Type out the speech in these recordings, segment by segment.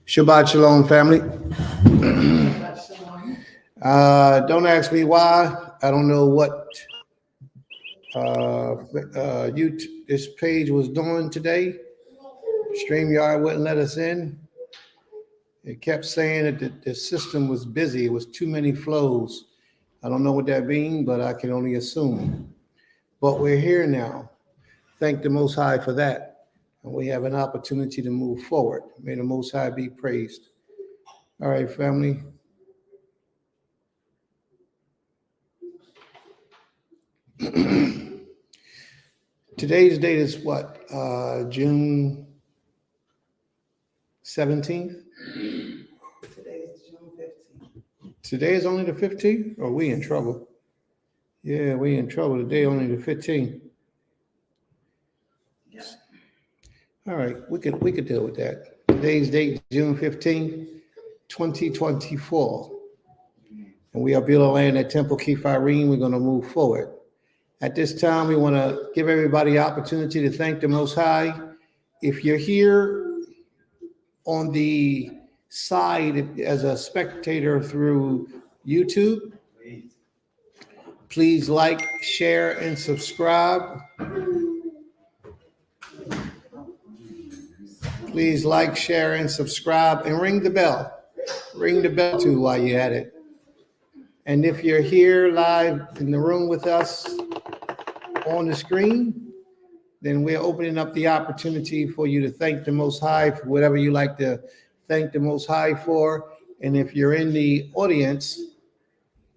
Shabbat Shalom, family. Don't ask me why. I don't know what this page was doing today. StreamYard wouldn't let us in. It kept saying that the system was busy. It was too many flows. I don't know what that means, but I can only assume. But we're here now. Thank the Most High for that. And we have an opportunity to move forward. May the Most High be praised. All right, family. Today's date is what? June 17th? Today is June 15th. Today is only the 15th? Or we in trouble? Yeah, we in trouble. Today only the 15th. Yeah. All right, we could deal with that. Today's date, June 15th, 2024. And we are building land at Temple Kephirim. We're going to move forward. At this time, we want to give everybody the opportunity to thank the Most High. If you're here on the side as a spectator through YouTube, please like, share, and subscribe. Please like, share, and subscribe, and ring the bell. Ring the bell too while you're at it. And if you're here live in the room with us on the screen, then we're opening up the opportunity for you to thank the Most High for whatever you like to thank the Most High for. And if you're in the audience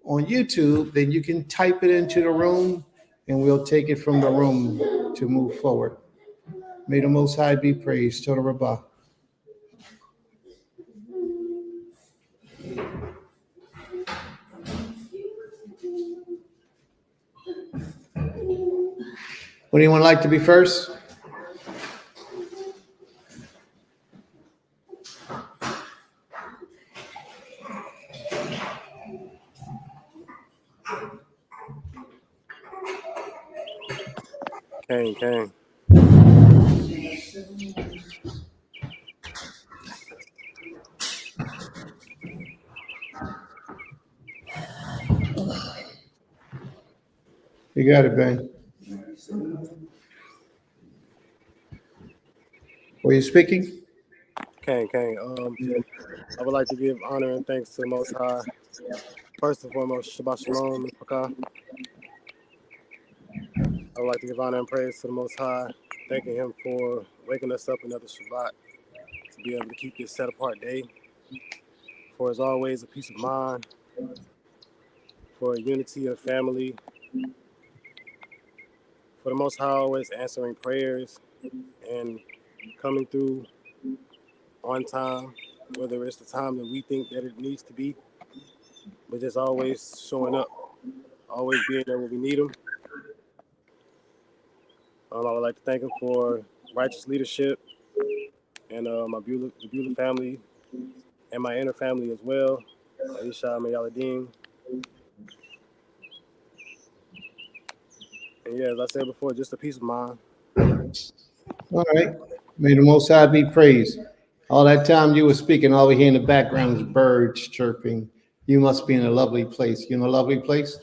on YouTube, then you can type it into the room and we'll take it from the room to move forward. May the Most High be praised. Total Rabbah. Would anyone like to be first? Kang. You got it, Ben. Were you speaking? Kang. I would like to give honor and thanks to the Most High. First and foremost, Shabbat Shalom, Pakah. I would like to give honor and praise to the Most High, thanking Him for waking us up another Shabbat, to be able to keep this set-apart day, for as always a peace of mind, for a unity of family, for the Most High always answering prayers and coming through on time, whether it's the time that we think that it needs to be, but just always showing up, always being there when we need Him. I would like to thank Him for righteous leadership and my Beulah family and my inner family as well. Aisha Mayaladim. And yeah, as I said before, just a peace of mind. All right. May the Most High be praised. All that time you were speaking, all we hear in the background is birds chirping. You must be in a lovely place. You in a lovely place?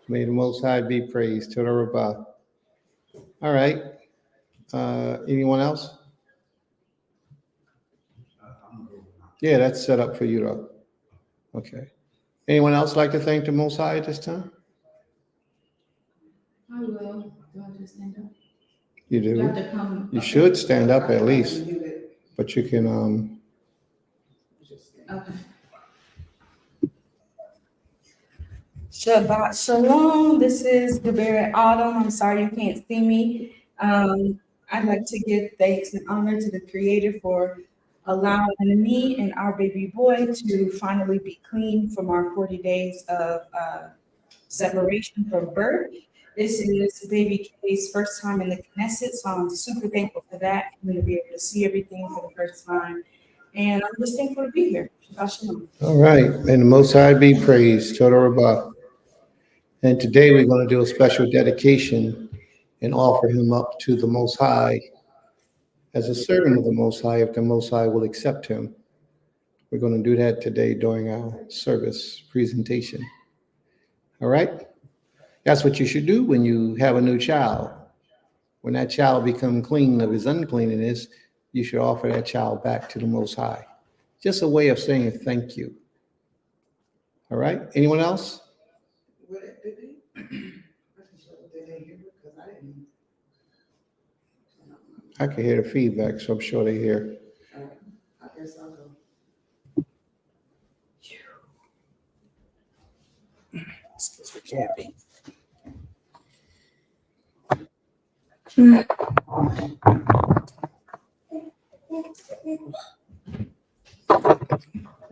May the Most High be praised. To the Rabbah. All right. Anyone else? Yeah, that's set up for you, though. Okay. Anyone else like to thank the Most High at this time? I will. Do I just stand up? You do? You have to come. You should stand up at least, but you can. Okay. Shabbat Shalom. This is Gabriel Autumn. I'm sorry you can't see me. I'd like to give thanks and honor to the Creator for allowing me and our baby boy to finally be clean from our 40 days of separation from birth. This is baby K's first time in the Knesset, so I'm super thankful for that. I'm going to be able to see everything for the first time. And I'm just thankful to be here. Shabbat Shalom. All right. And the Most High be praised. Total Rabbah. And today we're going to do a special dedication and offer him up to the Most High as a servant of the Most High if the Most High will accept him. We're going to do that today during our service presentation. All right? That's what you should do when you have a new child. When that child becomes clean of his uncleanness, you should offer that child back to the Most High. Just a way of saying thank you. All right? Anyone else? I can hear the feedback, so I'm sure they hear. I guess I'll go. Excuse me, Gabby.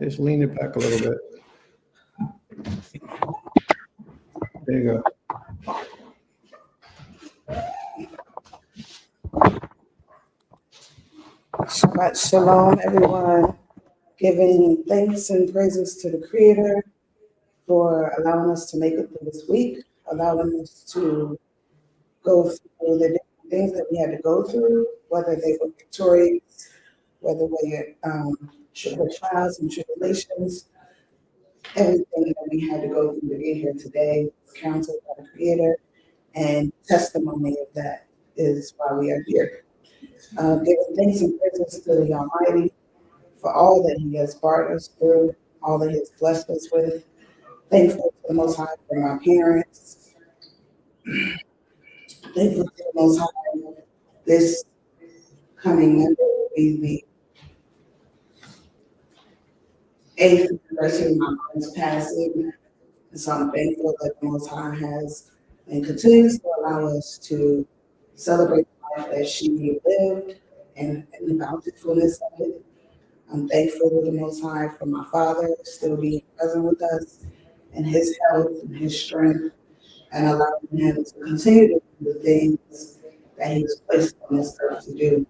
Just lean it back a little bit. There you go. Shabbat shalom, everyone. Giving thanks and praises to the Creator for allowing us to make it through this week, allowing us to go through the different things that we had to go through, whether they were victorious, whether they were trials and tribulations, everything that we had to go through to get here today was counted by the Creator, and testimony of that is why we are here. Giving thanks and praises to the Almighty for all that He has brought us through, all that He has blessed us with. Thankful to the Most High for my parents. Thankful to the Most High. This coming Monday will be the 8th anniversary of my mom's passing. And so I'm thankful that the Most High has and continues to allow us to celebrate the life that she lived and the bountifulness of it. I'm thankful to the Most High for my father still being present with us and his health and his strength, and allowing him to continue to do the things that he was placed on this earth to do.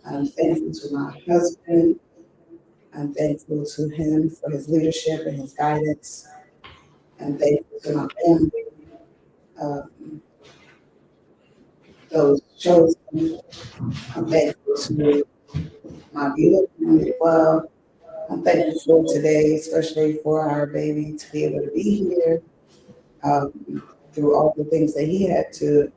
I'm thankful to my husband. I'm thankful to him for his leadership and his guidance. I'm thankful to my family, those chosen. I'm thankful to my beautiful family as well. I'm thankful for today, especially for our baby to be able to be here through all the things that he had to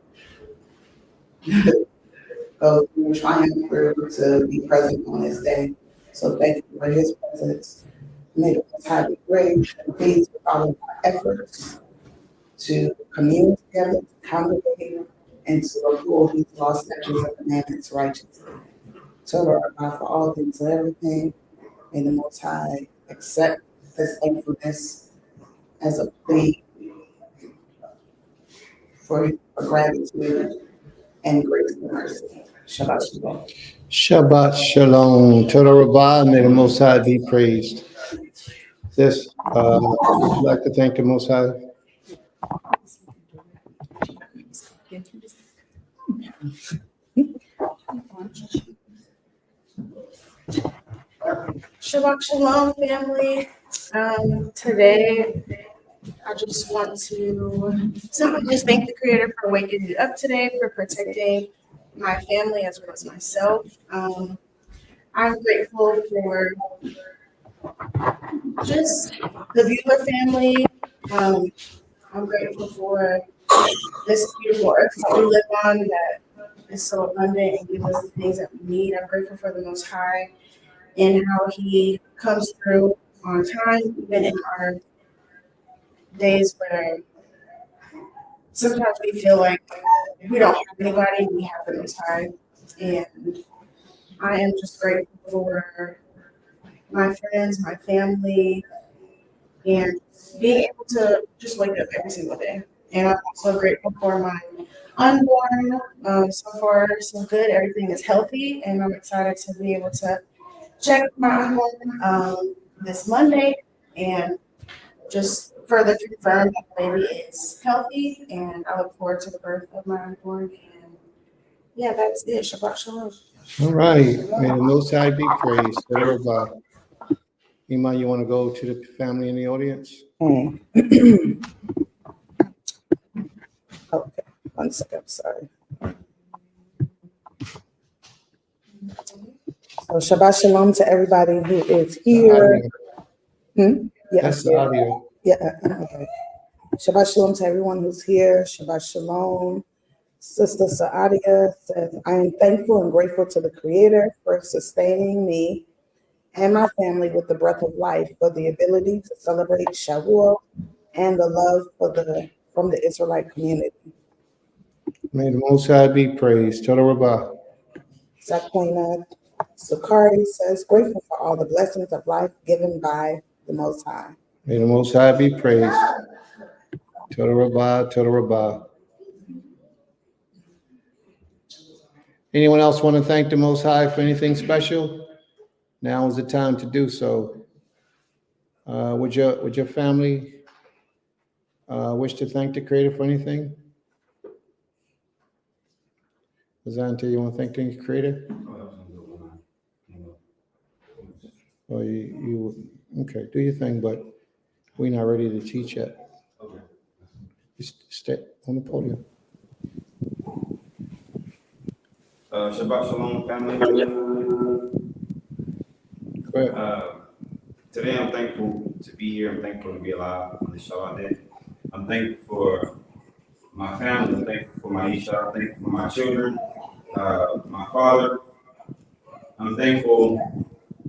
go through, triumph through to be present on this day. So thank you for his presence. May the Most High be great and pleased with all of our efforts to commune together, to congregate, and to uphold His law, statutes, and commandments righteously. So Lord God, for all things and everything, may the Most High accept this thankfulness as a plea for gratitude and grace and mercy. Shabbat shalom. Shabbat shalom. Toda Rabbah, may the Most High be praised. This, would you like to thank the Most High? Shabbat shalom, family. Today, I just want to simply just thank the Creator for waking me up today, for protecting my family as well as myself. I'm grateful for just the Bueller family. I'm grateful for this beautiful earth that we live on that is so abundant and gives us the things that we need. I'm grateful for the Most High and how He comes through on time, even in our days where sometimes we feel like we don't have anybody, we have the Most High. And I am just grateful for my friends, my family, and being able to just wake up every single day. And I'm also grateful for my unborn. So far, so good. Everything is healthy, and I'm excited to be able to check my unborn this Monday and just further confirm that the baby is healthy. And I look forward to the birth of my unborn. And yeah, that's it. Shabbat shalom. All right. May the Most High be praised. Toda Rabbah. Iman, you want to go to the family in the audience? Okay, 1 second, sorry. So Shabbat Shalom to everybody who is The here. audio. Yes, That's the audio. yeah. Okay. Shabbat Shalom to everyone who's here. Shabbat Shalom. Sister Saadia says, I am thankful and grateful to the Creator for sustaining me and my family with the breath of life, for the ability to celebrate Shavuot and the love from the Israelite community. May the Most High be praised. Toda Rabbah. Zaquina Sakari says, grateful for all the blessings of life given by the Most High. May the Most High be praised. Toda Rabbah, Toda Rabbah. Anyone else want to thank the Most High for anything special? Now is the time to do so. Would your family wish to thank the Creator for anything? AONTAE, you want to thank the Creator? Or you okay? Do your thing, but we're not ready to teach yet. Okay. Just stay on the podium. Shabbat Shalom, family. Go ahead. Today I'm thankful to be here. I'm thankful to be alive on this Shabbat day. I'm thankful for my family. I'm thankful for my Isha. I'm thankful for my children, my father. I'm thankful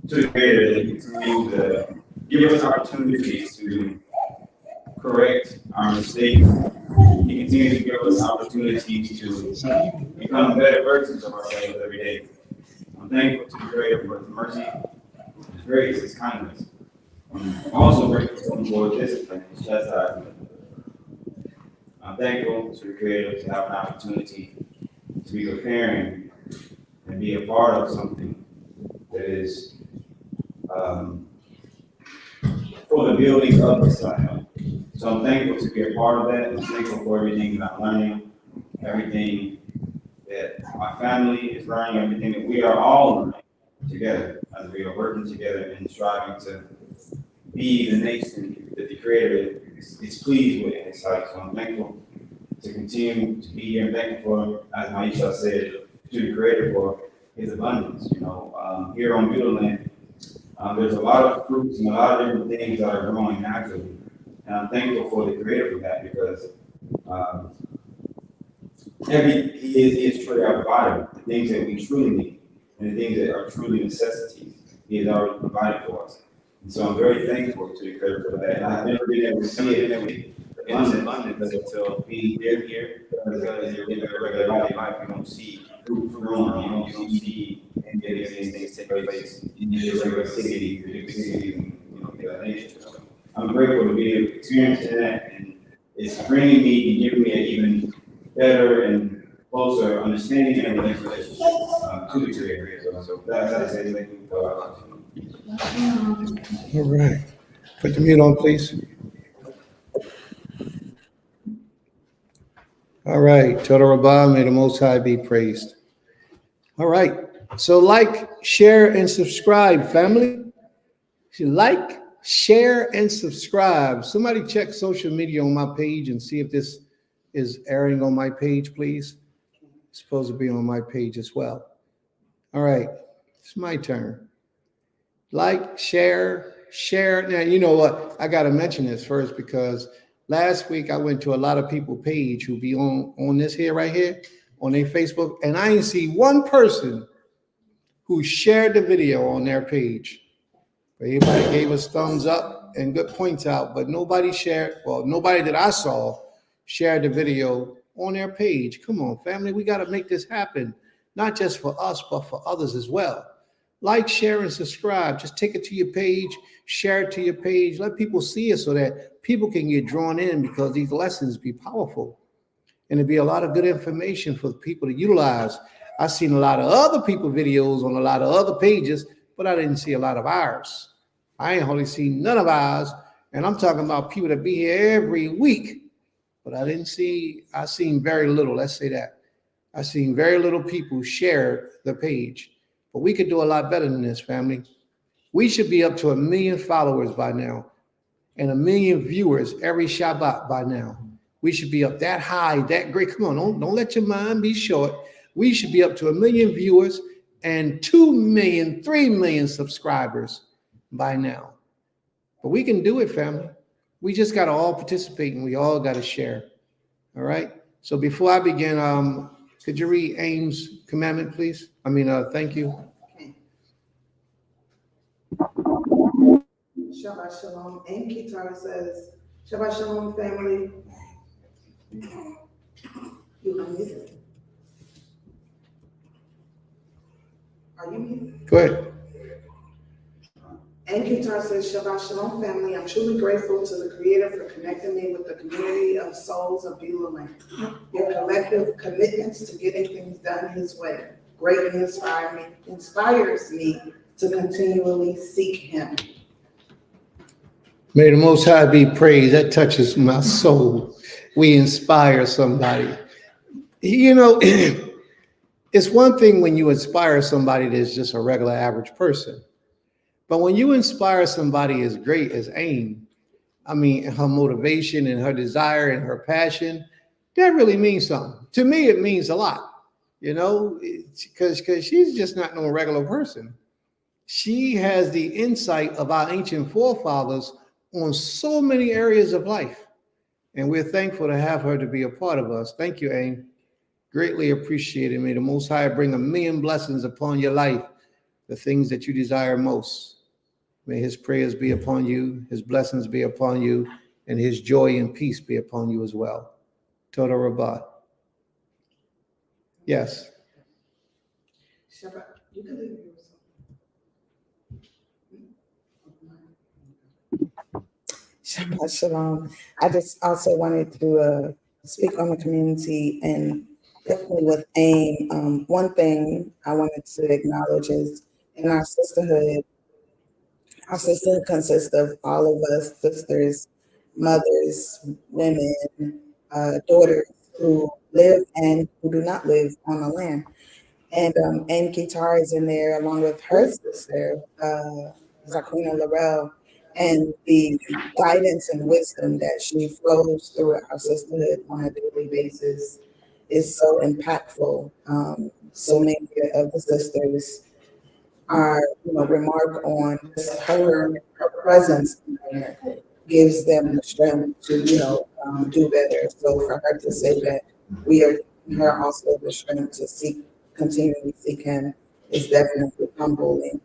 to the Creator that He continues to give us opportunities to correct our mistakes. He continues to give us opportunities to become better versions of ourselves every day. I'm thankful to the Creator for His mercy, His grace, His kindness. I'm also grateful for His discipline, His chastisement. I'm thankful to the Creator to have an opportunity to be preparing and be a part of something that is for the building of the Zion. So I'm thankful to be a part of that. I'm thankful for everything that I'm learning, everything that my family is learning, everything that we are all learning together as we are working together and striving to be the nation that the Creator is pleased with in His sight. So I'm thankful to continue to be here and thankful for, as Maisha said, to the Creator for His abundance. Here on Buteland, there's a lot of fruits and a lot of different things that are growing naturally. And I'm thankful for the Creator for that because He is truly our provider. The things that we truly need and the things that are truly necessities, He has already provided for us. And so I'm very thankful to the Creator for that. And I've never been able to see it in abundance until being here because you're living a regular life. You don't see fruit growing. You don't see any of these things take place in your regular city, your big cities, and that nature. So I'm grateful to be able to experience that, and it's bringing me and giving me an even better and closer understanding and relationship to the Creator. So that's everything. All right. Put the mute on, please. All right. Toda Rabbah, may the Most High be praised. All right. So like, share, and subscribe, family. Like, share, and subscribe. Somebody check social media on my page and see if this is airing on my page, please. It's supposed to be on my page as well. All right. It's my turn. Like, share. Now, you know what? I got to mention this first because last week I went to a lot of people's page who be on this here right here on their Facebook, and I didn't see one person who shared the video on their page. Everybody gave us thumbs up and good points out, but nobody shared. Well, nobody that I saw shared the video on their page. Come on, family, we got to make this happen, not just for us, but for others as well. Like, share, and subscribe. Just take it to your page, share it to your page, let people see it so that people can get drawn in because these lessons be powerful. And it'd be a lot of good information for people to utilize. I've seen a lot of other people videos on a lot of other pages, but I didn't see a lot of ours. I ain't hardly seen none of ours. And I'm talking about people that be here every week, but I seen very little, let's say that. I seen very little people share the page. But we could do a lot better than this, family. We should be up to 1 million followers by now and 1 million viewers every Shabbat by now. We should be up that high, that great. Come on, don't let your mind be short. We should be up to 1 million viewers and 2 million, 3 million subscribers by now. But we can do it, family. We just got to all participate and we all got to share. All right. So before I begin, could you read Aim's commandment, please? Thank you. Shabbat Shalom. And Kitar says, Shabbat Shalom, family. You unmuted. Are you muted? Go ahead. And Kitar says, Shabbat Shalom, family. I'm truly grateful to the Creator for connecting me with the community of souls of Beulah Land. Your collective commitments to getting things done His way greatly inspires me to continually seek Him. May the Most High be praised. That touches my soul. We inspire somebody. You know, it's one thing when you inspire somebody that's just a regular average person. But when you inspire somebody as great as Aim, her motivation and her desire and her passion, that really means something. To me, it means a lot, because she's just not no regular person. She has the insight of our ancient forefathers on so many areas of life. And we're thankful to have her to be a part of us. Thank you, Aim. Greatly appreciated. May the Most High bring a million blessings upon your life, the things that you desire most. May His prayers be upon you, His blessings be upon you, and His joy and peace be upon you as well. Toda Rabbah. Yes. Shabbat, you can leave yours. Shabbat Shalom. I just also wanted to speak on the community and definitely with AIM. One thing I wanted to acknowledge is in our sisterhood consists of all of us sisters, mothers, women, daughters who live and who do not live on the land. And Guitar is in there along with her sister, Zaquina Laurel, and the guidance and wisdom that she flows through our sisterhood on a daily basis is so impactful. So many of the sisters are, remark on just her presence in there gives them the strength to, do better. So for her to say that we are giving her also the strength to continually seek Him is definitely humbling.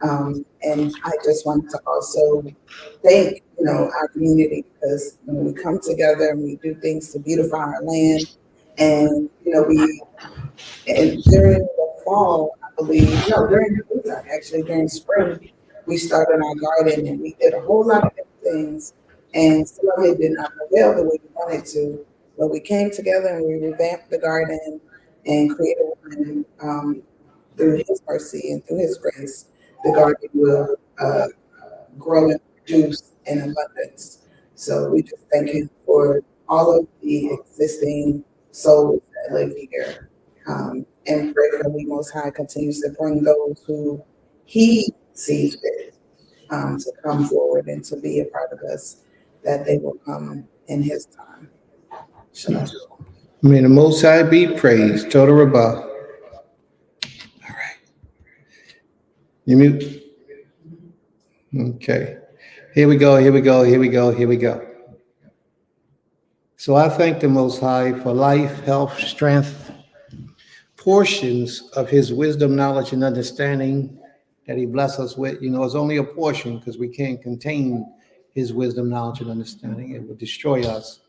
And I just want to also thank, our community because we come together and we do things to beautify our land. And, and during the fall, I believe, during the winter, actually during spring, we started our garden and we did a whole lot of different things. And some of it did not prevail the way we wanted to, but we came together and we revamped the garden and created one through His mercy and through His grace. The garden will grow and produce in abundance. So we just thank Him for all of the existing souls that live here. And pray that the Most High continues to bring those who He sees fit to come forward and to be a part of us, that they will come in His time. Shalom. May the Most High be praised. Toda Rabbah. All right. You mute? Okay. Here we go. So I thank the Most High for life, health, strength, portions of His wisdom, knowledge, and understanding that He blessed us with. It's only a portion because we can't contain His wisdom, knowledge, and understanding. It would destroy us.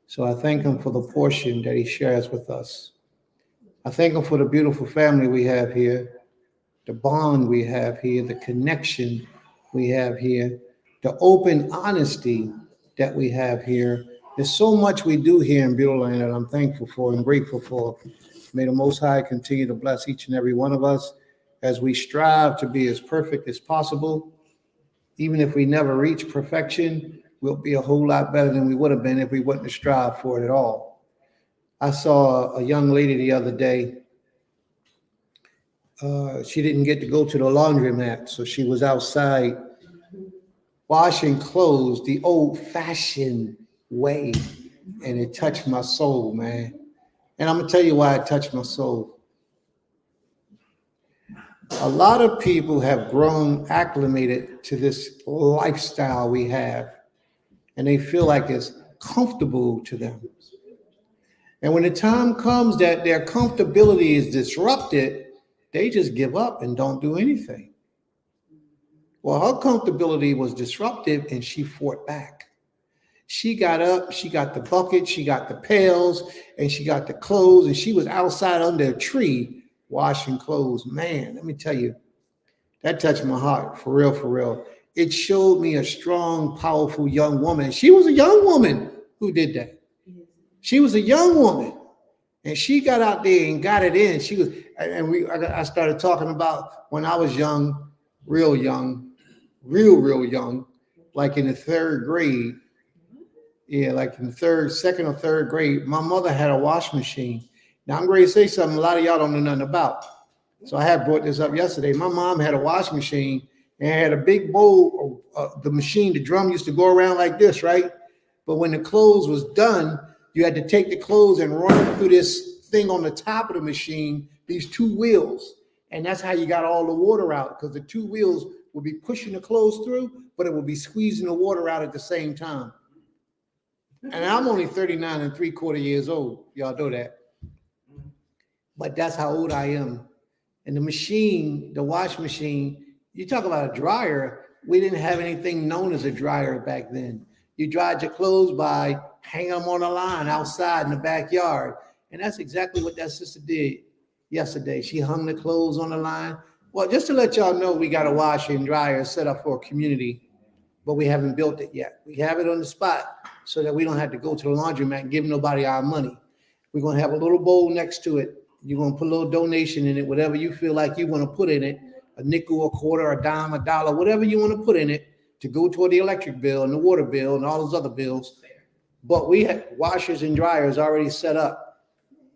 So I thank Him for the portion that He shares with us. I thank Him for the beautiful family we have here, the bond we have here, the connection we have here, the open honesty that we have here. There's so much we do here in Beulah Land that I'm thankful for and grateful for. May the Most High continue to bless each and every one of us as we strive to be as perfect as possible. Even if we never reach perfection, we'll be a whole lot better than we would have been if we wouldn't have strived for it at all. I saw a young lady the other day. She didn't get to go to the laundromat, so she was outside washing clothes the old-fashioned way, and it touched my soul, man. And I'm gonna tell you why it touched my soul. A lot of people have grown acclimated to this lifestyle we have, and they feel like it's comfortable to them. And when the time comes that their comfortability is disrupted, they just give up and don't do anything. Well, her comfortability was disrupted and she fought back. She got up, she got the bucket, she got the pails, and she got the clothes, and she was outside under a tree washing clothes. Man, let me tell you, that touched my heart, for real, for real. It showed me a strong, powerful young woman. She was a young woman who did that. She was a young woman, and she got out there and got it in. She was, and I started talking about when I was young, real young, real young, like in the third grade. Yeah, like in second or third grade, my mother had a washing machine. Now I'm going to say something a lot of y'all don't know nothing about. So I had brought this up yesterday. My mom had a washing machine and had a big bowl of the machine. The drum used to go around like this, right? But when the clothes was done, you had to take the clothes and run them through this thing on the top of the machine, these two wheels. And that's how you got all the water out, because the two wheels would be pushing the clothes through, but it would be squeezing the water out at the same time. And I'm only 39 3/4 years old. Y'all know that. But that's how old I am. And the machine, the wash machine, you talk about a dryer. We didn't have anything known as a dryer back then. You dried your clothes by hanging them on a line outside in the backyard. And that's exactly what that sister did yesterday. She hung the clothes on the line. Well, just to let y'all know, we got a washer and dryer set up for a community, but we haven't built it yet. We have it on the spot so that we don't have to go to the laundromat and give nobody our money. We're going to have a little bowl next to it. You're going to put a little donation in it, whatever you feel like you want to put in it, a nickel, a quarter, a dime, a dollar, whatever you want to put in it to go toward the electric bill and the water bill and all those other bills. But we have washers and dryers already set up.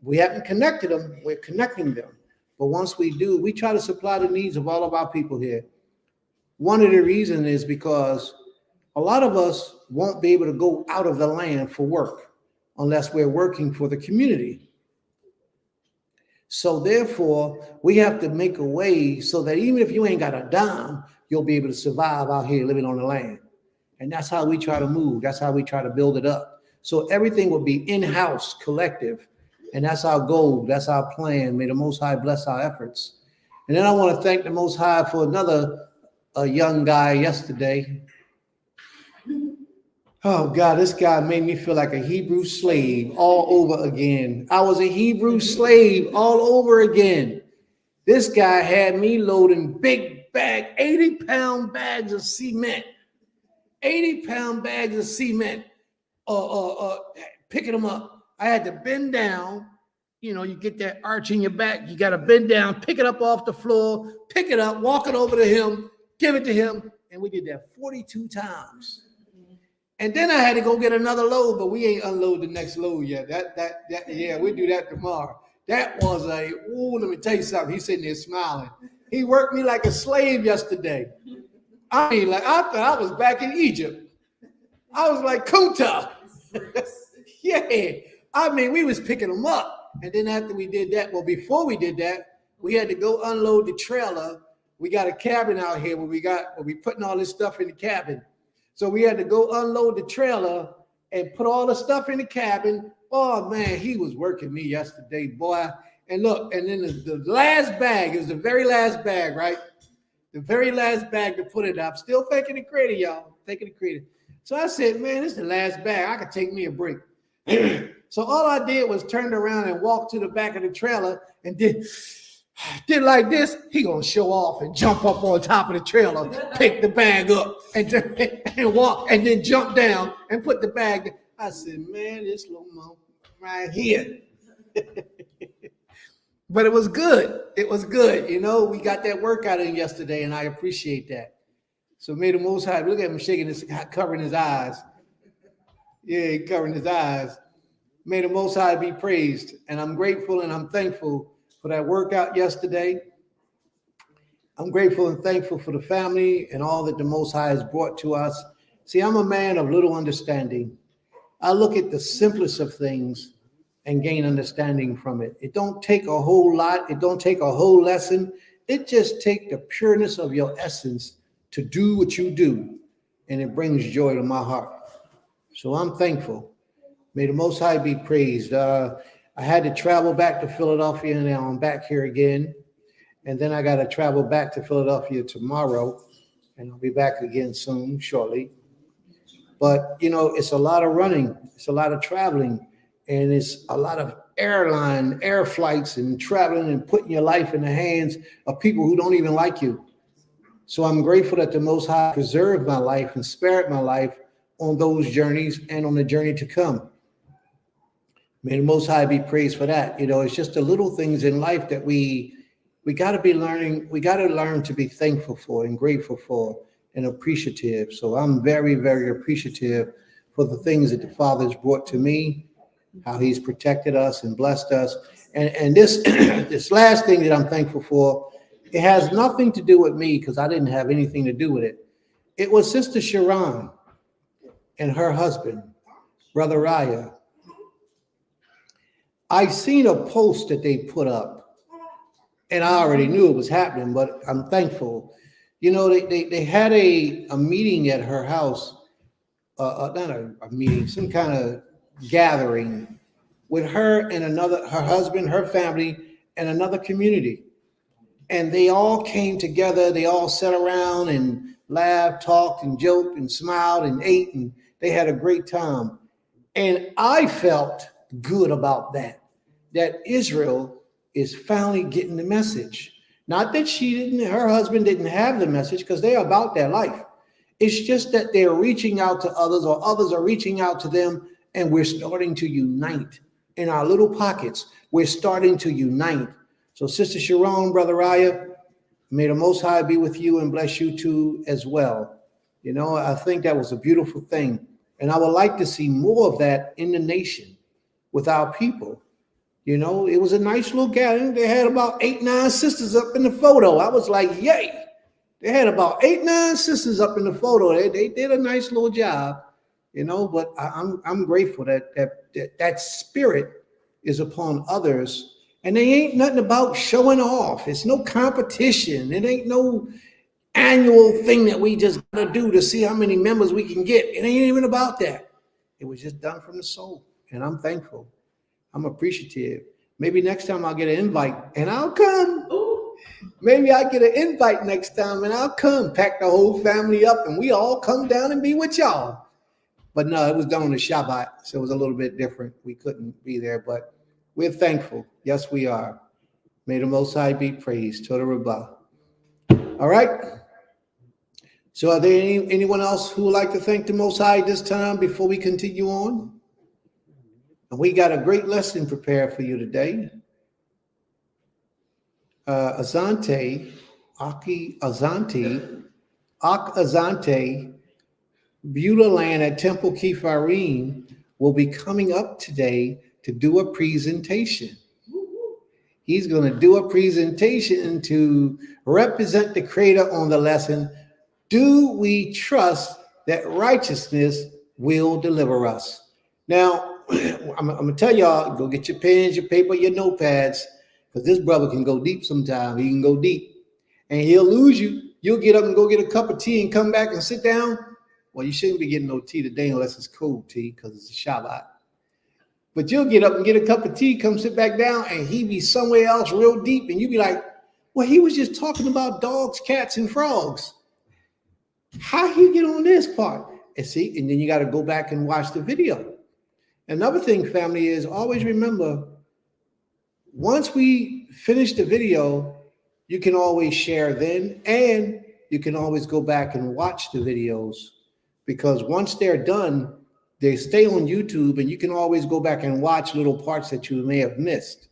We haven't connected them. We're connecting them. But once we do, we try to supply the needs of all of our people here. One of the reasons is because a lot of us won't be able to go out of the land for work unless we're working for the community. So therefore, we have to make a way so that even if you ain't got a dime, you'll be able to survive out here living on the land. And that's how we try to move. That's how we try to build it up. So everything will be in-house, collective. And that's our goal. That's our plan. May the Most High bless our efforts. And then I want to thank the Most High for another young guy yesterday. Oh God, this guy made me feel like a Hebrew slave all over again. I was a Hebrew slave all over again. This guy had me loading big bag, 80-pound bags of cement. 80-pound bags of cement, picking them up. I had to bend down. You know, you get that arch in your back. You got to bend down, pick it up off the floor, pick it up, walk it over to him, give it to him. And we did that 42 times. And then I had to go get another load, but we ain't unload the next load yet. Yeah, we do that tomorrow. That was let me tell you something. He's sitting there smiling. He worked me like a slave yesterday. I mean, like I thought I was back in Egypt. I was like Kunta. Yeah. I mean, we was picking them up. And then after we did that, well, before we did that, we had to go unload the trailer. We got a cabin out here where we putting all this stuff in the cabin. So we had to go unload the trailer and put all the stuff in the cabin. Oh man, he was working me yesterday, boy. And look, and then the last bag, it was the very last bag, right? The very last bag to put it up. Still thinking the credit, y'all. Taking the credit. So I said, man, this is the last bag. I could take me a break. So all I did was turn around and walk to the back of the trailer and did like this. He gonna show off and jump up on top of the trailer, pick the bag up and walk and then jump down and put the bag down. I said, man, this little mom right here. But it was good. It was good. You know, we got that workout in yesterday and I appreciate that. So may the Most High, look at him shaking his, covering his eyes. Yeah, he covering his eyes. May the Most High be praised. And I'm grateful and I'm thankful for that workout yesterday. I'm grateful and thankful for the family and all that the Most High has brought to us. See, I'm a man of little understanding. I look at the simplest of things and gain understanding from it. It don't take a whole lot. It don't take a whole lesson. it just takes the pureness of your essence to do what you do, and it brings joy to my heart. So I'm thankful. May the Most High be praised. I had to travel back to Philadelphia, and now I'm back here again. And then I got to travel back to Philadelphia tomorrow, and I'll be back again soon, shortly. But, you know, it's a lot of running, it's a lot of traveling, and it's a lot of air flights and traveling and putting your life in the hands of people who don't even like you. So I'm grateful that the Most High preserved my life and spared my life on those journeys and on the journey to come. May the Most High be praised for that. You know, it's just the little things in life that we got to be learning. We got to learn to be thankful for and grateful for and appreciative. So I'm very, very appreciative for the things that the Father has brought to me, how he's protected us and blessed us. And this, this last thing that I'm thankful for, it has nothing to do with me because I didn't have anything to do with it. It was Sister Sharon and her husband, Brother Raya. I seen a post that they put up, and I already knew it was happening, but I'm thankful. You know, they had a meeting at her house, not a meeting, some kind of gathering with her and her husband, her family, and another community. And they all came together, they all sat around and laughed, talked, and joked, and smiled, and ate, and they had a great time. And I felt good about that Israel is finally getting the message. Not that her husband didn't have the message, because they're about their life. It's just that they're reaching out to others, or others are reaching out to them, and we're starting to unite in our little pockets. We're starting to unite. So Sister Sharon, Brother Raya, may the Most High be with you and bless you too as well. You know, I think that was a beautiful thing. And I would like to see more of that in the nation with our people. You know, it was a nice little gathering. They had about 8, 9 sisters up in the photo. I was like, yay. They had about 8, 9 sisters up in the photo. They did a nice little job, you know, but I'm grateful that spirit is upon others. And they ain't nothing about showing off. It's no competition. It ain't no annual thing that we just gotta do to see how many members we can get. It ain't even about that. It was just done from the soul. And I'm thankful. I'm appreciative. Maybe next time I'll get an invite and I'll come. Maybe I get an invite next time and I'll come, pack the whole family up, and we all come down and be with y'all. But no, it was done on the Shabbat, so it was a little bit different. We couldn't be there, but we're thankful. Yes, we are. May the Most High be praised. Toda Rabbah. All right. So are there anyone else who would like to thank the Most High this time before we continue on? And we got a great lesson prepared for you today. AONTAE, Beulah Land at Temple Kepharim will be coming up today to do a presentation. He's going to do a presentation to represent the Creator on the lesson, do we trust that righteousness will deliver us? Now, I'm going to tell y'all, go get your pens, your paper, your notepads, because this brother can go deep sometimes. He can go deep, and he'll lose you. You'll get up and go get a cup of tea and come back and sit down. Well, you shouldn't be getting no tea today unless it's cold tea, because it's a Shabbat. But you'll get up and get a cup of tea, come sit back down, and he be somewhere else real deep, and you be like, well, he was just talking about dogs, cats, and frogs. How he get on this part? And see, and then you got to go back and watch the video. Another thing, family, is always remember, once we finish the video, you can always share then, and you can always go back and watch the videos, because once they're done, they stay on YouTube, and you can always go back and watch little parts that you may have missed.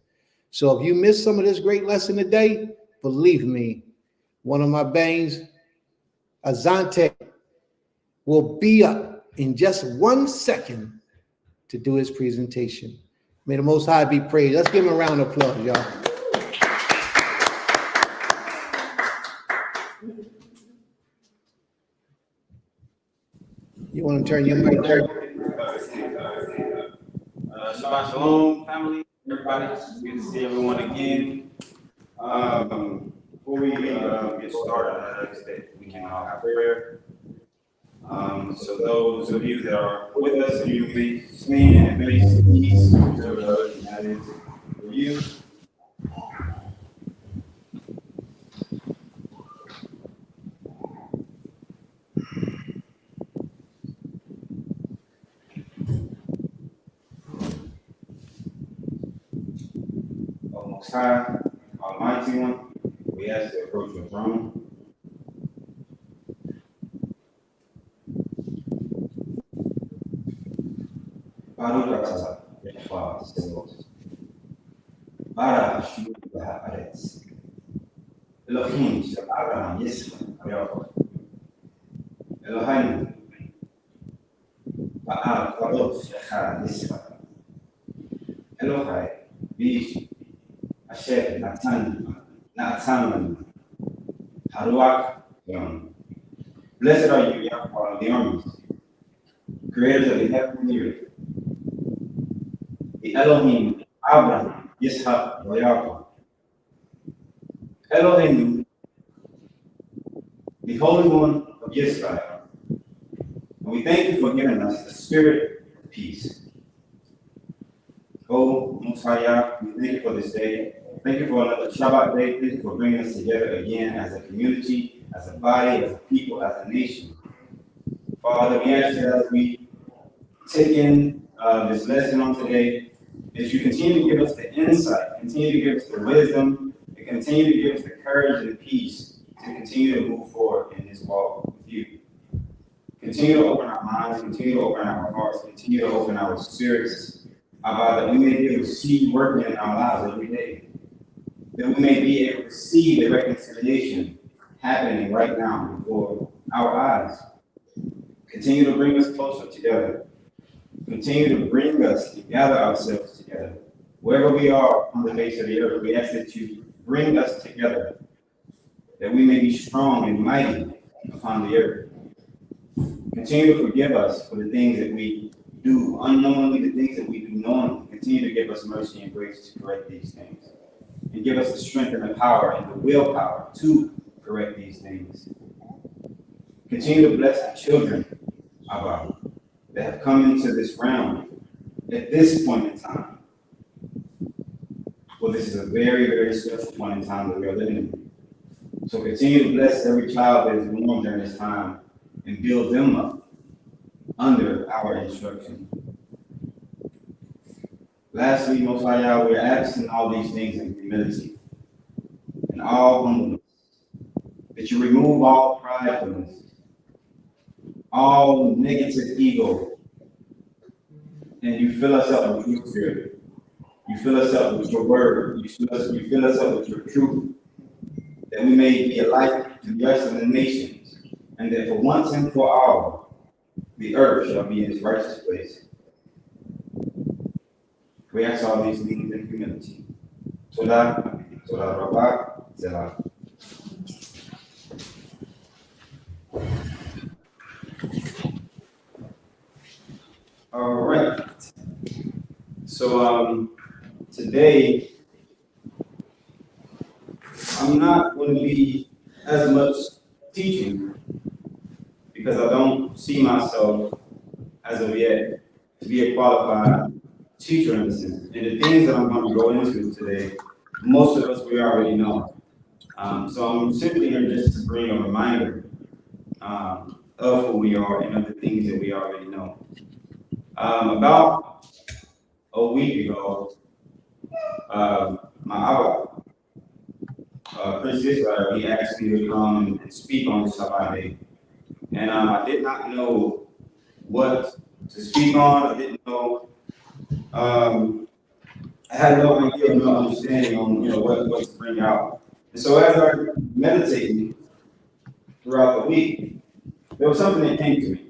So if you missed some of this great lesson today, believe me, one of my bangs, AONTAE, will be up in just 1 second to do his presentation. May the Most High be praised. Let's give him a round of applause, y'all. You want to turn your mic there? Shabbat Shalom, family, everybody. It's good to see everyone again. Before Before we get started, I ask that we can all have prayer. So those of you that are with us, you may stand and face the peace, preserve others, and that is for you. O Most High, Almighty One, we ask to approach your throne. Baruch atah Yahweh Sebaot. Bara Hashem Haaretz. Elohim Shel Abraham, Yitzchak, Yaakov. Eloheinu Ba'al Kadosh Echad Yitzchak. Elohai Bish Asher Natan Haruach Yom. Blessed are you, Yahweh of the armies, creators of the heaven and the earth. The Elohim, Abraham, Yitzhak, Yaakov. Elohim, the Holy One of Israel. And we thank you for giving us the spirit of peace. Oh, Most High Yah, we thank you for this day. Thank you for another Shabbat day. Thank you for bringing us together again as a community, as a body, as a people, as a nation. Father, we ask that as we take in this lesson on today, that you continue to give us the insight, continue to give us the wisdom, and continue to give us the courage and the peace to continue to move forward in this walk with you. Continue to open our minds, continue to open our hearts, continue to open our spirits, that we may be able to see you working in our lives every day. That we may be able to see the reconciliation happening right now before our eyes. Continue to bring us closer together. Continue to bring us to gather ourselves together. Wherever we are on the face of the earth, we ask that you bring us together, that we may be strong and mighty upon the earth. Continue to forgive us for the things that we do unknowingly, the things that we do knowingly. Continue to give us mercy and grace to correct these things. And give us the strength and the power and the willpower to correct these things. Continue to bless the children, Abba, that have come into this realm at this point in time. Well, this is a very, very special point in time that we are living in. So continue to bless every child that is born during this time and build them up under our instruction. Lastly, Most High Yah, we are asking all these things in humility and all humbleness, that you remove all pridefulness, all negative ego, and you fill us up with your spirit. You fill us up with your word. You fill us up with your truth, that we may be a light to the rest of the nations, and that for once and for all, the earth shall be in its righteous place. We ask all these things in humility. Todah, Todah Rabbah, Zelah. All right. So today, I'm not going to be as much teaching because I don't see myself as of yet to be a qualified teacher in a sense. And the things that I'm going to go into today, most of us we already know. So I'm simply here just to bring a reminder of who we are and of the things that we already know. About a week ago, my Abba, Prince Israel, he asked me to come and speak on the Shabbat day. And I did not know what to speak on. I didn't know. I had no idea, no understanding on what to bring out. And so as I meditated throughout the week, there was something that came to me.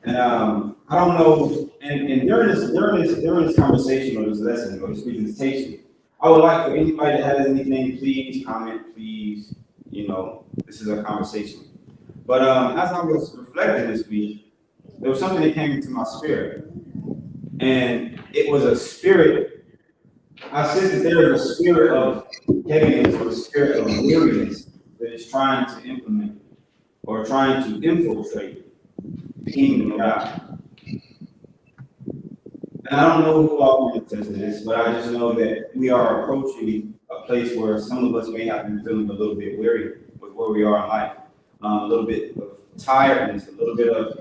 And I don't know. And during this conversation or this lesson or this presentation, I would like for anybody that has anything, please comment, please. This is a conversation. But as I was reflecting this week, there was something that came into my spirit. And it was a spirit I sense that there is a spirit of heaviness or a spirit of weariness that is trying to implement or trying to infiltrate the kingdom of God. And I don't know who all can attest to this, but I just know that we are approaching a place where some of us may have been feeling a little bit weary with where we are in life, a little bit of tiredness, a little bit of,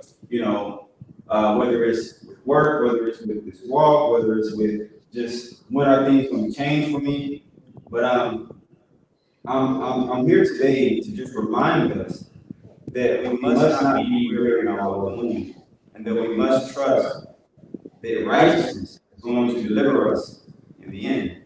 whether it's with work, whether it's with this walk, whether it's with just when are things going to change for me. But I'm here today to just remind us that we must not be weary in our well-doing, and that we must trust that righteousness is going to deliver us in the end.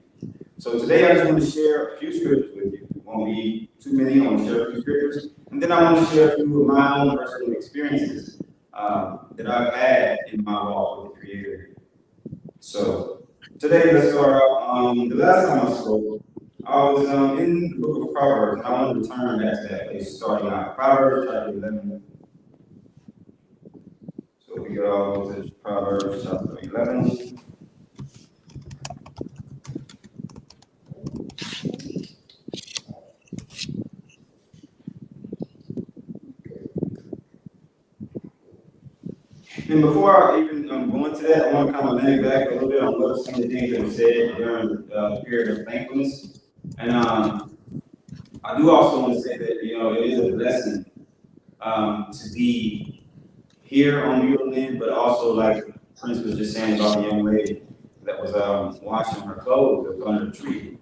So today I just want to share a few scriptures with you. It won't be too many. I want to share a few scriptures, and then I want to share a few of my own personal experiences that I've had in my walk with the Creator. So today let's start out. The last time I spoke, I was in the book of Proverbs, and I want to return back to that place, starting out Proverbs chapter 11. So we go to Proverbs chapter 11. And before I even go into that, I want to kind of land back a little bit on what some of the things that were said during the period of thankfulness. And I do also want to say that, it is a blessing to be here on Mule Land, but also like Prince was just saying about the young lady that was washing her clothes up under the tree.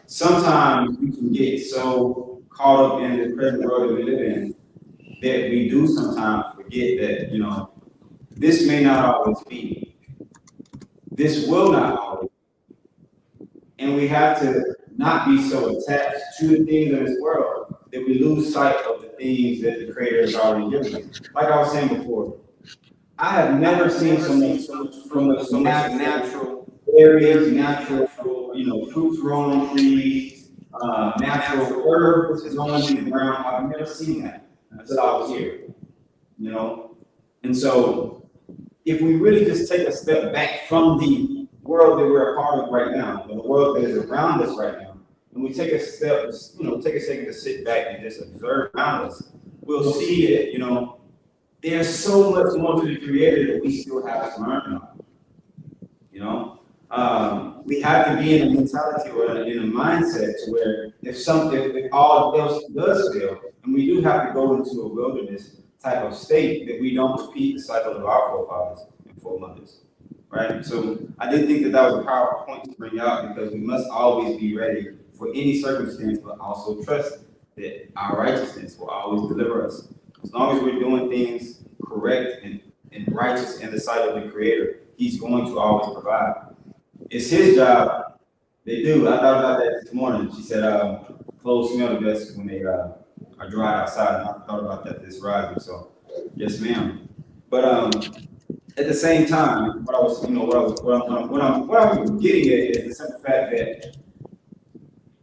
Sometimes we can get so caught up in the present world that we live in that we do sometimes forget that, this may not always be. This will not always be. And we have to not be so attached to the things of this world that we lose sight of the things that the Creator has already given us. Like I was saying before, I have never seen so much fruit, so much natural berries, natural, fruits growing on trees, natural herbs growing in the ground. I've never seen that until I was here, And so, if we really just take a step back from the world that we're a part of right now, the world that is around us right now, and we take a step, take a second to sit back and just observe around us, we'll see that, there's so much more to the Creator that we still have to learn about. We have to be in a mentality or in a mindset to where if all else does fail, and we do have to go into a wilderness type of state, that we don't repeat the cycle of our forefathers and foremothers, right? So I did think that was a powerful point to bring out, because we must always be ready for any circumstance, but also trust that our righteousness will always deliver us. As long as we're doing things correct and righteous in the sight of the Creator, He's going to always provide. It's His job. They do. I thought about that this morning. She said, clothes smell the best when they are dried outside. And I thought about that this rising. So, yes, ma'am. But at the same time, what I'm getting at is the simple fact that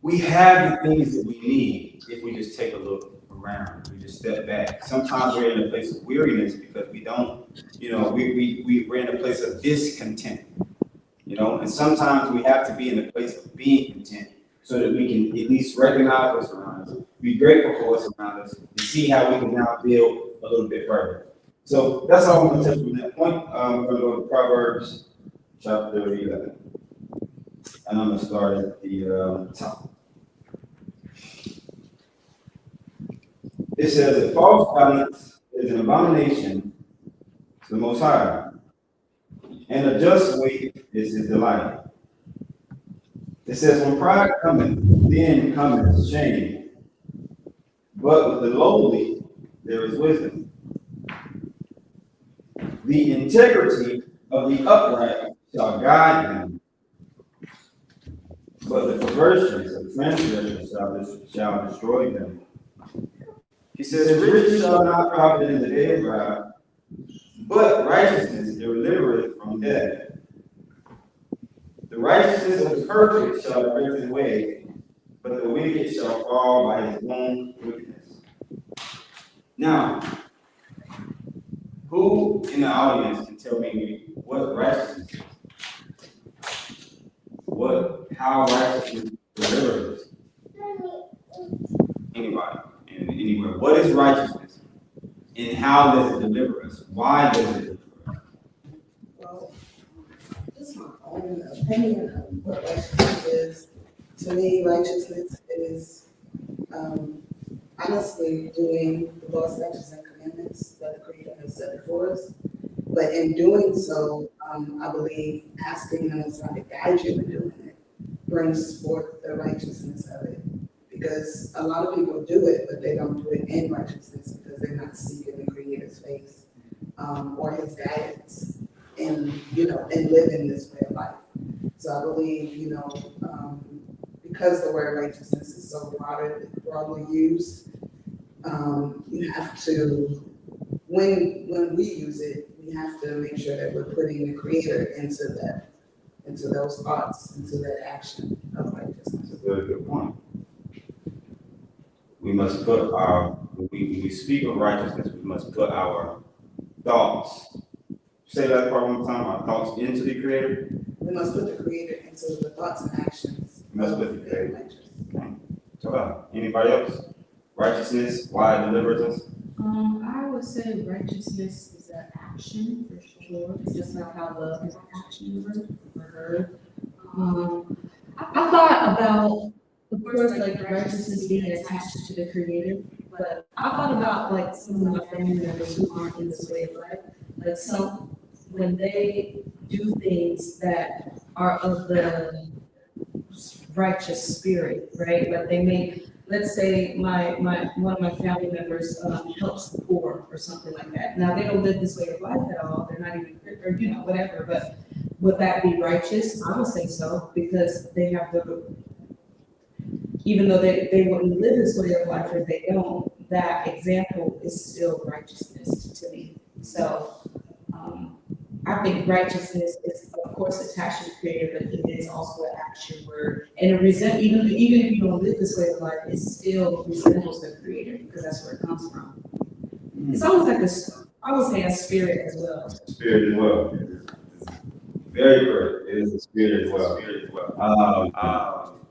we have the things that we need if we just take a look around. We just step back. Sometimes we're in a place of weariness because we don't, we're in a place of discontent. And sometimes we have to be in a place of being content so that we can at least recognize what's around us, be grateful for what's around us, and see how we can now build a little bit further. So that's all I'm going to touch on that point. We're going to go to Proverbs chapter 11. And I'm going to start at the top. It says, a false balance is an abomination to the Most High, and a just weight is His delight. It says, when pride cometh, then cometh shame, but with the lowly there is wisdom. The integrity of the upright shall guide them, but the perverseness of transgressors shall destroy them. He says, riches shall not profit in the day of wrath, but righteousness delivereth from death. The righteousness of the perfect shall direct his way, but the wicked shall fall by his own wickedness. Now, who in the audience can tell me what righteousness is? how righteousness delivers us. Anybody and anywhere. What is righteousness? And how does it deliver us? Why does it deliver us? Well, just my own opinion of what righteousness is. To me, righteousness is honestly doing the laws, statutes, and commandments that the Creator has set before us. But in doing so, I believe asking Him to guide you in doing it brings forth the righteousness of it. Because a lot of people do it, but they don't do it in righteousness because they're not seeking the Creator's face or His guidance in living this way of life. So I believe, because the word righteousness is so broadly used, you have to, when we use it, we have to make sure that we're putting the Creator into those thoughts, into that action of righteousness. That's a very good point. We must put when we speak of righteousness, we must put our thoughts, say that part one more time, our thoughts into the Creator. We must put the Creator into the thoughts and actions. We must put the Creator. Okay. So, anybody else? Righteousness, why it delivers us? I would say righteousness is an action for sure. It's just like how love is an action word. I thought about, of course, like righteousness being attached to the Creator, but I thought about like some of my family members who aren't in this way of life. Like when they do things that are of the righteous spirit, right? Like they may, let's say one of my family members helps the poor or something like that. Now they don't live this way of life at all. They're not even, or whatever. But would that be righteous? I would say so, because they have even though they wouldn't live this way of life if they don't, that example is still righteousness to me. So I think righteousness is, of course, attached to the Creator, but it is also an action word. And even if you don't live this way of life, it still resembles the Creator because that's where it comes from. It's almost like I would say a spirit as well. Spirit as well. Very good. It is a spirit as well.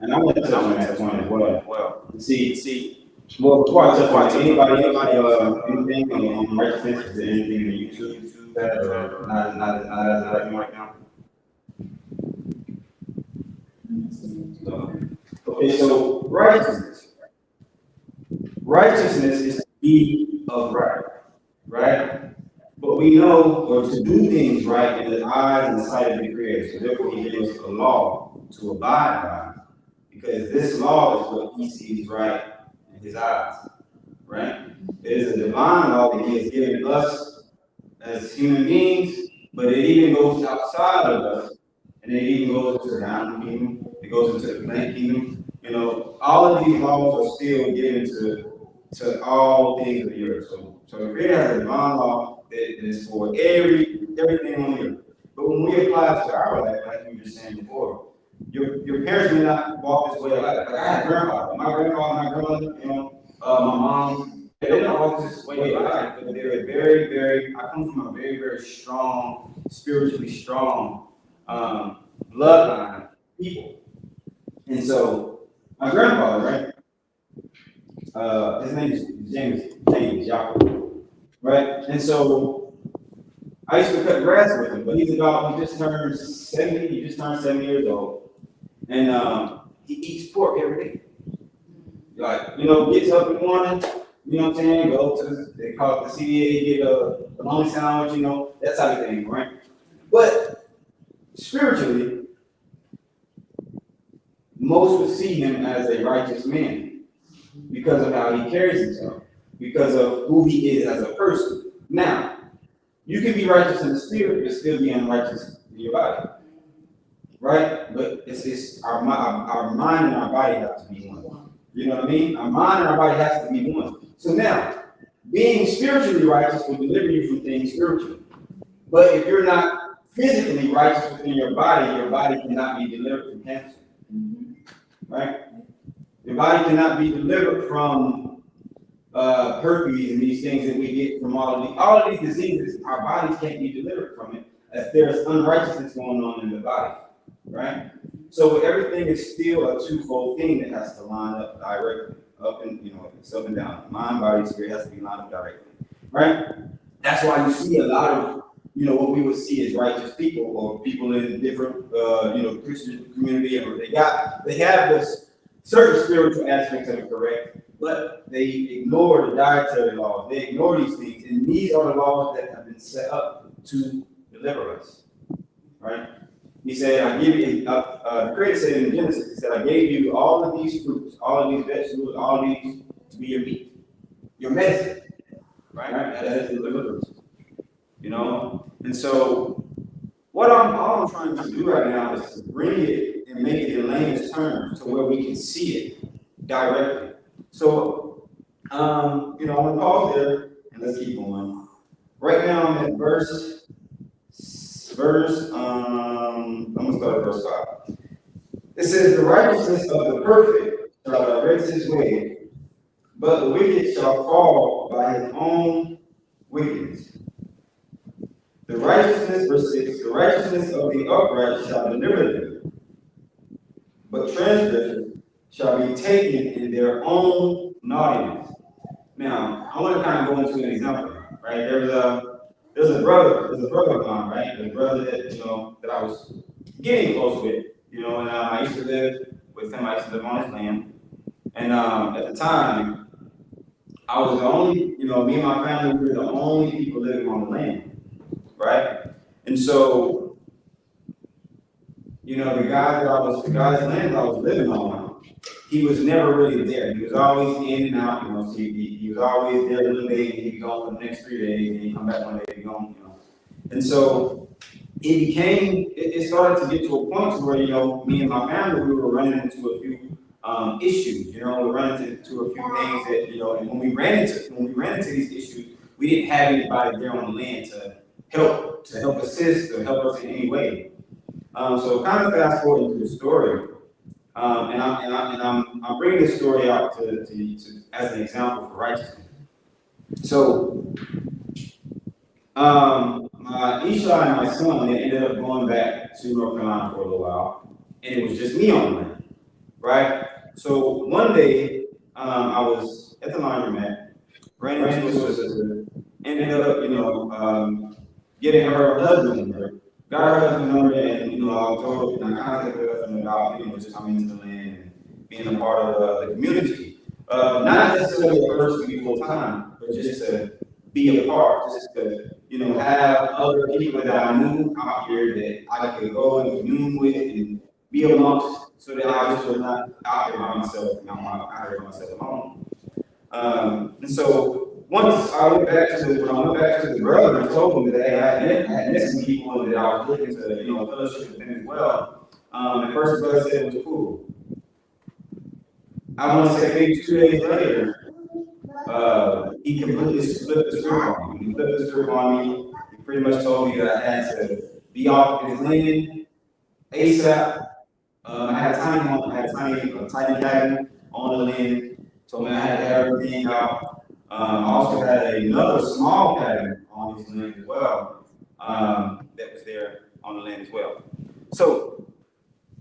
And I want to touch on that point as well. See. Well, before I touch on anybody, anything on righteousness, is there anything that you choose that or not as right now? Okay, so righteousness is to be of right? But we know, or to do things right in the eyes and the sight of the Creator. So therefore, He gives us a law to abide by, because this law is what He sees right in His eyes, right? It is a divine law that He has given us as human beings, but it even goes outside of us, and it even goes into the animal kingdom. It goes into the plant kingdom. All of these laws are still given to all things of the earth. So the Creator has a divine law that is for everything on the earth. But when we apply it to our life, like we were just saying before, your parents may not walk this way of life. Like I had my grandfather, my grandmother, my mom, they don't walk this way of life, but they're very, very, I come from a very, very strong, spiritually strong bloodline people. And so my grandfather, right? His name is James Yaakov, right? And so I used to cut grass with him, but he just turned 70, he just turned 70 years old. And he eats pork every day. Like, gets up in the morning, go to, they call it the CDA, get a bologna sandwich, that type of thing, right? But spiritually, most would see him as a righteous man because of how he carries himself, because of who he is as a person. Now, you can be righteous in the spirit, but still be unrighteous in your body, right? But it's our mind and our body have to be one. You know what I mean? Our mind and our body has to be one. So now, being spiritually righteous will deliver you from things spiritually. But if you're not physically righteous within your body cannot be delivered from cancer. Right? Your body cannot be delivered from herpes and these things that we get from all of these diseases. Our bodies can't be delivered from it if there's unrighteousness going on in the body, right? So everything is still a twofold thing that has to line up directly, up and, it's up and down. Mind, body, spirit has to be lined up directly, right? That's why you see a lot of, what we would see as righteous people or people in different, Christian community, or they have this certain spiritual aspects of it, correct? But they ignore the dietary laws. They ignore these things, and these are the laws that have been set up to deliver us, right? He said, I give you, the Creator said in Genesis, he said, I gave you all of these fruits, all of these vegetables, all of these to be your meat, your medicine, right? That is deliverance, And so, all I'm trying to do right now is to bring it and make it in layman's terms to where we can see it directly. So, I'm gonna pause there and let's keep going. Right now, I'm at I'm gonna start at verse 5. It says, the righteousness of the perfect shall direct his way, but the wicked shall fall by his own wickedness. The righteousness, verse 6, the righteousness of the upright shall deliver them, but transgressors shall be taken in their own naughtiness. Now, I want to kind of go into an example, right? There's a brother of mine, right? A brother that, that I was getting close with, and I used to live with him. I used to live on his land. And at the time, I was the only, me and my family, we were the only people living on the land, right? And so, the guy's land that I was living on, he was never really there. He was always in and out, so he was always there one day, and he'd be gone for the next 3 days, and he'd come back one day, and be gone, And so, it started to get to a point where, me and my family, we were running into a few issues, we were running into a few things that, and when we ran into these issues, we didn't have anybody there on the land to help assist or help us in any way. So kind of fast forward into the story, and I'm bringing this story out to as an example for righteousness. So, my Isha and my son, they ended up going back to North Carolina for a little while, and it was just me on the land, right? So one day, I was at the laundromat, ran into a sister, ended up, getting her husband number, got her husband number, and I told her, and I contacted her husband about, just coming into the land and being a part of the community. Not necessarily at first to be full time, but just to be a part, just to have other people that I knew out here that I could go and commune with and be amongst, so that I just was not out here by myself, out here by myself alone. And so once I went back to the brother and told him that I had met some people and that I was looking to fellowship with them as well. At first the brother said it was cool. I want to say maybe 2 days later, he completely flipped the script on me. He flipped the script on me. He pretty much told me that I had to be off his land ASAP. I had a tiny cabin on the land. Told me I had to have everything out. I also had another small cabin on his land as well. That was there on the land as well. So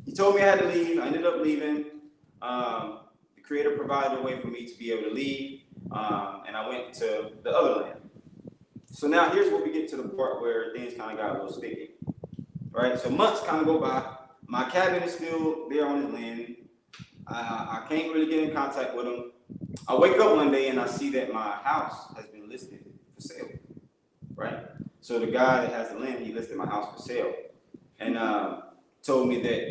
he told me I had to leave. I ended up leaving. The Creator provided a way for me to be able to leave. And I went to the other land. So now here's where we get to the part where things kind of got a little sticky, right? So months kind of go by. My cabin is still there on his land. I can't really get in contact with him. I wake up one day and I see that my house has been listed for sale, right? So the guy that has the land, he listed my house for sale, and told me that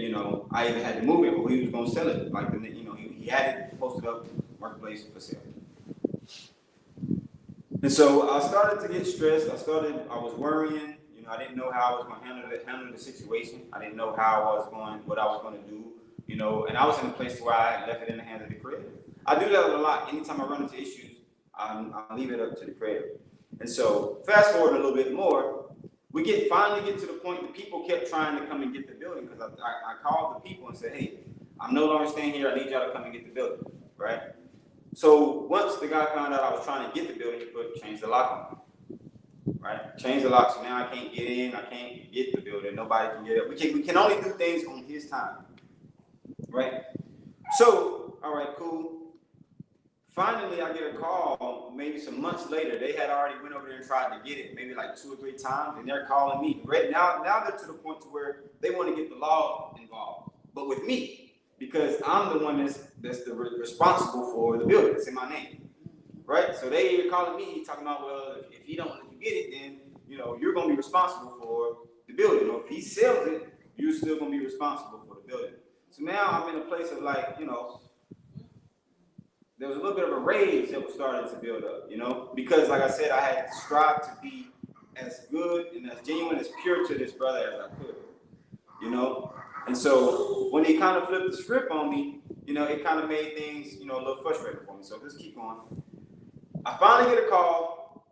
I either had to move it or he was going to sell it. Like he had it posted up marketplace for sale. And so I started to get stressed. I was worrying. I didn't know how I was going to handle the situation. I didn't know what I was going to do. And I was in a place where I left it in the hands of the Creator. I do that a lot. Anytime I run into issues, I leave it up to the Creator. And so fast forward a little bit more, we finally get to the point that people kept trying to come and get the building, because I called the people and said, hey, I'm no longer staying here. I need y'all to come and get the building, right? So once the guy found out I was trying to get the building, he changed the lock on me, right? Changed the lock, so now I can't get in. I can't get the building. Nobody can get it. We can only do things on his time. right? So, all right, cool. Finally, I get a call maybe some months later. They had already went over there and tried to get it maybe like 2 or 3 times, and they're calling me. Right now they're to the point to where they want to get the law involved, but with me, because I'm the one that's responsible for the building. It's in my name, right? So they are calling me, talking about, well, if you don't let you get it, then you're gonna be responsible for the building. Or if he sells it, you're still gonna be responsible for the building. So now I'm in a place of like, there was a little bit of a rage that was starting to build up, because like I said, I had strived to be as good and as genuine, as pure to this brother as I could, And so when he kind of flipped the script on me, it kind of made things, a little frustrating for me. So let's keep going. I finally get a call,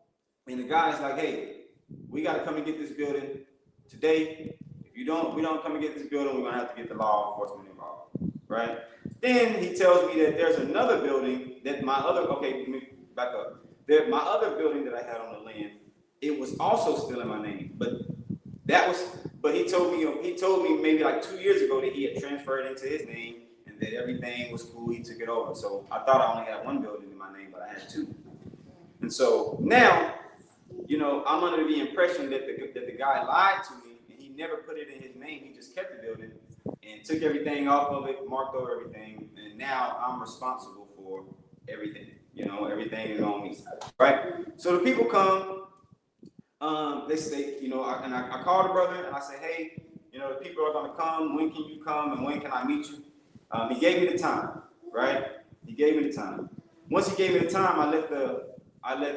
and the guy's like, hey, we got to come and get this building today. If we don't come and get this building, we're going to have to get the law enforcement involved, right? Then he tells me that there's another building that my other building that I had on the land, it was also still in my name, but he told me maybe like 2 years ago that he had transferred into his name and that everything was cool. He took it over. So I thought I only had one building in my name, but I had 2. And so now, I'm under the impression that the guy lied to me and he never put it in his name. He just kept the building and took everything off of it, marked over everything, and now I'm responsible for everything. Everything is on me, right? So the people come, they say, I call the brother and I say, hey, the people are gonna come. When can you come and when can I meet you? He gave me the time, right? He gave me the time. Once he gave me the time, I let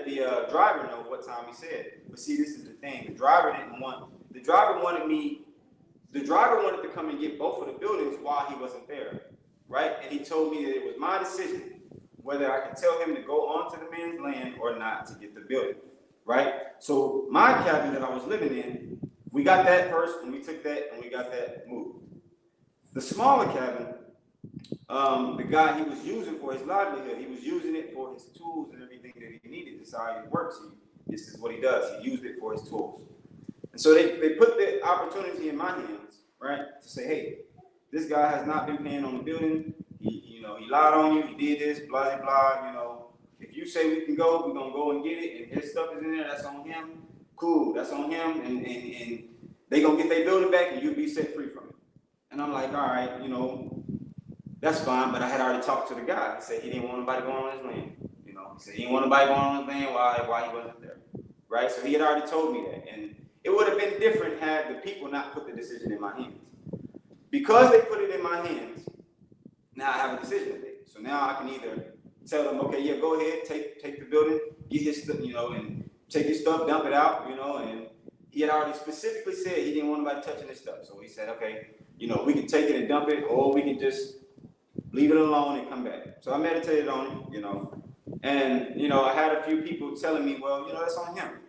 the driver know what time he said. But see, this is the thing. The driver wanted to come and get both of the buildings while he wasn't there, right? And he told me that it was my decision whether I could tell him to go onto the man's land or not to get the building, right? So my cabin that I was living in, we got that first, and we took that, and we got that moved. The smaller cabin, the guy he was using for his livelihood, he was using it for his tools and everything that he needed. This is how he works. This is what he does. He used it for his tools. And so they put the opportunity in my hands, right, to say, hey, this guy has not been paying on the building. He lied on you. He did this, blah, blah, blah. If you say we can go, we're going to go and get it. And his stuff is in there, that's on him. Cool, that's on him. And they going to get their building back and you'll be set free from it. And I'm like, all right, that's fine. But I had already talked to the guy. He said he didn't want nobody going on his land. He said he didn't want nobody going on his land while he wasn't there. Right? So he had already told me that. And it would have been different had the people not put the decision in my hands. Because they put it in my hands, now I have a decision to make. So now I can either tell them, okay, yeah, go ahead, take the building, get his stuff, and take his stuff, dump it out, and he had already specifically said he didn't want nobody touching his stuff. So he said, okay, we can take it and dump it, or we can just leave it alone and come back. So I meditated on it, and, I had a few people telling me, well, that's on him. At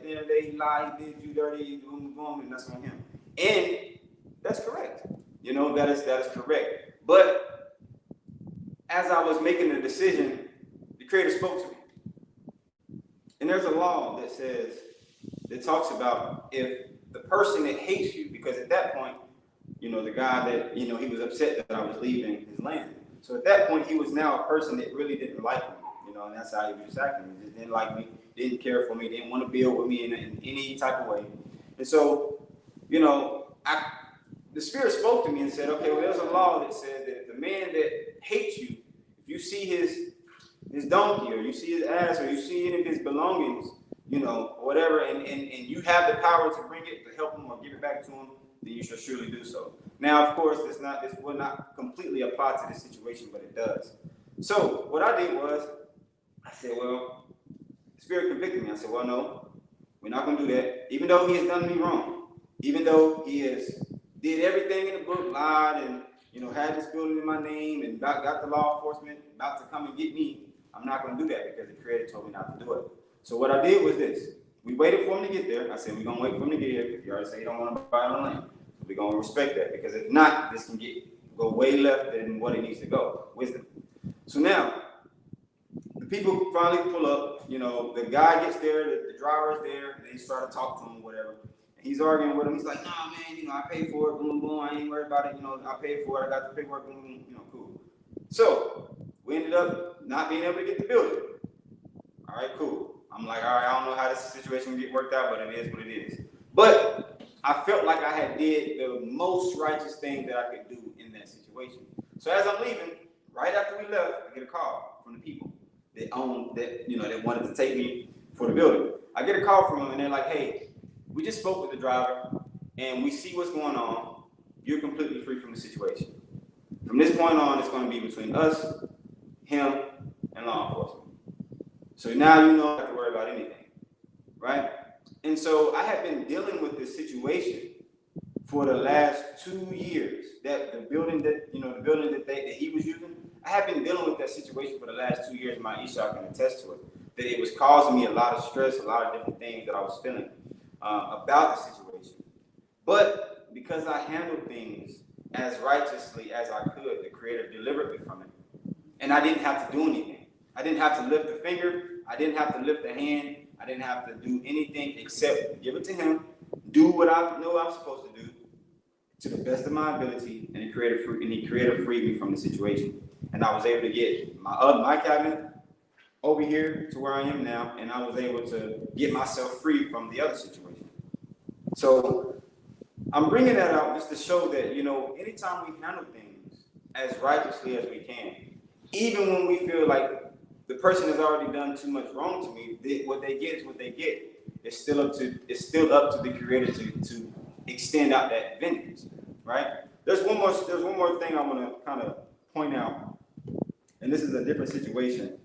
the end of the day, he lied, he did you dirty, boom, boom, and that's on him. And that's correct. That is correct. But as I was making the decision, the Creator spoke to me. And there's a law that talks about if the person that hates you, because at that point, the guy that, he was upset that I was leaving his land. So at that point, he was now a person that really didn't like me, and that's how he was acting. He just didn't like me, didn't care for me, didn't want to build with me in any type of way. And so, the Spirit spoke to me and said, okay, well, there's a law that says that if the man that hates you, if you see his donkey, or you see his ass, or you see any of his belongings, or whatever, and you have the power to bring it, to help him or give it back to him, then you should surely do so. Now, of course, this will not completely apply to this situation, but it does. So what I did was, I said, well, the Spirit convicted me. I said, well, no, we're not going to do that. Even though he has done me wrong, even though he has did everything in the book, lied, and had this building in my name, and got the law enforcement about to come and get me, I'm not going to do that because the Creator told me not to do it. So what I did was this. We waited for him to get there. I said, we're going to wait for him to get here because you already say you don't want to buy on land. So we're going to respect that, because if not, this can go way left than what it needs to go. Wisdom. So now, the people finally pull up. The guy gets there, the driver's there, and they start to talk to him or whatever. He's arguing with him. He's like, nah, man, I paid for it, boom, boom. I ain't worried about it. I paid for it. I got the paperwork, boom, boom, cool. So we ended up not being able to get the building. All right, cool. I'm like, all right, I don't know how this situation will get worked out, but it is what it is. But I felt like I had did the most righteous thing that I could do in that situation. So as I'm leaving, right after we left, I get a call from the people that wanted to take me for the building. I get a call from them, and they're like, hey, we just spoke with the driver, and we see what's going on. You're completely free from the situation. From this point on, it's going to be between us, him, and law enforcement. So now you don't have to worry about anything, right? And so I have been dealing with this situation for the last 2 years. That the building that he was using, I have been dealing with that situation for the last 2 years. My Isha can attest to it. That it was causing me a lot of stress, a lot of different things that I was feeling about the situation. But because I handled things as righteously as I could, the Creator delivered me from it. And I didn't have to do anything. I didn't have to lift a finger. I didn't have to lift a hand. I didn't have to do anything except give it to him, do what I know I'm supposed to do to the best of my ability, and he created freed me from the situation. And I was able to get my cabinet over here to where I am now, and I was able to get myself free from the other situation. So I'm bringing that out just to show that, anytime we handle things as righteously as we can, even when we feel like the person has already done too much wrong to me, what they get is what they get. It's still up to the Creator to extend out that vengeance, right? There's one more thing I want to kind of point out, and this is a different situation.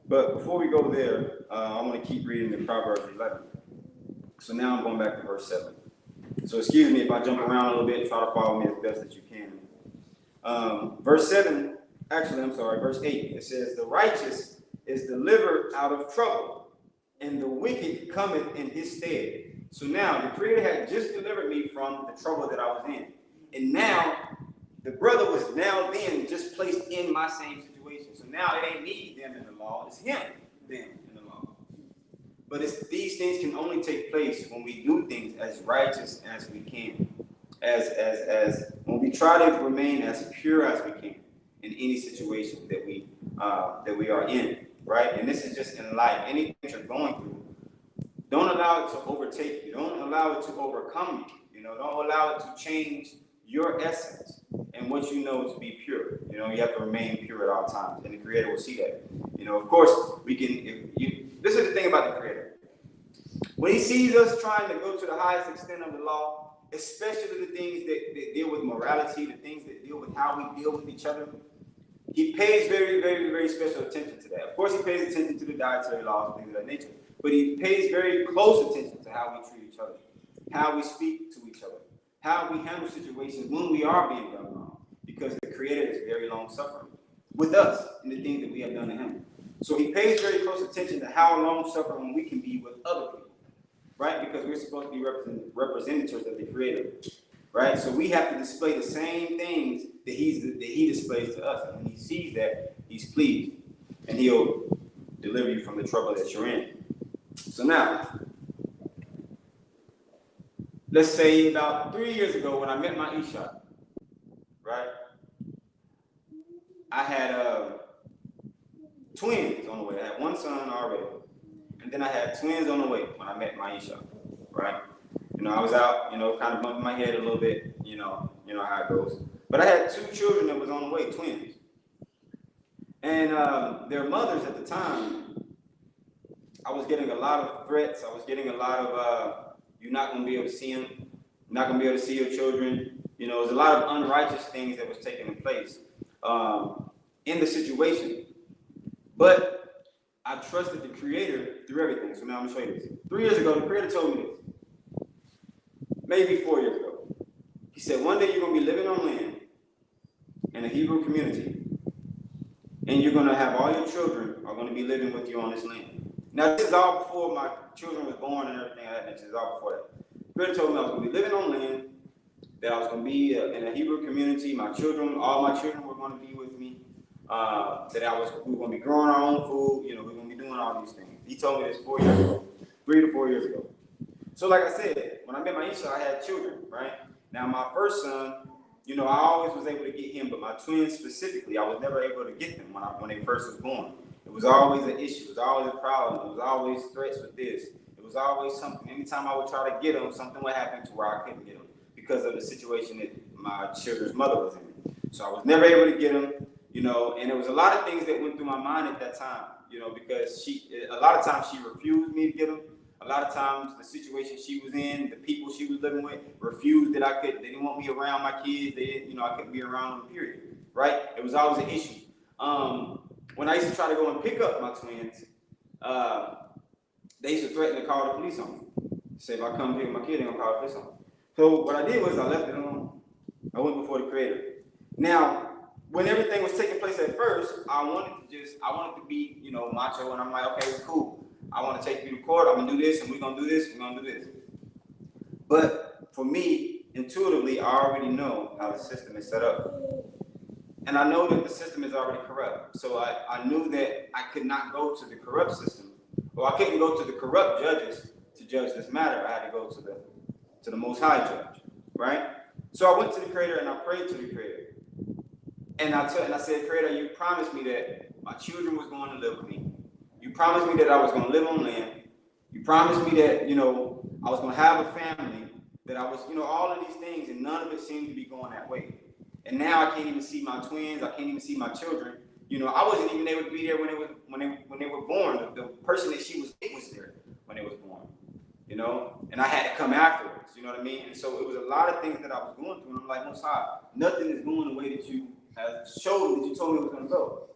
But before we go there, I want to keep reading in Proverbs 11. So now I'm going back to verse 7. So excuse me if I jump around a little bit, try to follow me as best that you can. Verse 8, it says, the righteous is delivered out of trouble, and the wicked cometh in his stead. So now the Creator had just delivered me from the trouble that I was in. And now the brother was now then just placed in my same situation. So now it ain't me, them in the law, it's him, them in the law. But these things can only take place when we do things as righteous as we can. As when we try to remain as pure as we can in any situation that we are in, right? And this is just in life. Anything that you're going through, don't allow it to overtake you. Don't allow it to overcome you. Don't allow it to change your essence and what you know to be pure. You have to remain pure at all times, and the Creator will see that. Of course, we can. This is the thing about the Creator. When He sees us trying to go to the highest extent of the law, especially the things that deal with morality, the things that deal with how we deal with each other, He pays very, very, very special attention to that. Of course, He pays attention to the dietary laws and things of that nature, but He pays very close attention to how we treat each other, how we speak to each other, how we handle situations when we are being done wrong, because the Creator is very long-suffering with us in the things that we have done to Him. So He pays very close attention to how long-suffering we can be with other people, right? Because we're supposed to be representatives of the Creator, right? So we have to display the same things that He displays to us. And when He sees that, He's pleased, and He'll deliver you from the trouble that you're in. So now, let's say about 3 years ago when I met my Isha, right? I had twins on the way. I had one son already, and then I had twins on the way when I met my Isha, right? I was out, kind of bumping my head a little bit, you know how it goes. But I had 2 children that was on the way, twins. And their mothers at the time, I was getting a lot of threats. I was getting a lot of, you're not going to be able to see them. You're not going to be able to see your children. There was a lot of unrighteous things that was taking place in the situation. But I trusted the Creator through everything. So now I'm going to show you this. 3 years ago, the Creator told me this. Maybe 4 years ago. He said, one day you're going to be living on land in a Hebrew community, and you're going to have all your children are going to be living with you on this land. Now, this is all before my children was born and everything like that. This is all before that. The Creator told me I was going to be living on land, that I was going to be in a Hebrew community. All my children were going to be with me. That we were going to be growing our own food. We're going to be doing all these things. He told me this 4 years ago, 3 to 4 years ago. So like I said, when I met Maisha, I had children, right? Now my first son, you know, I always was able to get him, but my twins specifically, I was never able to get them when they first was born. It was always an issue. It was always a problem. It was always threats with this. It was always something. Anytime I would try to get them, something would happen to where I couldn't get them because of the situation that my children's mother was in. So I was never able to get them, you know, and there was a lot of things that went through my mind at that time, you know, because a lot of times she refused me to get them. A lot of times the situation she was in, the people she was living with, refused that they didn't want me around my kids. They didn't, you know, I couldn't be around them, period, right? It was always an issue. When I used to try to go and pick up my twins, they used to threaten to call the police on me. Say if I come pick up my kid, they're gonna call the police on me. So what I did was I left it alone. I went before the Creator. Now, when everything was taking place at first, I wanted to be, you know, macho, and I'm like, okay, cool. I want to take you to court. I'm gonna do this, and we're gonna do this. We're gonna do this. But for me, intuitively, I already know how the system is set up, and I know that the system is already corrupt. So I knew that I could not go to the corrupt system, or I couldn't go to the corrupt judges to judge this matter. I had to go to the Most High Judge, right? So I went to the Creator and I prayed to the Creator, and I said, Creator, you promised me that my children was going to live with me. You promised me that I was going to live on land. You promised me that, you know, I was going to have a family, that I was, you know, all of these things, and none of it seemed to be going that way. And now I can't even see my twins. I can't even see my children. You know, I wasn't even able to be there when they were born. The person that she was there when they was born, you know, and I had to come afterwards, you know what I mean? And so it was a lot of things that I was going through, and I'm like, Most High, nothing is going the way that you have showed that you told me it was going to go.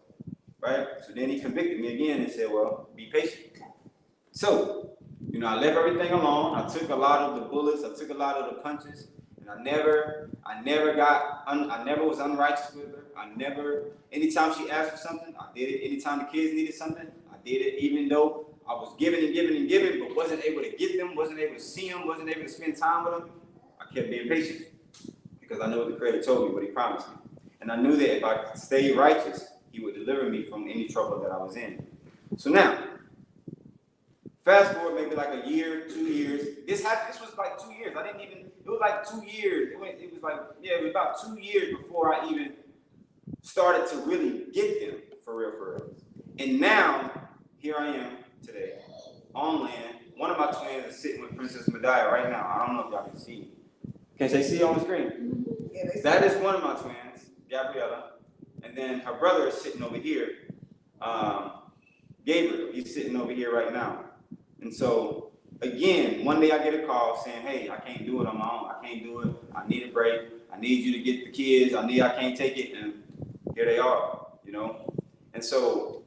Right? So then he convicted me again and said, well, be patient. So, you know, I left everything alone. I took a lot of the bullets. I took a lot of the punches. And I never was unrighteous with her. Anytime she asked for something, I did it. Anytime the kids needed something, I did it. Even though I was giving and giving and giving, but wasn't able to get them, wasn't able to see them, wasn't able to spend time with them, I kept being patient. Because I knew what the Creator told me, what he promised me. And I knew that if I stayed righteous, he would deliver me from any trouble that I was in. So now, fast forward maybe like a year, 2 years. This was like 2 years. It was like 2 years. It was about 2 years before I even started to really get them for real. And now, here I am today, on land. One of my twins is sitting with Princess Medaya right now. I don't know if y'all can see. Can they see on the screen? Yeah, That is one of my twins, Gabriella. And then her brother is sitting over here, Gabriel. He's sitting over here right now. And so, again, one day I get a call saying, hey, I can't do it on my own. I can't do it. I need a break. I need you to get the kids. I can't take it. And here they are, you know. And so,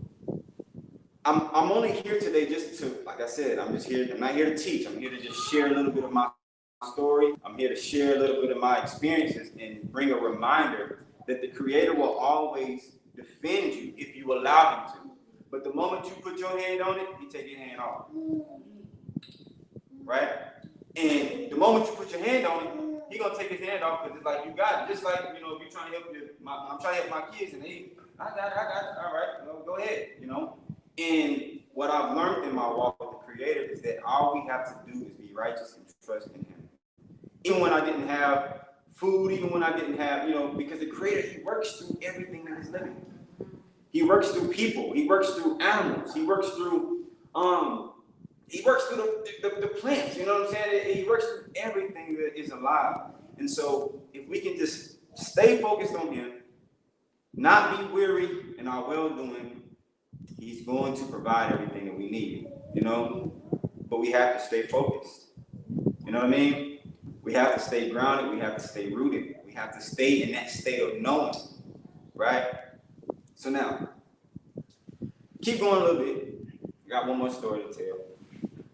I'm only here today just to, like I said, I'm not here to teach. I'm here to just share a little bit of my story. I'm here to share a little bit of my experiences and bring a reminder that the Creator will always defend you if you allow him to. But the moment you put your hand on it, he take your hand off. Right? And the moment you put your hand on it, he gonna take his hand off because it's like you got it. Just like, you know, if you're trying to help I'm trying to help my kids and I got it, all right, go ahead, you know. And what I've learned in my walk with the Creator is that all we have to do is be righteous and trust in him. Even when I didn't have food, even when I didn't have, you know, because the Creator, he works through everything that is living. He works through people. He works through animals. He works through the plants. You know what I'm saying? He works through everything that is alive. And so, if we can just stay focused on him, not be weary in our well-doing, he's going to provide everything that we need. You know, but we have to stay focused. You know what I mean? We have to stay grounded. We have to stay rooted. We have to stay in that state of knowing, right? So now, keep going a little bit. I got one more story to tell.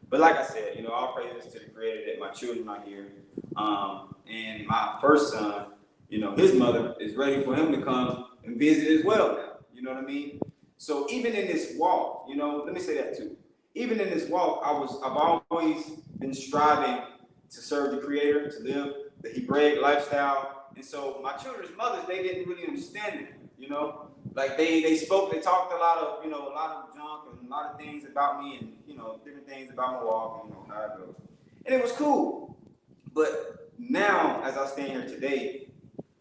But like I said, you know, all praises to the Creator that my children are here. And my first son, you know, his mother is ready for him to come and visit as well now. You know what I mean? So even in this walk, you know, let me say that too. Even in this walk, I've always been striving to serve the Creator, to live the Hebraic lifestyle. And so my children's mothers, they didn't really understand it, you know? Like they talked a lot of junk and a lot of things about me and, you know, different things about my walk, you know, how it goes. And it was cool. But now, as I stand here today,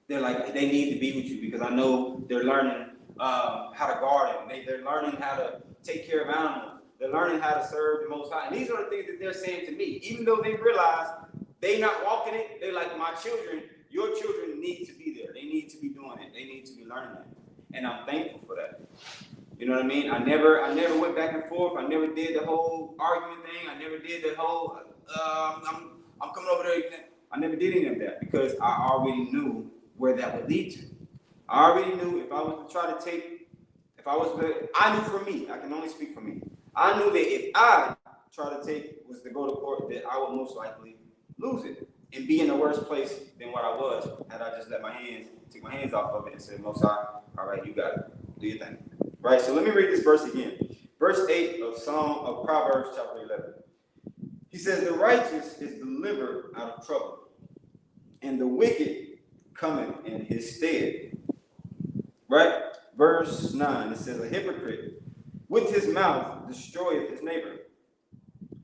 they're like, they need to be with you because I know they're learning how to garden. They're learning how to take care of animals. They're learning how to serve the Most High. And these are the things that they're saying to me. Even though they realize they not walking it, they're like, my children, your children need to be there. They need to be doing it. They need to be learning it. And I'm thankful for that. You know what I mean? I never went back and forth. I never did the whole argument thing. I never did the whole, I'm coming over there. I never did any of that because I already knew where that would lead to. I already knew if I was to try to take, I knew for me, I can only speak for me. I knew that if I try to take was to go to court, that I would most likely lose it and be in a worse place than what I was had I just take my hands off of it and said, Most High, all right, you got it, do your thing. Right, so let me read this verse again. Verse 8 of Proverbs chapter 11. He says, the righteous is delivered out of trouble, and the wicked cometh in his stead. Right? Verse 9, it says, a hypocrite with his mouth destroyeth his neighbor,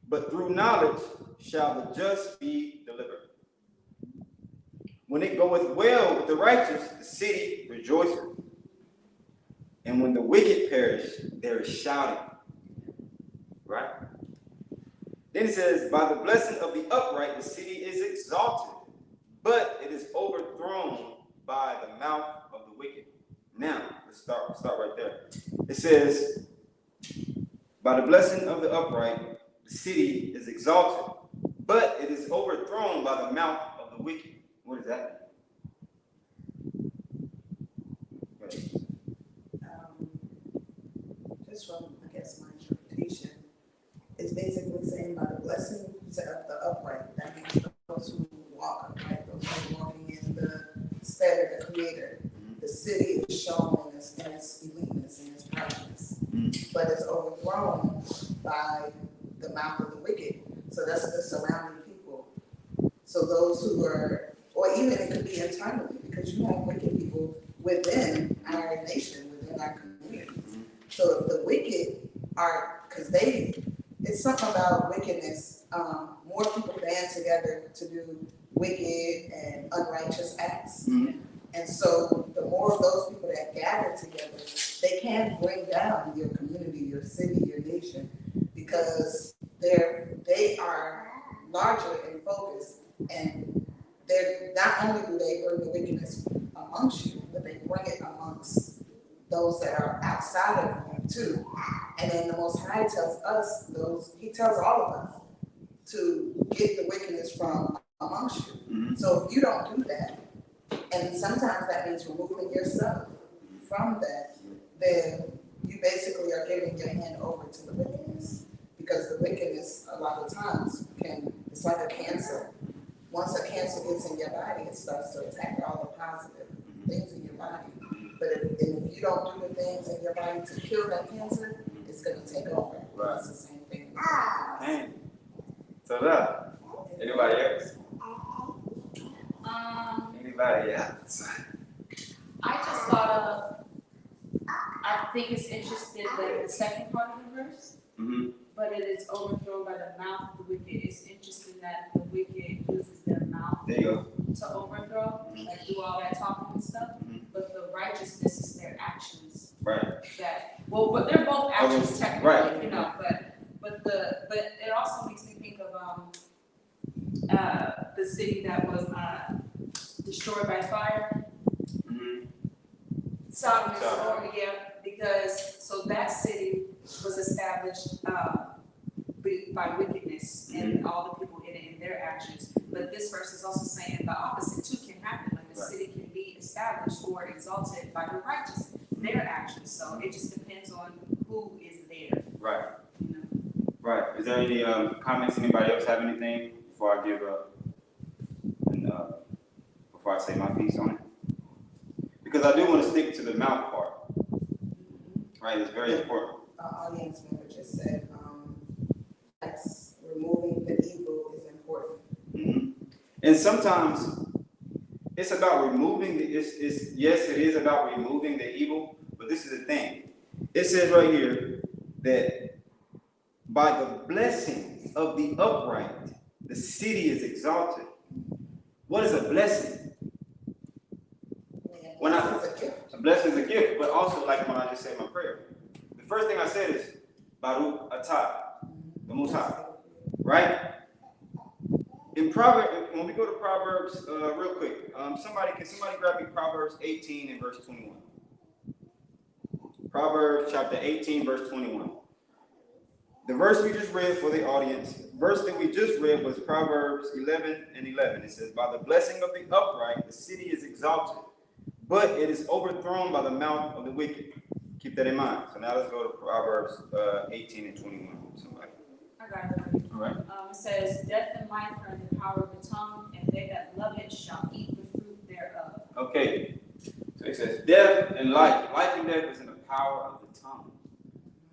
but through knowledge shall the just be delivered. When it goeth well with the righteous, the city rejoiceth. And when the wicked perish, there is shouting. Right? Then it says, by the blessing of the upright, the city is exalted, but it is overthrown by the mouth of the wicked. Now, let's start right there. It says, by the blessing of the upright, the city is exalted, but it is overthrown by the mouth of the wicked. What is that? Just from, I guess, my interpretation, it's basically saying by the blessing of the upright, that means those who walk upright, those who are walking in the stead of the Creator. The city is shown in its eliteness and its proudness, but it's overthrown by the mouth of the wicked. So that's the surrounding people. So those who are, or even it could be internally, because you have wicked people within our nation, within our communities. So if the wicked are, because it's something about wickedness. More people band together to do wicked and unrighteous acts. And so the more of those people that gather together, they can bring down your community, your city, your nation, because they are larger in focus, and they're not only do they bring the wickedness amongst you, but they bring it amongst those that are outside of them too. And then the Most High tells us, he tells all of us to get the wickedness from amongst you. So if you don't do that, and sometimes that means removing yourself from that, then you basically are giving your hand over to the wickedness. Because the wickedness, a lot of times, it's like a cancer. Once a cancer gets in your body, it starts to attack all the positive things in your body. But if you don't do the things in your body to kill that cancer, it's going to take over. Right. It's the same thing. Dang. So that, anybody else? Anybody else? I just thought of, I think it's interesting that the second part of the verse, but it is overthrown by the mouth of the wicked. It's interesting that the wicked uses their mouth There you go. to overthrow, like do all that talking and stuff, but the righteousness is their actions. Right. But they're both actions technically, right. you know, but it also makes me think of the city that was destroyed by fire. Sodom and Gomorrah, yeah, because so that city was established by wickedness and all the people in it and their actions. But this verse is also saying the opposite too can happen. Like the city can be established or exalted by the righteous, their actions. So it just depends on who is there. Right. You know? Right. Is there any comments? Anybody else have anything before I give before I say my piece on it? Because I do want to stick to the mouth part. Right. It's very important. Our audience member just said, that's removing the evil is important. And sometimes it's about removing yes, it is about removing the evil, but this is the thing. It says right here that by the blessings of the upright, the city is exalted. What is a blessing? When a blessing is a gift, but also like when I just said my prayer. The first thing I said is Baruch Atah, the Most High, right? In Proverbs, when we go to Proverbs, real quick, can somebody grab me Proverbs 18 and verse 21? Proverbs chapter 18, verse 21. The verse we just read for the audience, verse that we just read was Proverbs 11 and 11. It says, by the blessing of the upright, the city is exalted, but it is overthrown by the mouth of the wicked. Keep that in mind. So now let's go to Proverbs 18 and 21. Somebody. I got it. All right. It says, death and life are in the power of the tongue, and they that love it shall eat the fruit thereof. Okay. So it says, death and life. Life and death is in the power of the tongue.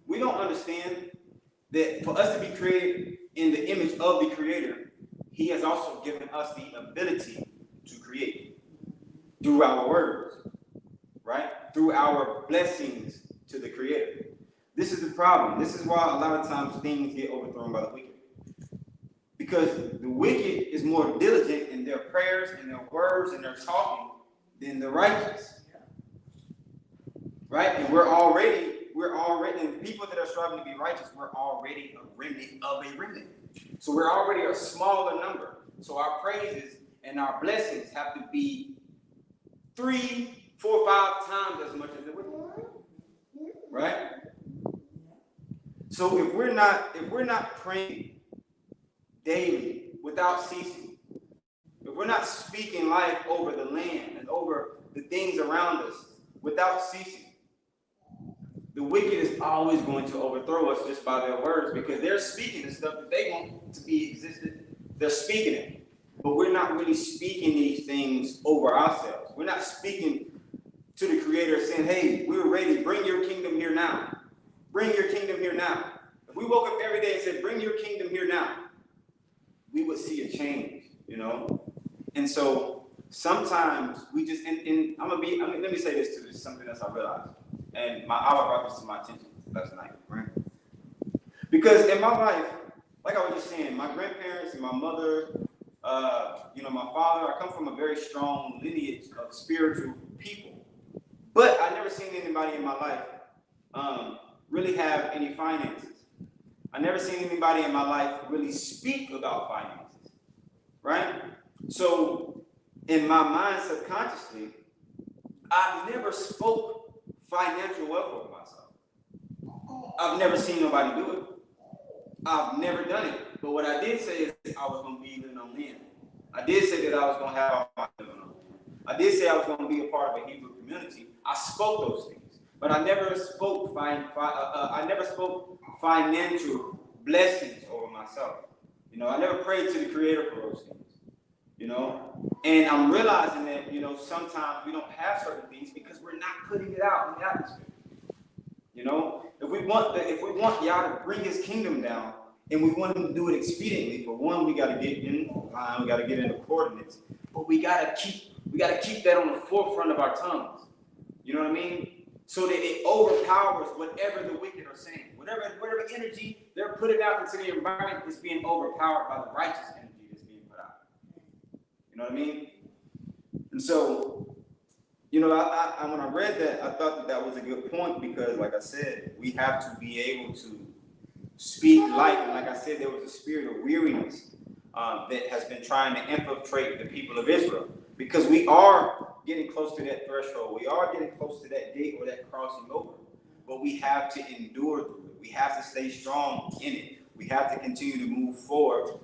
We don't understand that for us to be created in the image of the Creator, He has also given us the ability to create through our words, right? Through our blessings to the Creator. This is the problem. This is why a lot of times things get overthrown by the wicked. Because the wicked is more diligent in their prayers and their words and their talking than the righteous. Right? And we're already, and people that are striving to be righteous, we're already a remnant of a remnant. So we're already a smaller number. So our praises and our blessings have to be 3, 4, 5 times as much as the wicked. Right? So if we're not praying daily without ceasing, if we're not speaking life over the land and over the things around us without ceasing, the wicked is always going to overthrow us just by their words, because they're speaking the stuff that they want to be existent. They're speaking it, but we're not really speaking these things over ourselves. We're not speaking to the Creator saying, hey, we're ready. Bring your kingdom here now. Bring your kingdom here now. If we woke up every day and said, bring your kingdom here now, we would see a change, you know? And so sometimes we just, let me say this too, this is something else I realized. And I brought this to my attention last night, right? Because in my life, like I was just saying, my grandparents and my mother, my father, I come from a very strong lineage of spiritual people. But I never seen anybody in my life really have any finances. I never seen anybody in my life really speak about finances, right? So in my mind, subconsciously, I never spoke financial wealth over myself. I've never seen nobody do it. I've never done it. But what I did say is I was going to be living on land. I did say that I was going to have all my living on land. I did say I was going to be a part of a Hebrew community. I spoke those things, but I never spoke financial blessings over myself. You know, I never prayed to the Creator for those things. You know, and I'm realizing that, you know, sometimes we don't have certain things because we're not putting it out in the atmosphere. You know, if we want Yah to bring His kingdom down, and we want Him to do it expediently, for one, we got to get in line, we got to get in the coordinates, but we got to keep that on the forefront of our tongues. You know what I mean? So that it overpowers whatever the wicked are saying. Whatever energy they're putting out into the environment is being overpowered by the righteous energy that's being put out. You know what I mean? And so, you know, I when I read that, I thought that was a good point, because, like I said, we have to be able to speak life. And like I said, there was a spirit of weariness that has been trying to infiltrate the people of Israel, because we are getting close to that threshold. We are getting close to that gate or that crossing over. But we have to endure through it. We have to stay strong in it. We have to continue to move forward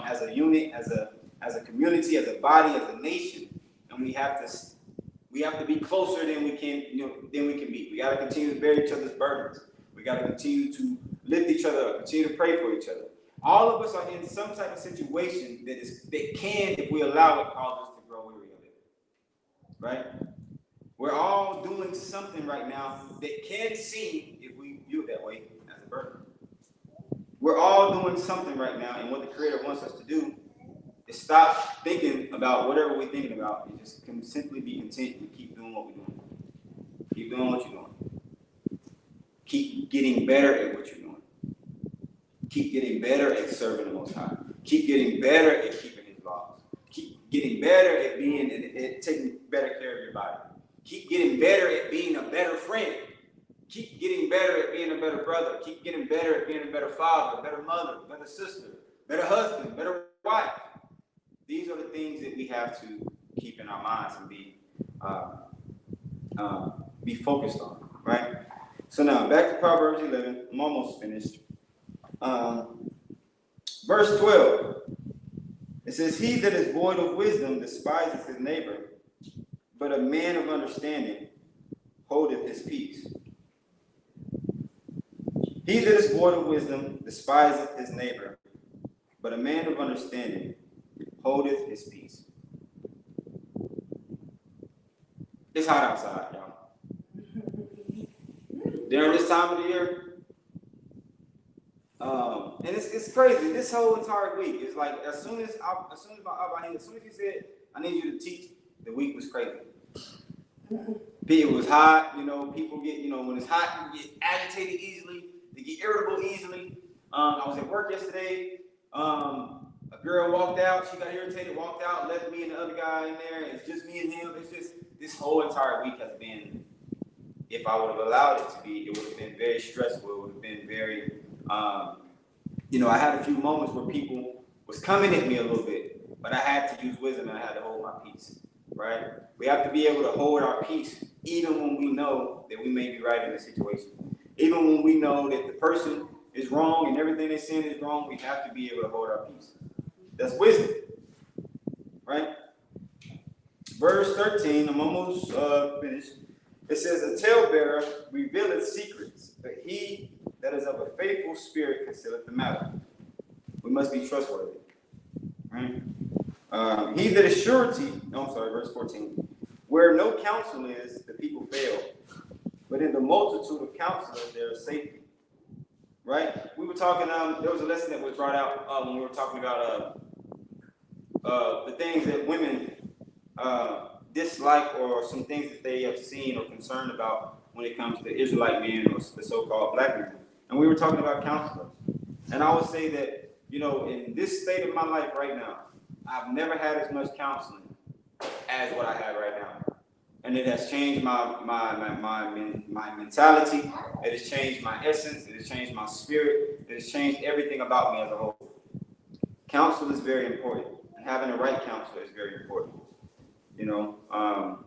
as a unit, as a community, as a body, as a nation. And we have to be closer than we can be. We got to continue to bear each other's burdens. We got to continue to lift each other up, continue to pray for each other. All of us are in some type of situation that can, if we allow it, cause us to grow weary of it. Right? We're all doing something right now that can seem, if we view it that way, as a burden. We're all doing something right now, and what the Creator wants us to do is stop thinking about whatever we're thinking about and just can simply be content and keep doing what we're doing. Keep doing what you're doing. Keep getting better at what you're doing. Keep getting better at serving the Most High. Keep getting better at keeping his laws. Keep getting better at at taking better care of your body. Keep getting better at being a better friend. Keep getting better at being a better brother. Keep getting better at being a better father, a better mother, a better sister, better husband, better wife. These are the things that we have to keep in our minds and be focused on, right? So now back to Proverbs 11. I'm almost finished. Verse 12. It says, "He that is void of wisdom despises his neighbor, but a man of understanding holdeth his peace." He that is void of wisdom despiseth his neighbor, but a man of understanding holdeth his peace. It's hot outside, y'all. During this time of the year, and it's crazy. This whole entire week is like as soon as you said I need you to teach, the week was crazy. It was hot, people get, when it's hot, you get agitated easily, they get irritable easily. I was at work yesterday, a girl walked out, she got irritated, walked out, left me and the other guy in there, it's just me and him. It's just, this whole entire week has been, if I would have allowed it to be, it would have been very stressful, it would have been very, I had a few moments where people was coming at me a little bit, but I had to use wisdom and I had to hold my peace, right? We have to be able to hold our peace even when we know that we may be right in a situation. Even when we know that the person is wrong and everything they're saying is wrong, we have to be able to hold our peace. That's wisdom, right? Verse 13, I'm almost finished. It says, "A talebearer revealeth secrets, but he that is of a faithful spirit concealeth the matter." We must be trustworthy, right? He that is verse 14. "Where no counsel is, the people fail, but in the multitude of counselors there is safety." Right? We were talking, there was a lesson that was brought out when we were talking about the things that women dislike, or some things that they have seen or concerned about when it comes to Israelite men or the so-called black men. And we were talking about counselors. And I would say that, in this state of my life right now, I've never had as much counseling as what I have right now. And it has changed my mentality. It has changed my essence. It has changed my spirit. It has changed everything about me as a whole. Counsel is very important. And having a right counselor is very important,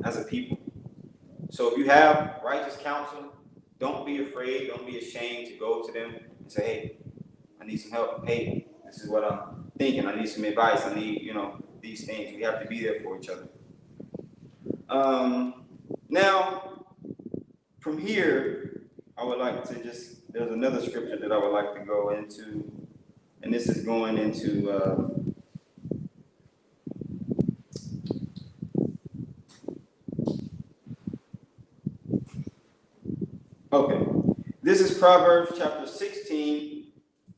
as a people. So if you have righteous counsel, don't be afraid. Don't be ashamed to go to them and say, "Hey, I need some help. Hey, this is what I'm thinking. I need some advice. I need, these things." We have to be there for each other. Now, from here, I would like to there's another scripture that I would like to go into, and this is going into, this is Proverbs chapter 16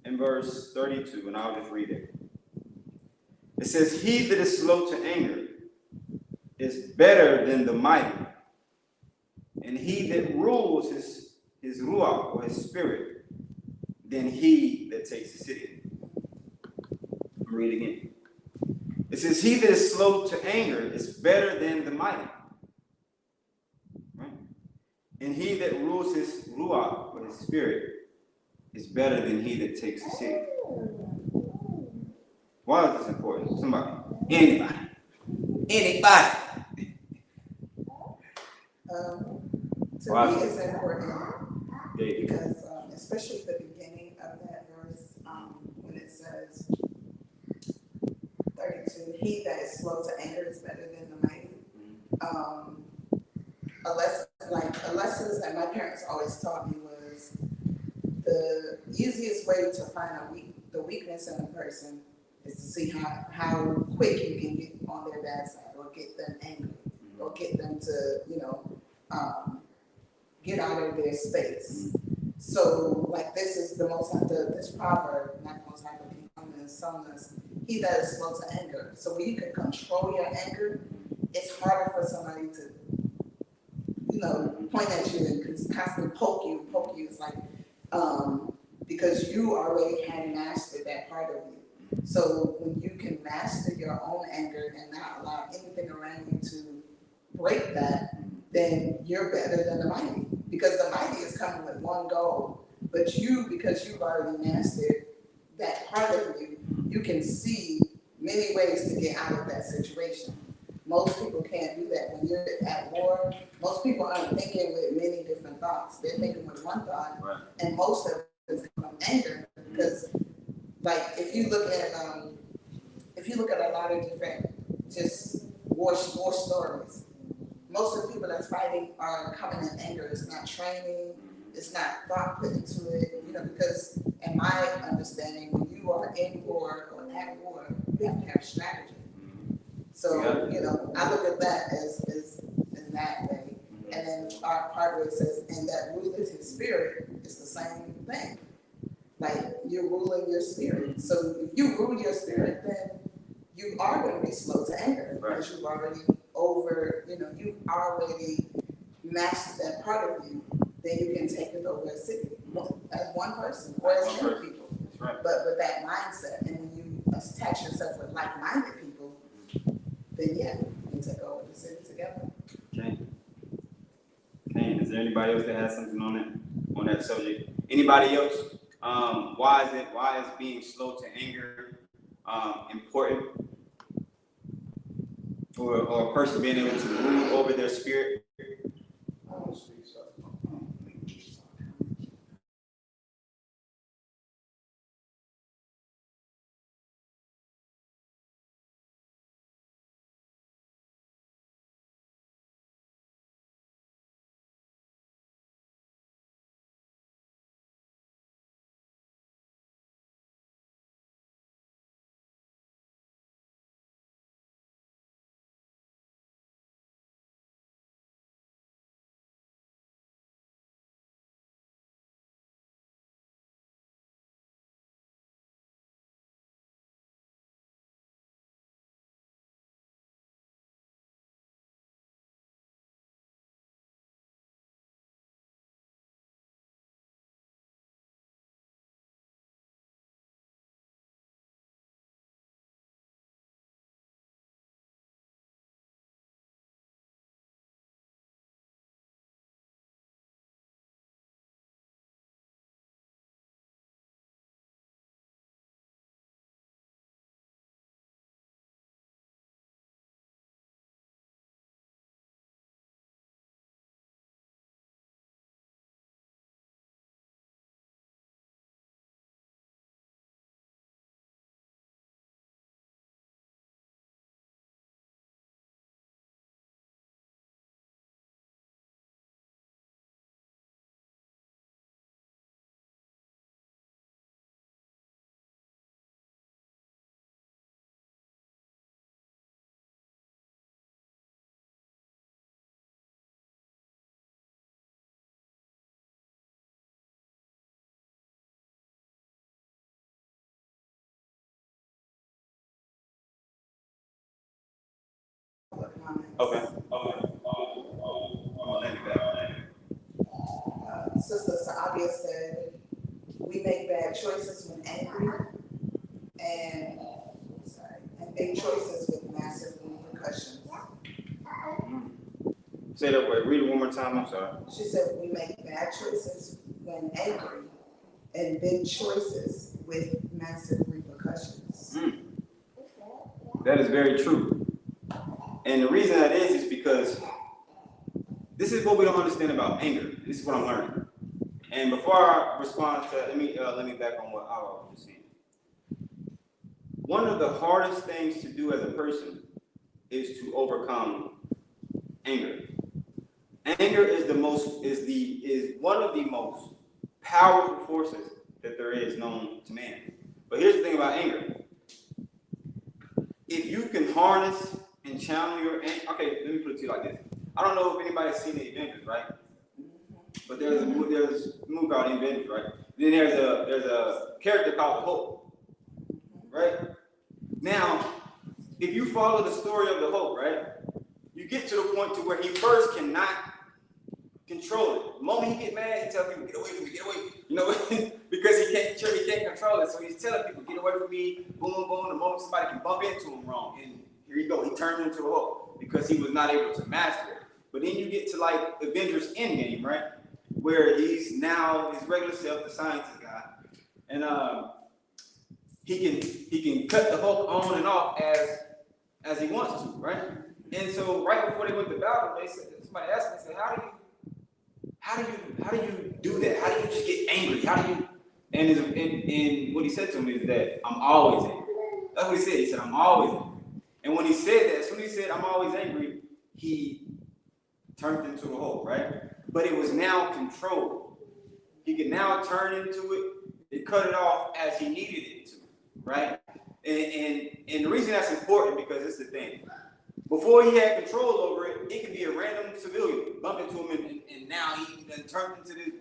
and verse 32, and I'll just read it. It says, "He that is slow to anger is better than the mighty, and he that rules his ruach, or his spirit, than he that takes the city." I'm reading again. It says, "He that is slow to anger is better than the mighty, right? And he that rules his ruach, or his spirit, is better than he that takes the city." Why is this important? Somebody, anybody. To Wow. me, it's important There you go. because, especially the beginning of that verse, when it says 32, "He that is slow to anger is better than the mighty." A lesson that my parents always taught me was the easiest way to find the weakness in a person is to see how quick you can get on their bad side, or get them angry, or get them to, get out of their space. So, like, this is this proverb, not the most high, but is telling us, "He that is slow to anger." So when you can control your anger, it's harder for somebody to, point at you and constantly poke you. It's like, because you already had mastered that part of you. So when you can master your own anger and not allow anything around you to break that, then you're better than the mighty. Because the mighty is coming with one goal, but you, because you've already mastered that part of you, you can see many ways to get out of that situation. Most people can't do that. When you're at war, most people aren't thinking with many different thoughts. They're thinking with one thought, Right. and most of it is from anger. Because, like, if you look at a lot of different just war stories, most of the people that's fighting are coming in anger. It's not training. It's not thought put into it. Because in my understanding, when you are in war or at war, you have to have strategy. So, I look at that as in that way. And then our part where it says, and that ruleth his spirit, is the same thing. Like, you're ruling your spirit. So if you rule your spirit, then you are going to be slow to anger. Because you've already you've already mastered that part of you. Then you can take it over a city as one person or as many people. Right. But with that mindset, and when you attach yourself with like-minded people, then yeah, you can take over the city together. Okay. Is there anybody else that has something on that subject? Anybody else? Why is being slow to anger important? For a person being able to rule over their spirit? Okay. Sister Saabia said, we make bad choices when angry and big choices with massive repercussions. Say that word. Read it one more time. I'm sorry. She said, we make bad choices when angry and big choices with massive repercussions. That is very true. And the reason that is because this is what we don't understand about anger. This is what I'm learning. And before I respond to, let me back on what I was saying. One of the hardest things to do as a person is to overcome anger. Anger is one of the most powerful forces that there is known to man. But here's the thing about anger. If you can harness and channel your anger, okay, let me put it to you like this. I don't know if anybody's seen the Avengers, right? But there's a movie called Avengers, right? Then there's a character called the Hulk, right? Now, if you follow the story of the Hulk, right, you get to the point to where he first can control it. The moment he get mad, he tell people, get away from me, get away. You know, because he can't control it. So he's telling people, get away from me, boom, boom. The moment somebody can bump into him wrong, and here you go, he turned into a Hulk because he was not able to master it. But then you get to like Avengers Endgame, right? Where he's now his regular self, the scientist guy, and he can cut the Hulk on and off as he wants to, right? And so right before they went to battle, somebody asked me, said, how do you do that? How do you just get angry? How do you? And what he said to me is that I'm always angry. That's what he said. He said I'm always angry. And when he said that, as soon as he said I'm always angry, he turned into a Hulk, right? But it was now controlled. He could now turn into it and cut it off as he needed it to, right? And the reason that's important because it's the thing. Before he had control over it, it could be a random civilian bump into him, and now he done turned into this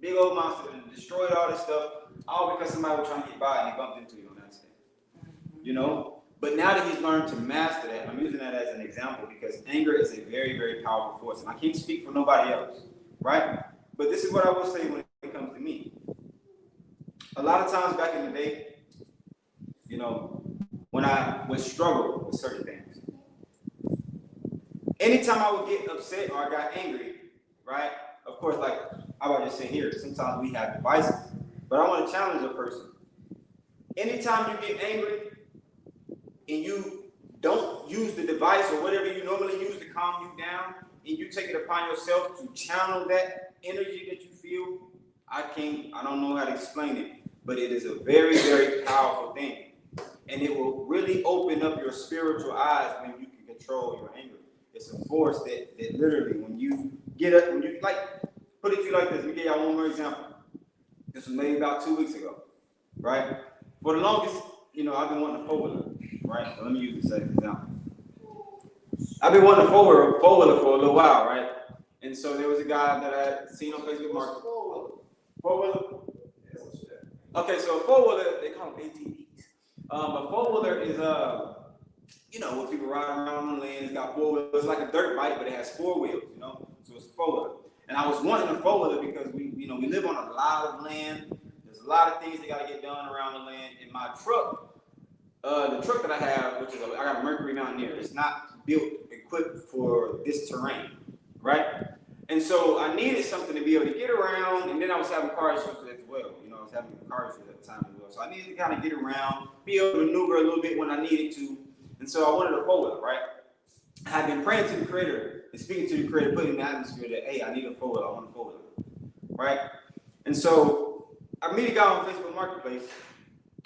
big old monster and destroyed all this stuff, all because somebody was trying to get by and he bumped into you on that stand. You know? But now that he's learned to master that, I'm using that as an example because anger is a very, very powerful force. And I can't speak for nobody else, right? But this is what I will say when it comes to me. A lot of times back in the day, you know, when I would struggle with certain things, anytime I would get upset or I got angry, right? Of course, like I would just say here, sometimes we have devices, but I want to challenge a person. Anytime you get angry and you don't use the device or whatever you normally use to calm you down, and you take it upon yourself to channel that energy that you feel, I don't know how to explain it, but it is a very, very powerful thing. And it will really open up your spiritual eyes when you can control your anger. It's a force that literally, when you get up, when you like, put it to you like this, let me give y'all one more example. This was maybe about 2 weeks ago, right? For the longest, you know, I've been wanting a four-wheeler, right? So let me use this as an example. I've been wanting a four-wheeler for a little while, right? And so there was a guy that I had seen on Facebook Market. Four-wheeler? Okay, so a four-wheeler, they call them ATVs. A four-wheeler is, you know, when people ride around on the land, it's got four wheels. It's like a dirt bike, but it has four wheels, you know? So it's a four-wheeler. And I was wanting a four-wheeler because we live on a lot of land. There's a lot of things that got to get done around the land. And my truck, the truck that I have, which is I got a Mercury Mountaineer, it's not equipped for this terrain, right? And so I needed something to be able to get around. And then I was having car issues as well. You know, I was having car issues at the time as well. So I needed to kind of get around, be able to maneuver a little bit when I needed to. And so I wanted a four-wheeler, right? I had been praying to the Creator and speaking to the Creator, putting in the atmosphere that, hey, I need a four-wheeler, I want a four-wheeler, right? And so I meet a guy on Facebook Marketplace,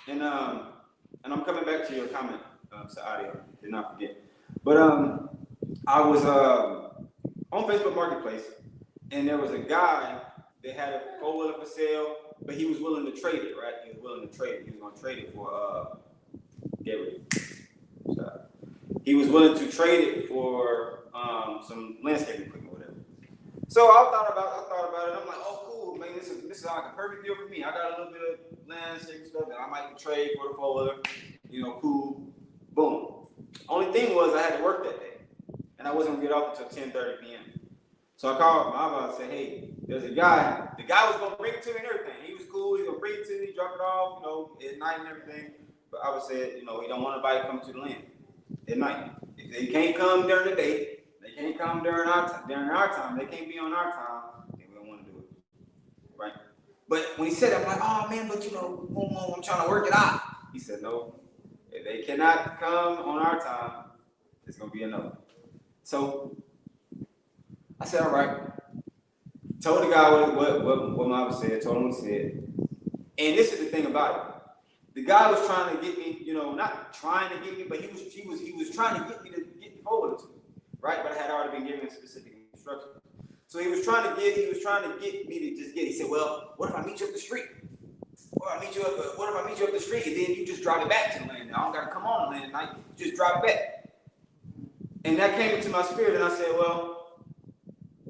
and I'm coming back to your comment, Saadi, did not forget. But I was on Facebook Marketplace, and there was a guy that had a four-wheeler for sale, but he was willing to trade it, right? He was willing to trade it. He was going to trade it for, he was willing to trade it for some landscaping equipment, whatever. So I thought about it. I'm like, oh, cool, man. This is like a perfect deal for me. I got a little bit of landscaping stuff that I might trade for the four-wheeler. You know, cool. Boom. Only thing was I had to work that day, and I wasn't gonna get off until 10:30 p.m. So I called my boss and said, hey, there's a guy. The guy was gonna bring it to me and everything. He was cool. He was gonna bring it to me, drop it off, you know, at night and everything. But I would say, you know, he don't want nobody to come to the land at night. If they can't come during the day, they can't come during our time. They can't be on our time, then we don't want to do it, right? But when he said that, I'm like, oh man, but you know, I'm trying to work it out. He said, no, if they cannot come on our time, it's gonna be a no. So I said, all right. Told the guy what Mama said. Told him what he said. And this is the thing about it. The guy was trying to get me, you know, not trying to get me, but he was trying to get me to get forward to me, right? But I had already been given specific instructions. So he was trying to get me to just get. He said, well, what if I meet you up the street? What if I meet you up the street and then you just drive it back to the land? I don't gotta come on the land tonight. You just drive it back. And that came into my spirit, and I said, well,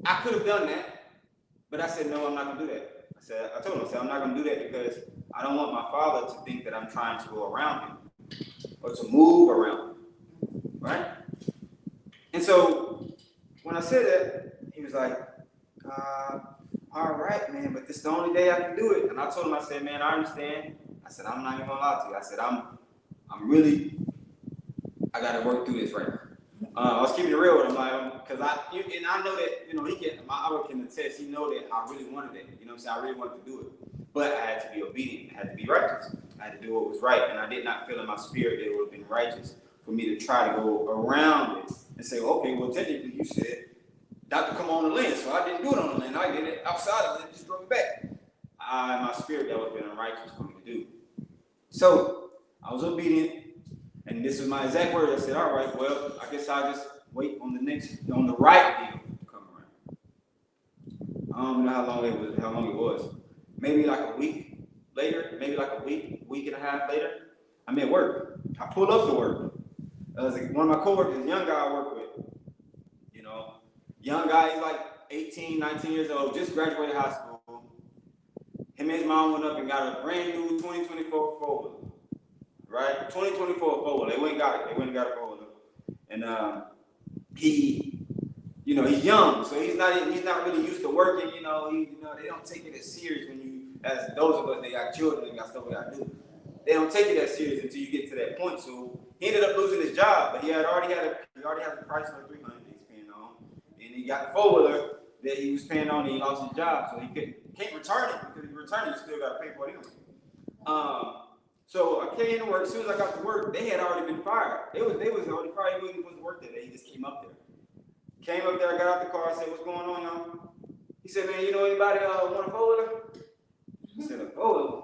I could have done that, but I said, no, I'm not gonna do that. I told him, I'm not gonna do that because I don't want my father to think that I'm trying to go around him or to move around him, right? And so when I said that, he was like, all right, man, but this is the only day I can do it. And I told him, I said, man, I understand. I said, I'm not even gonna lie to you. I said, I gotta work through this right now. I was keeping it real with him, like, cause I know that, my Abba can attest, he know that I really wanted it. You know what I'm saying? I really wanted to do it. But I had to be obedient, I had to be righteous. I had to do what was right. And I did not feel in my spirit that it would have been righteous for me to try to go around it and say, okay, well, technically you said, Doctor, come on the land. So I didn't do it on the land. I did it outside of it, just drove it back. In my spirit, that would have been unrighteous for me to do. So I was obedient. And this was my exact word. I said, all right, well, I guess I'll just wait on the right deal to come around. I don't know how long it was. Maybe like a week later, week and a half later, I'm at work. I pulled up to work. One of my coworkers, a young guy I work with. Young guy, he's like 18, 19 years old, just graduated high school. Him and his mom went up and got a brand new 2024 four-wheeler. Right? 2024 four-wheeler. They went and got it. They went and got a four-wheeler. And he's young, so he's not really used to working. They don't take it as serious as those of us that got children and got stuff we got to do. They don't take it as serious until you get to that point. So he ended up losing his job, but he already had a Chrysler 300 that he's paying on, and he got the four-wheeler that he was paying on, and he lost his job, so he can't return it because if you return it, you still got to pay for it anyway. So I came to work. As soon as I got to work, they had already been fired. They was already fired. He wasn't supposed to work that day. He just came up there. I got out the car. I said, "What's going on, y'all?" He said, "Man, you know anybody want a four-wheeler?" I said, "A four-wheeler?"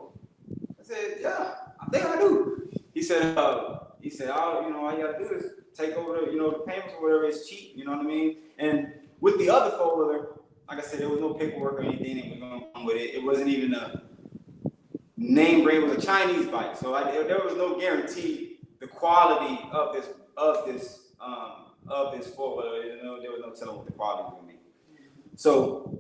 I said, "Yeah, I think I do." He said, all you gotta do is take over the payments or whatever. It's cheap. You know what I mean? And with the other four-wheeler, like I said, there was no paperwork or anything that was going on with it. It wasn't even a name brand. It was a Chinese bike, so there was no guarantee the quality of this four-wheeler. There was no telling what the quality was gonna be. So,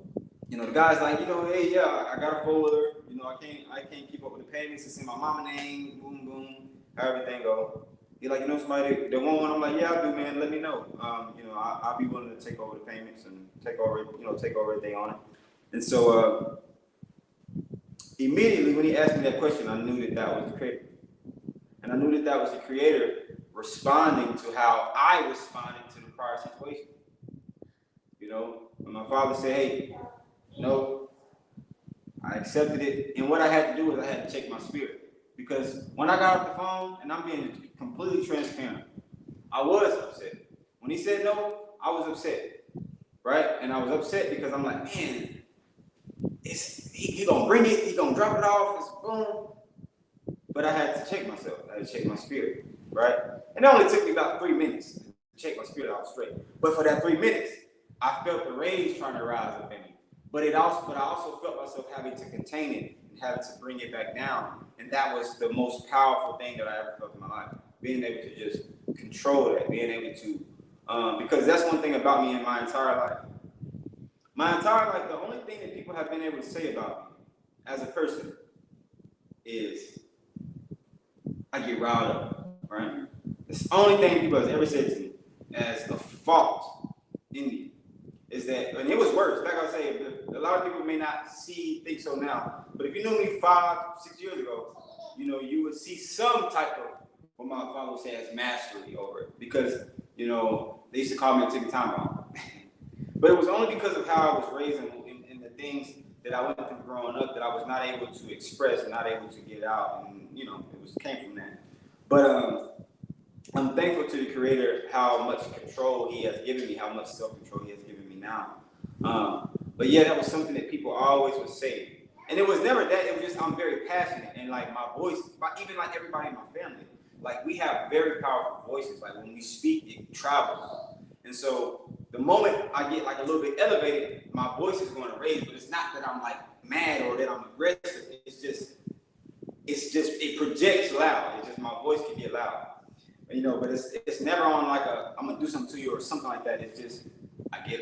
the guy's like, hey, yeah, I got a four-wheeler. I can't keep up with the payments. It's in my mama name. Boom, boom, how everything go. He's like, somebody that want one. I'm like, yeah, I do, man. Let me know. I'll be willing to take over the payments and take over everything on it. And so, immediately when he asked me that question, I knew that was the creator. And I knew that was the creator responding to how I responded to the prior situation. When my father said, hey, no, I accepted it. And what I had to do was I had to check my spirit. Because when I got off the phone, and I'm being completely transparent, I was upset. When he said no, I was upset. Right? And I was upset because I'm like, man, he gonna bring it, he gonna drop it off, it's boom. But I had to check myself. I had to check my spirit, right? And it only took me about 3 minutes to check my spirit out straight. But for that 3 minutes, I felt the rage trying to rise up in me. But I also felt myself having to contain it and having to bring it back down. And that was the most powerful thing that I ever felt in my life. Being able to just control that, being able to, because that's one thing about me in my entire life. My entire life, the only thing that people have been able to say about me as a person is I get riled up, right? It's the only thing people have ever said to me as a fault in me is that, and it was worse. Like I was saying, a lot of people may not think so now, but if you knew me 5-6 years ago, you would see some type of what my father would say as mastery over it, because they used to call me a ticket time bomb. But it was only because of how I was raised and the things that I went through growing up that I was not able to express and not able to get out, and came from that. But I'm thankful to the Creator how much control He has given me, how much self-control He has given me now. But yeah, that was something that people always would say, and it was never that. It was just I'm very passionate, and like my voice, even like everybody in my family, like we have very powerful voices. Like when we speak, it travels, and so the moment I get like a little bit elevated, my voice is going to raise. But it's not that I'm like mad or that I'm aggressive. It projects loud. It's just my voice can get loud, but it's never on like I'm gonna do something to you or something like that. It's just I get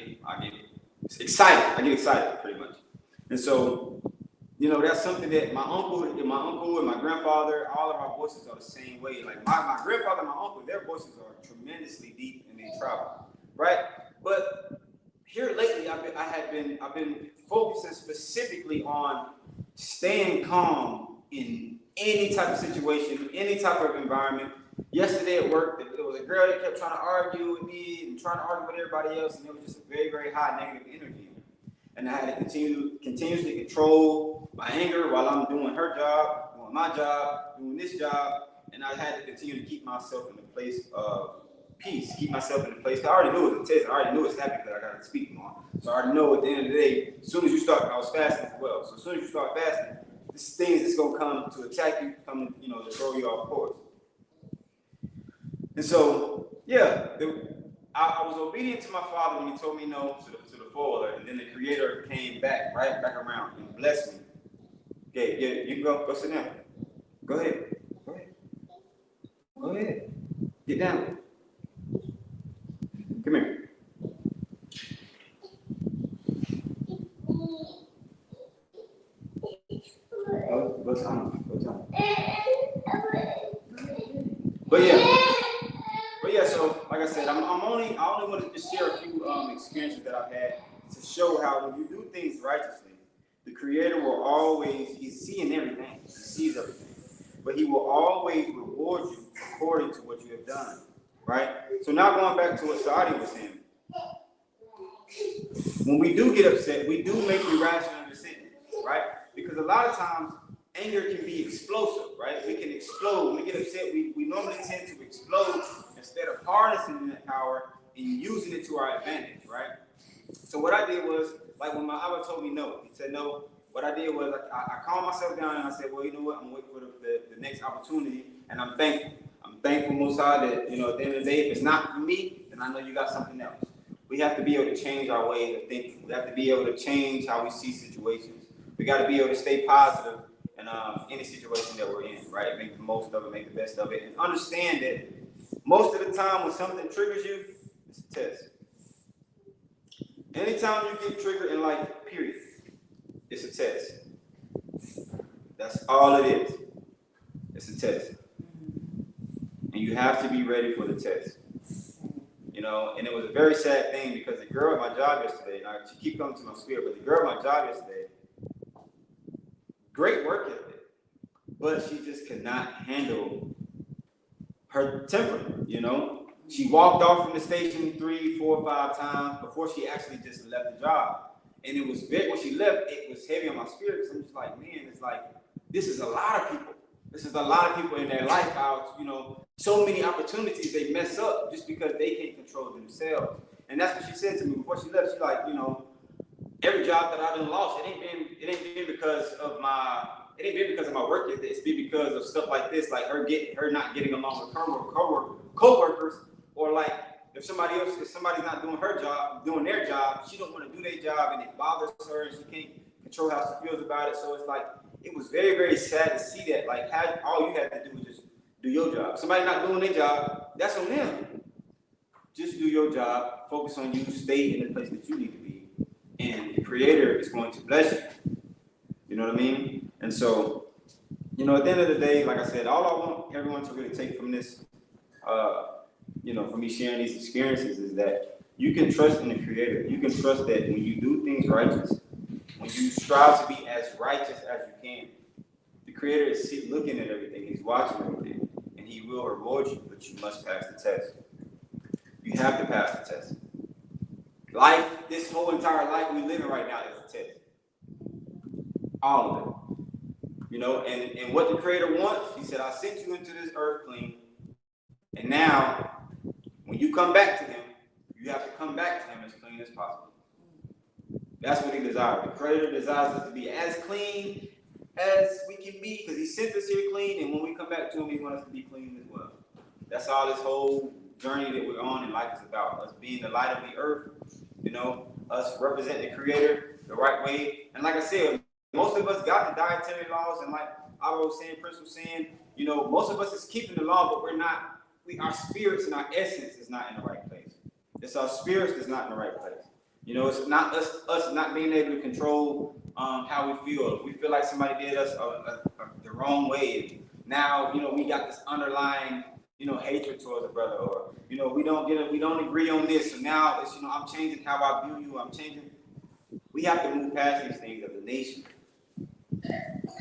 excited. I get excited pretty much, and so that's something that my uncle and my grandfather, all of our voices are the same way. Like my grandfather and my uncle, their voices are tremendously deep and they travel, right? But here lately, I've been focusing specifically on staying calm in any type of situation, any type of environment. Yesterday at work, there was a girl that kept trying to argue with me and trying to argue with everybody else, and there was just a very, very high negative energy. And I had to continuously control my anger while I'm doing her job, doing my job, doing this job, and I had to continue to keep myself in a place of peace, keep myself in a place. I already knew it was a test. I already knew it's happening because I got to speak more. So I already know at the end of the day, as soon as you start, I was fasting as well. So as soon as you start fasting, this things that's gonna come to attack you, come to throw you off course. And so, yeah, I was obedient to my father when he told me no to the foiler, and then the Creator came back around and blessed me. Okay, yeah, you can go sit down. Go ahead. Get down. Come here. What's on? But yeah. So like I said, I only want to just share a few experiences that I've had to show how when you do things righteously, the Creator will always, he's seeing everything, he sees everything, but he will always reward you according to what you have done, right? So now going back to what Saudi was saying, when we do get upset, we do make irrational decisions, right? Because a lot of times anger can be explosive, right? We can explode. When we get upset, we normally tend to explode instead of harnessing that power and using it to our advantage, right? So what I did was, like when my Abba told me no, he said no, what I did was I calmed myself down and I said, well, you know what, I'm waiting for the next opportunity, and I'm thankful. I'm thankful, Mosai, that, at the end of the day, if it's not for me, then I know you got something else. We have to be able to change our way of thinking. We have to be able to change how we see situations. We got to be able to stay positive in any situation that we're in, right? Make the most of it, make the best of it, and understand that most of the time when something triggers you, it's a test. Anytime you get triggered in life, period, it's a test. That's all it is. It's a test. And you have to be ready for the test. And it was a very sad thing because the girl at my job yesterday, she keep coming to my spirit, but the girl at my job yesterday, great work ethic, but she just could not handle her temper, She walked off from the station 3, 4, 5 times before she actually just left the job. And it was when she left, it was heavy on my spirit. So I'm just like, man, it's like, this is a lot of people. This is a lot of people in their life how, so many opportunities they mess up just because they can't control themselves. And that's what she said to me before she left. She like, every job that I've been lost, it ain't been because of my work ethic. It's been because of stuff like this, like her not getting along with co-workers, or like if somebody's not doing their job, she don't want to do their job and it bothers her and she can't control how she feels about it. So it's like, it was very, very sad to see that. Like, all you had to do was just do your job. Somebody not doing their job, that's on them. Just do your job, focus on you, stay in the place that you need to be, and the Creator is going to bless you. You know what I mean? And so, at the end of the day, like I said, all I want everyone to really take from this, from me sharing these experiences is that you can trust in the Creator. You can trust that when you do things righteous, when you strive to be as righteous as you can, the Creator is looking at everything. He's watching everything, and He will reward you, but you must pass the test. You have to pass the test. Life, this whole entire life we live in right now is a test. All of it. And what the Creator wants, He said, I sent you into this earth clean, and now, when you come back to Him, you have to come back to Him as clean as possible. That's what He desires. The Creator desires us to be as clean as we can be because He sent us here clean, and when we come back to Him, He wants us to be clean as well. That's all this whole journey that we're on in life is about. Us being the light of the earth, us representing the Creator the right way. And like I said, most of us got the dietary laws, and like I was saying, Chris was saying, most of us is keeping the law, but we're not. Our spirits and our essence is not in the right place. It's our spirits that's not in the right place. It's not us not being able to control how we feel. If we feel like somebody did us the wrong way, now we got this underlying hatred towards a brother, or we don't agree on this. So now it's I'm changing how I view you. I'm changing we have to move past these things as a nation.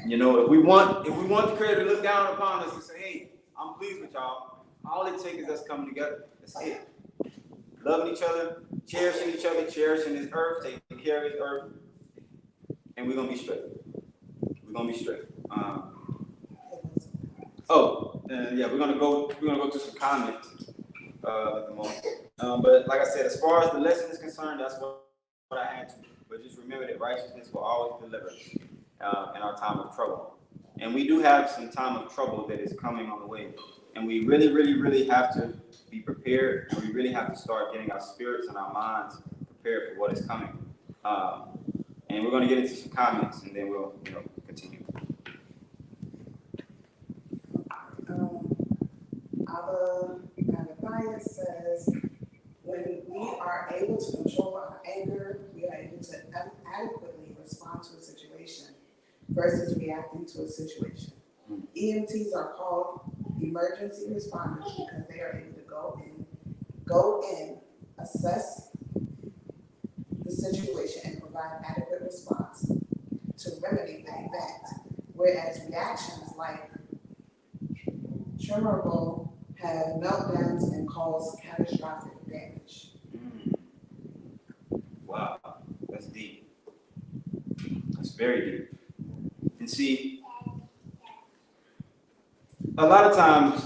You know, if we want the Creator to look down upon us and say, hey, I'm pleased with y'all, all it takes is us coming together. That's it. Loving each other, cherishing each other, cherishing this earth, taking care of this earth, and we're gonna be straight. We're gonna be straight. Yeah, we're gonna go to some comments at the moment. But like I said, as far as the lesson is concerned, that's what I had to. But just remember that righteousness will always deliver in our time of trouble. And we do have some time of trouble that is coming on the way. And we really, really, really have to be prepared, and we really have to start getting our spirits and our minds prepared for what is coming. And we're going to get into some comments, and then we'll, continue. Our Matthias says, when we are able to control our anger, we are able to adequately respond to a situation versus reacting to a situation. EMTs are called emergency responders because they are able to go in, assess the situation and provide adequate response to remedy the event. Whereas reactions like Chernobyl have meltdowns and cause catastrophic damage. Wow, that's deep. That's very deep. And see, a lot of times,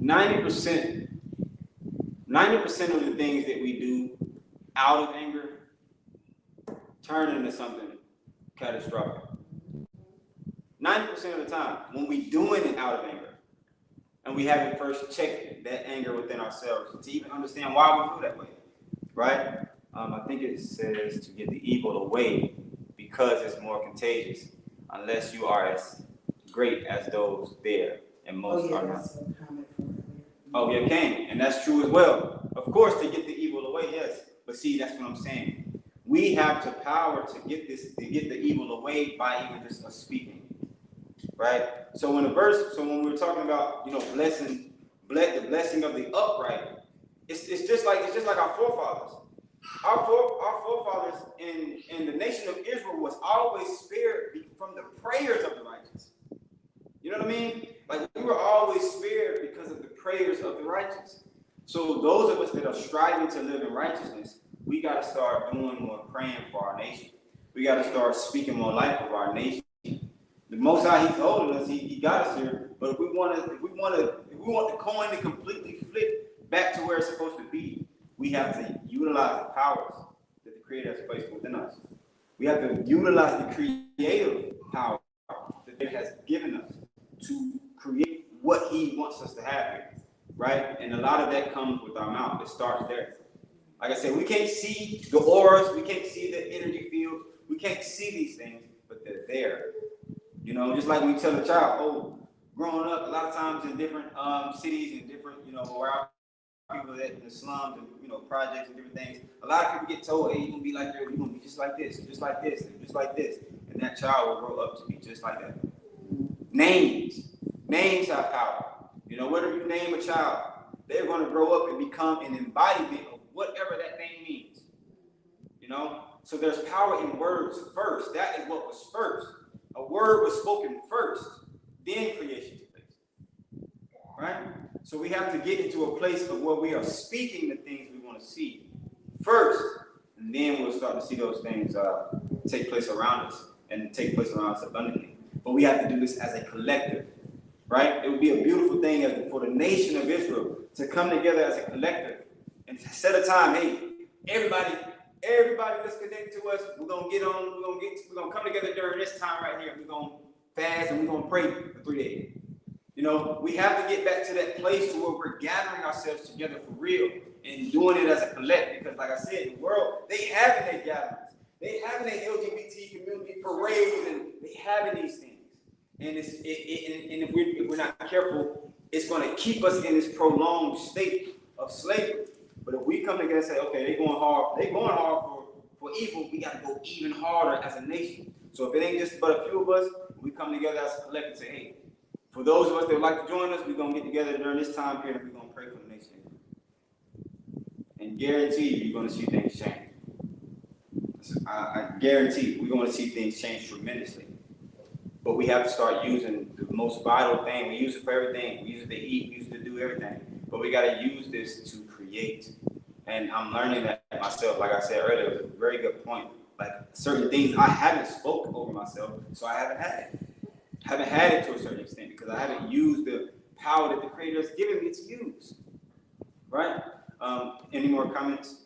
90% of the things that we do out of anger turn into something catastrophic. 90% of the time, when we doing it out of anger, and we haven't first checked that anger within ourselves to even understand why we feel that way, right? I think it says to get the evil away because it's more contagious, unless you are as great as those there, and most are not. That's a comment from earlier. Oh yeah, Cain, and that's true as well. Of course, to get the evil away, yes. But see, that's what I'm saying. We have the power to get the evil away by even just us speaking, right? So when we were talking about, the blessing of the upright, it's just like our forefathers. Our forefathers in the nation of Israel was always spared from the prayers of the righteous. You know what I mean? Like, we were always spared because of the prayers of the righteous. So those of us that are striving to live in righteousness, we got to start doing more praying for our nation. We got to start speaking more life of our nation. The Most High, He's holding us. He got us here. But if we want the coin to completely flip back to where it's supposed to be, we have to utilize the powers that the Creator has placed within us. We have to utilize the creative power that He has given us to create what He wants us to have here, right? And a lot of that comes with our mouth. It starts there. Like I said, we can't see the auras, we can't see the energy fields, we can't see these things, but they're there. Just like we tell a child, growing up, a lot of times in different cities and different, where our people that in the slums and projects and different things, a lot of people get told, hey, you're gonna be like that, you're gonna be just like this, and just like this, and just like this, and that child will grow up to be just like that. Names have power. Whatever you name a child, they're going to grow up and become an embodiment of whatever that name means. So there's power in words first. That is what was first. A word was spoken first, then creation took place. Right? So we have to get into a place of where we are speaking the things we want to see first, and then we'll start to see those things take place around us and take place around us abundantly. But we have to do this as a collective, right? It would be a beautiful thing for the nation of Israel to come together as a collective and set a time. Hey, everybody, let's connect to us. We're gonna come together during this time right here. We're gonna fast and we're gonna pray for 3 days. We have to get back to that place to where we're gathering ourselves together for real and doing it as a collective. Because, like I said, the world, they having their gatherings. They having their LGBT community parades, and they having these things. And if we're not careful, it's going to keep us in this prolonged state of slavery. But if we come together and say, okay, they're going hard for evil, we got to go even harder as a nation. So if it ain't just but a few of us, we come together as a collective and say, hey, for those of us that would like to join us, we're going to get together during this time period and we're going to pray for the nation. and guarantee you're going to see things change. I guarantee we're going to see things change tremendously. But we have to start using the most vital thing. We use it for everything. We use it to eat. We use it to do everything. But we got to use this to create. And I'm learning that myself. Like I said earlier, it was a very good point. Like certain things I haven't spoken over myself, so I haven't had it. I haven't had it to a certain extent because I haven't used the power that the Creator has given me to use. Right? Any more comments?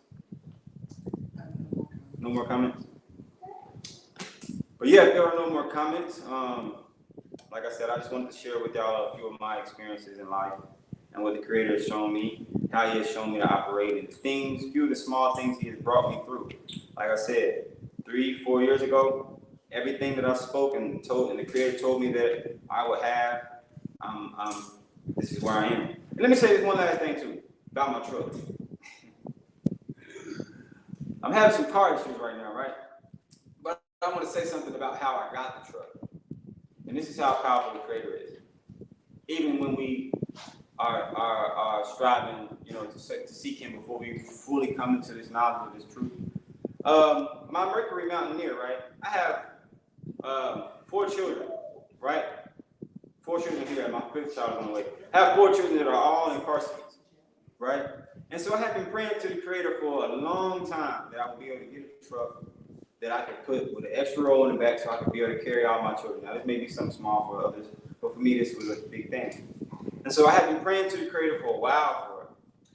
No more comments? But yeah, if there are no more comments, like I said, I just wanted to share with y'all a few of my experiences in life and what the Creator has shown me, how He has shown me to operate in things, few of the small things He has brought me through. Like I said, 3-4 years ago, everything that I spoke and told, and the Creator told me that I would have, this is where I am. And let me say this one last thing too, about my truck. I'm having some car issues right now, right? But I want to say something about how I got the truck. And this is how powerful the Creator is. Even when we are striving, to seek Him before we fully come into this knowledge of this truth. My Mercury Mountaineer, right? I have 4 children, right? 4 children here, my 5th child is on the way. I have 4 children that are all in car seats, right? And so I have been praying to the Creator for a long time that I would be able to get a truck that I could put with an extra row in the back so I could be able to carry all my children. Now, this may be something small for others, but for me, this was a big thing. And so I have been praying to the Creator for a while for it.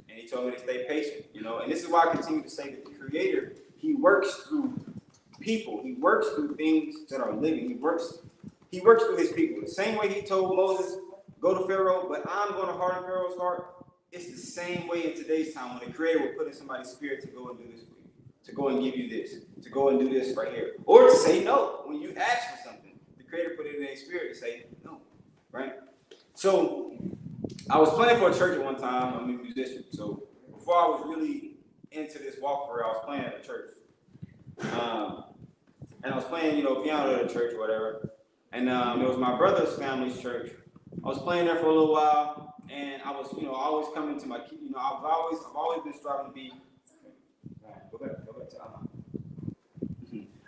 And He told me to stay patient, And this is why I continue to say that the Creator, He works through people. He works through things that are living. He works through His people. The same way He told Moses, go to Pharaoh, but I'm going to harden Pharaoh's heart. It's the same way in today's time when the Creator will put in somebody's spirit to go and do this for you, to go and give you this, to go and do this right here, or to say no when you ask for something. The Creator put it in their spirit to say no, right? So I was playing for a church at one time. I'm a musician, so before I was really into this walk for real, I was playing at a church, and I was playing, piano at a church or whatever. And it was my brother's family's church. I was playing there for a little while. And I was, always coming to my, I've always been striving to be. Go back to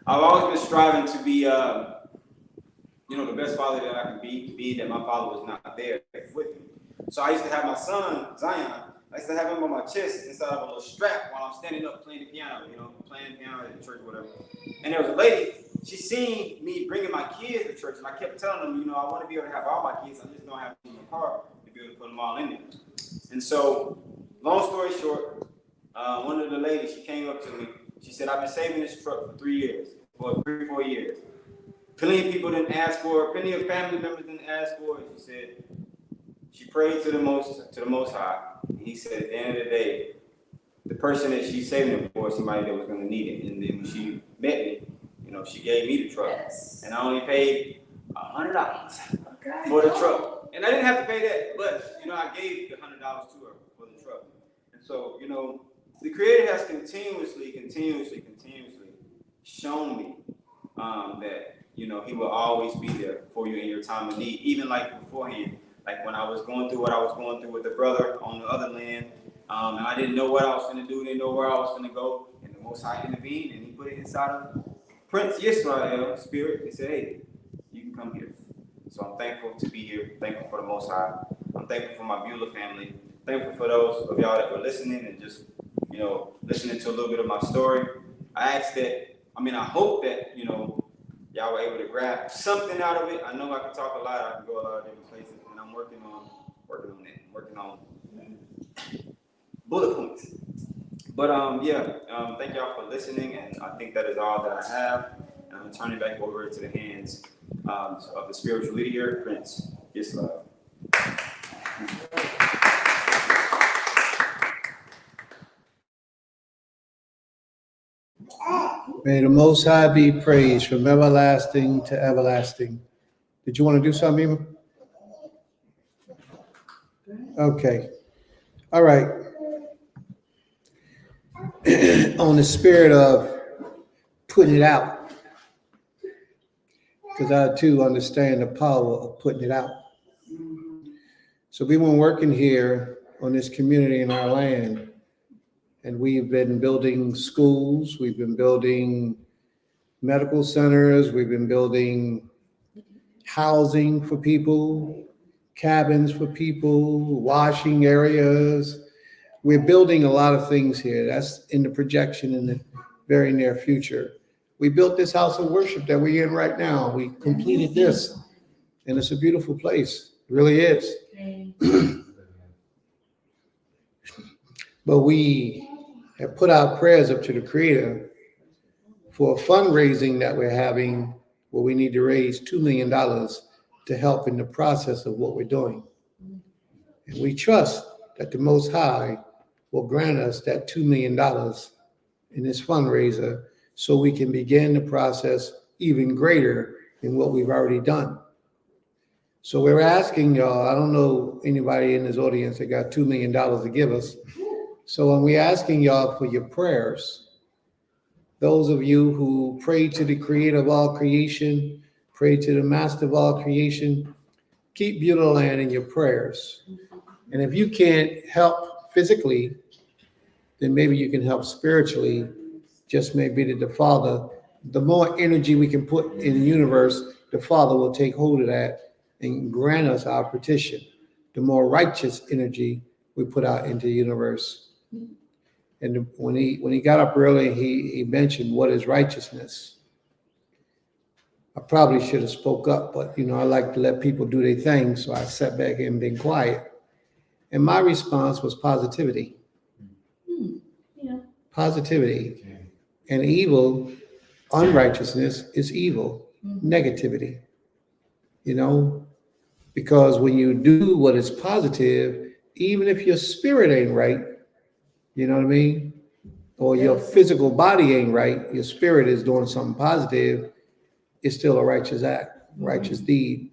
I've always been striving to be, the best father that I can be, being that my father was not there with me. So I used to have my son Zion. I used to have him on my chest inside of a little strap while I'm standing up playing the piano, playing piano at the church or whatever. And there was a lady. She seen me bringing my kids to church, and I kept telling them, I want to be able to have all my kids. I just don't have them in my car. Be able to put them all in there. And so, long story short, one of the ladies, she came up to me. She said, I've been saving this truck for 3 years, or 3-4 years. Plenty of people didn't ask for it. Plenty of family members didn't ask for it. She said, she prayed to the Most High. And He said, at the end of the day, the person that she's saving it for is somebody that was going to need it. And then when she met me, she gave me the truck. Yes. And I only paid $100 for the truck. And I didn't have to pay that, but, I gave the $100 to her for the truck. And so, the Creator has continuously shown me that, He will always be there for you in your time of need, even like beforehand. Like when I was going through what I was going through with the brother on the other land, and I didn't know what I was going to do, didn't know where I was going to go, and the Most High intervened, and He put it inside of Prince Yisrael's spirit. He said, hey, you can come here. So I'm thankful to be here, thankful for the Most High. I'm thankful for my Beulah family, thankful for those of y'all that were listening and just, listening to a little bit of my story. I hope that, y'all were able to grab something out of it. I know I can talk a lot, I can go a lot of different places, and I'm working on bullet points. But thank y'all for listening, and I think that is all that I have. And I'm gonna turn it back over to the hands of the spiritual leader here, Prince Islam. May the Most High be praised from everlasting to everlasting. Did you want to do something, Ema? Okay. All right. On the spirit of putting it out, because I too understand the power of putting it out. So we've been working here on this community in our land, And we've been building schools, we've been building medical centers, we've been building housing for people, cabins for people, washing areas. We're building a lot of things here. That's in the projection in the very near future. We built this house of worship that we're in right now. We completed this, and it's a beautiful place. It really is. But we have put our prayers up to the Creator for a fundraising that we're having where we need to raise $2 million to help in the process of what we're doing. And we trust that the Most High will grant us that $2 million in this fundraiser so we can begin the process even greater than what we've already done. So we're asking y'all, I don't know anybody in this audience that got $2 million to give us. So when we're asking y'all for your prayers, those of you who pray to the Creator of all creation, pray to the Master of all creation, keep Beulah Land in your prayers. And if you can't help physically, then maybe you can help spiritually. Just maybe that the Father, the more energy we can put in the universe, the Father will take hold of that and grant us our petition. The more righteous energy we put out into the universe. And when he got up early, he mentioned what is righteousness. I probably should have spoke up, but I like to let people do their thing, so I sat back and been quiet. And my response was positivity. Yeah. Positivity. And evil, unrighteousness is evil, negativity. Because when you do what is positive, even if your spirit ain't right, you know what I mean? Or your physical body ain't right, your spirit is doing something positive, it's still a righteous act, righteous deed.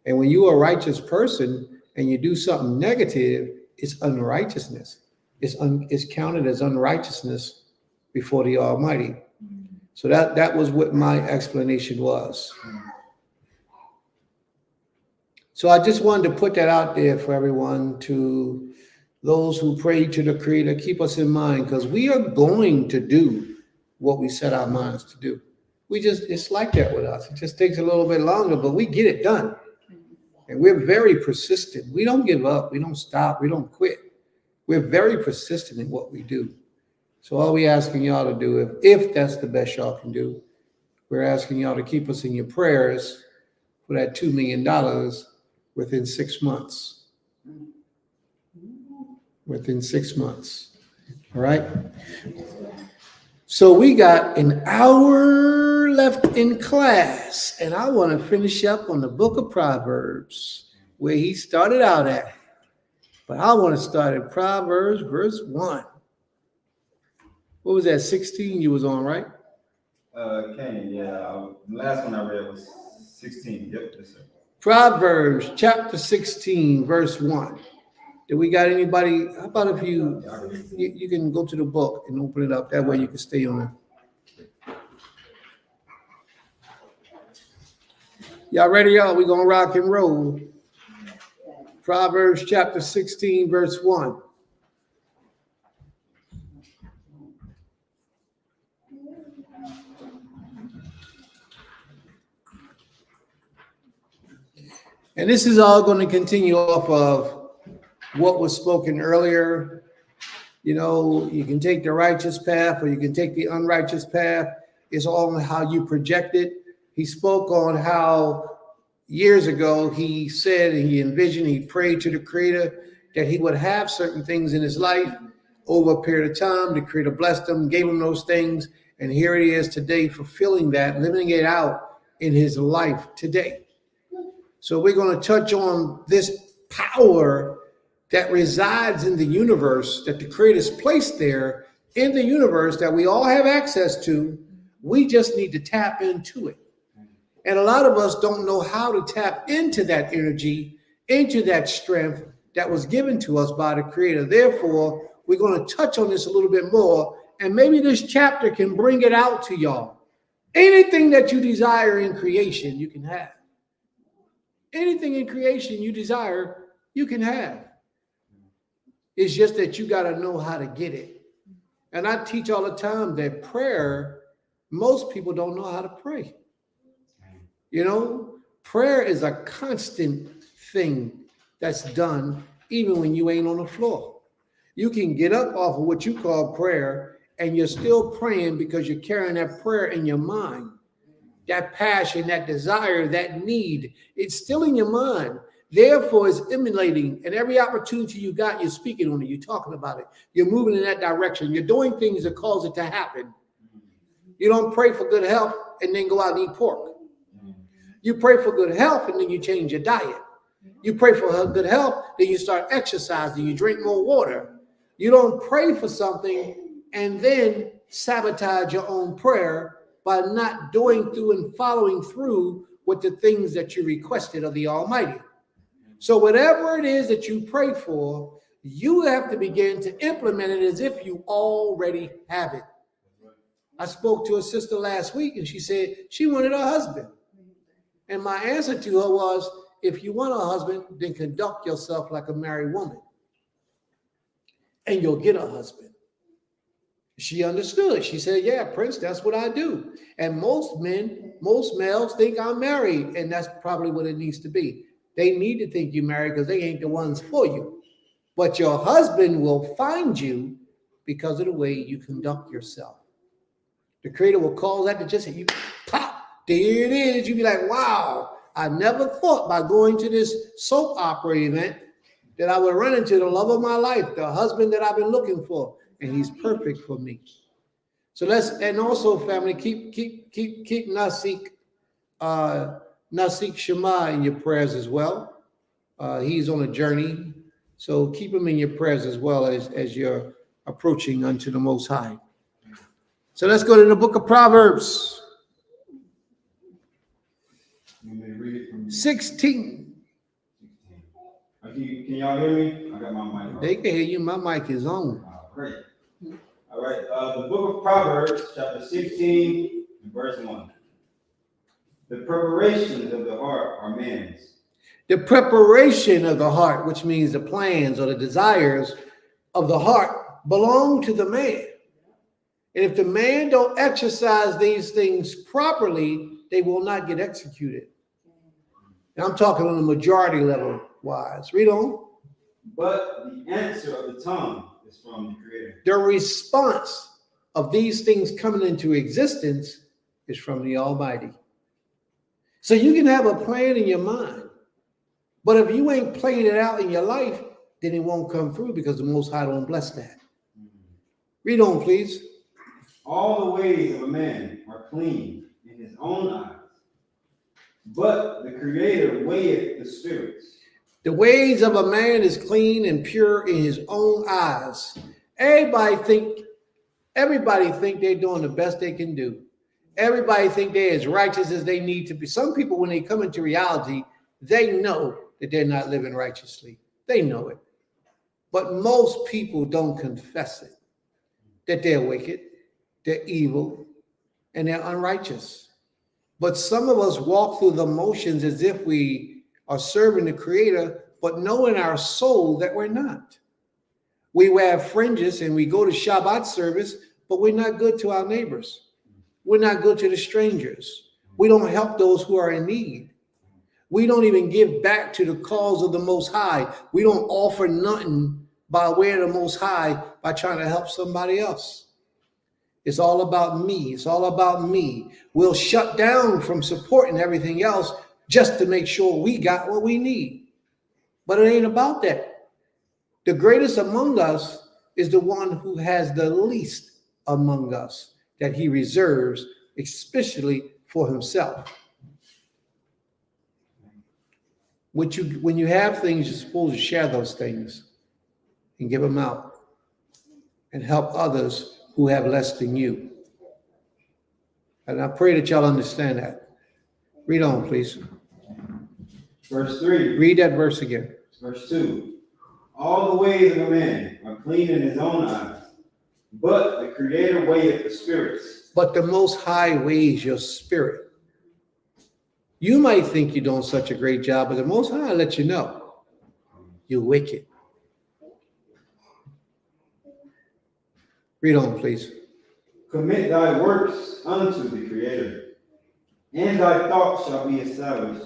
And when you're a righteous person and you do something negative, it's unrighteousness. It's counted as unrighteousness before the Almighty. So that was what my explanation was. So I just wanted to put that out there for everyone, to those who pray to the Creator, keep us in mind, because we are going to do what we set our minds to do. It's like that with us. It just takes a little bit longer, but we get it done. And we're very persistent. We don't give up. We don't stop. We don't quit. We're very persistent in what we do. So all we're asking y'all to do, if that's the best y'all can do, we're asking y'all to keep us in your prayers for that $2 million within 6 months. Within 6 months. All right. So we got an hour left in class, and I want to finish up on the book of Proverbs, where he started out at. But I want to start at Proverbs verse 1. What was that, 16 you was on, right? Kenny, yeah. The last one I read was 16. Yep, yes, sir. Proverbs chapter 16, verse 1. Do we got anybody? How about if you can go to the book and open it up? That way you can stay on it. Y'all ready, y'all? We're going to rock and roll. Proverbs chapter 16, verse 1. And this is all going to continue off of what was spoken earlier. You can take the righteous path or you can take the unrighteous path. It's all on how you project it. He spoke on how years ago he said and he envisioned, he prayed to the Creator that he would have certain things in his life over a period of time. The Creator blessed him, gave him those things. And here he is today fulfilling that, living it out in his life today. So we're going to touch on this power that resides in the universe, that the Creator's placed there in the universe, that we all have access to. We just need to tap into it. And a lot of us don't know how to tap into that energy, into that strength that was given to us by the Creator. Therefore, we're going to touch on this a little bit more, and maybe this chapter can bring it out to y'all. Anything that you desire in creation, you can have. Anything in creation you desire, you can have. It's just that you got to know how to get it. And I teach all the time that prayer, most people don't know how to pray. You know, prayer is a constant thing that's done even when you ain't on the floor. You can get up off of what you call prayer and you're still praying because you're carrying that prayer in your mind. That passion, that desire, that need, it's still in your mind. Therefore, it's emulating, and every opportunity you got, you're speaking on it, you're talking about it, you're moving in that direction, you're doing things that cause it to happen. You don't pray for good health and then go out and eat pork. You pray for good health and then you change your diet. You pray for good health, then you start exercising, you drink more water. You don't pray for something and then sabotage your own prayer by not doing through and following through with the things that you requested of the Almighty. So whatever it is that you pray for, you have to begin to implement it as if you already have it. I spoke to a sister last week and she said she wanted a husband. And my answer to her was, if you want a husband, then conduct yourself like a married woman and you'll get a husband. She understood. She said, yeah, Prince, that's what I do. And most males think I'm married, and that's probably what it needs to be. They need to think you're married because they ain't the ones for you. But your husband will find you because of the way you conduct yourself. The Creator will cause that to just hit you, pop, there it is. You'll be like, wow, I never thought by going to this soap opera event that I would run into the love of my life, the husband that I've been looking for, and he's perfect for me. So and also family, keep Nasik Shema in your prayers as well. He's on a journey, so keep him in your prayers as well as you're approaching unto the Most High. So let's go to the book of Proverbs. 16. Can y'all hear me? I got my mic on. They can hear you. My mic is on. Great. All right. The book of Proverbs, chapter 16, and verse 1. The preparations of the heart are man's. The preparation of the heart, which means the plans or the desires of the heart, belong to the man. And if the man don't exercise these things properly, they will not get executed. And I'm talking on the majority level wise. Read on. But the answer of the tongue is from the Creator. The response of these things coming into existence is from the Almighty. So you can have a plan in your mind, but if you ain't playing it out in your life, then it won't come through because the Most High don't bless that. Read on, please. All the ways of a man are clean in his own eyes, but the Creator weigheth the spirits. The ways of a man is clean and pure in his own eyes. Everybody think they're doing the best they can do. Everybody think they're as righteous as they need to be. Some people, when they come into reality, they know that they're not living righteously. They know it. But most people don't confess it, that they're wicked, they're evil, and they're unrighteous. But some of us walk through the motions as if we are serving the Creator, but know in our soul that we're not. We wear fringes and we go to Shabbat service, but we're not good to our neighbors. We're not good to the strangers. We don't help those who are in need. We don't even give back to the cause of the Most High. We don't offer nothing by way of the Most High by trying to help somebody else. It's all about me. It's all about me. We'll shut down from supporting everything else just to make sure we got what we need. But it ain't about that. The greatest among us is the one who has the least among us that he reserves, especially for himself. When you have things, you're supposed to share those things and give them out and help others who have less than you. And I pray that y'all understand that. Read on, please. Verse 3. Read that verse again. Verse 2. All the ways of a man are clean in his own eyes, but the Creator weigheth the spirits. But the Most High weighs your spirit. You might think you're doing such a great job, but the Most High will let you know you're wicked. Read on, please. Commit thy works unto the Creator, and thy thoughts shall be established.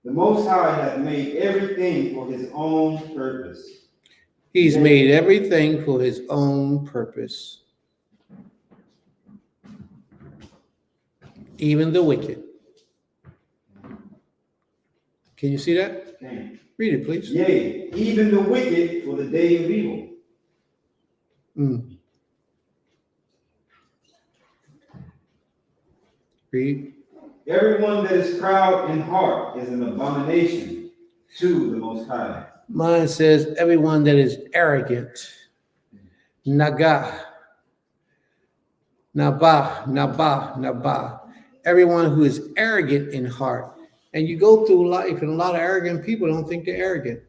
The Most High hath made everything for his own purpose. He's made everything for his own purpose, even the wicked. Can you see that? Okay. Read it, please. Yea, even the wicked for the day of evil. Mm. Read. Everyone that is proud in heart is an abomination to the Most High. Mine says, everyone that is arrogant, naga, naba. Everyone who is arrogant in heart. And you go through life, and a lot of arrogant people don't think they're arrogant.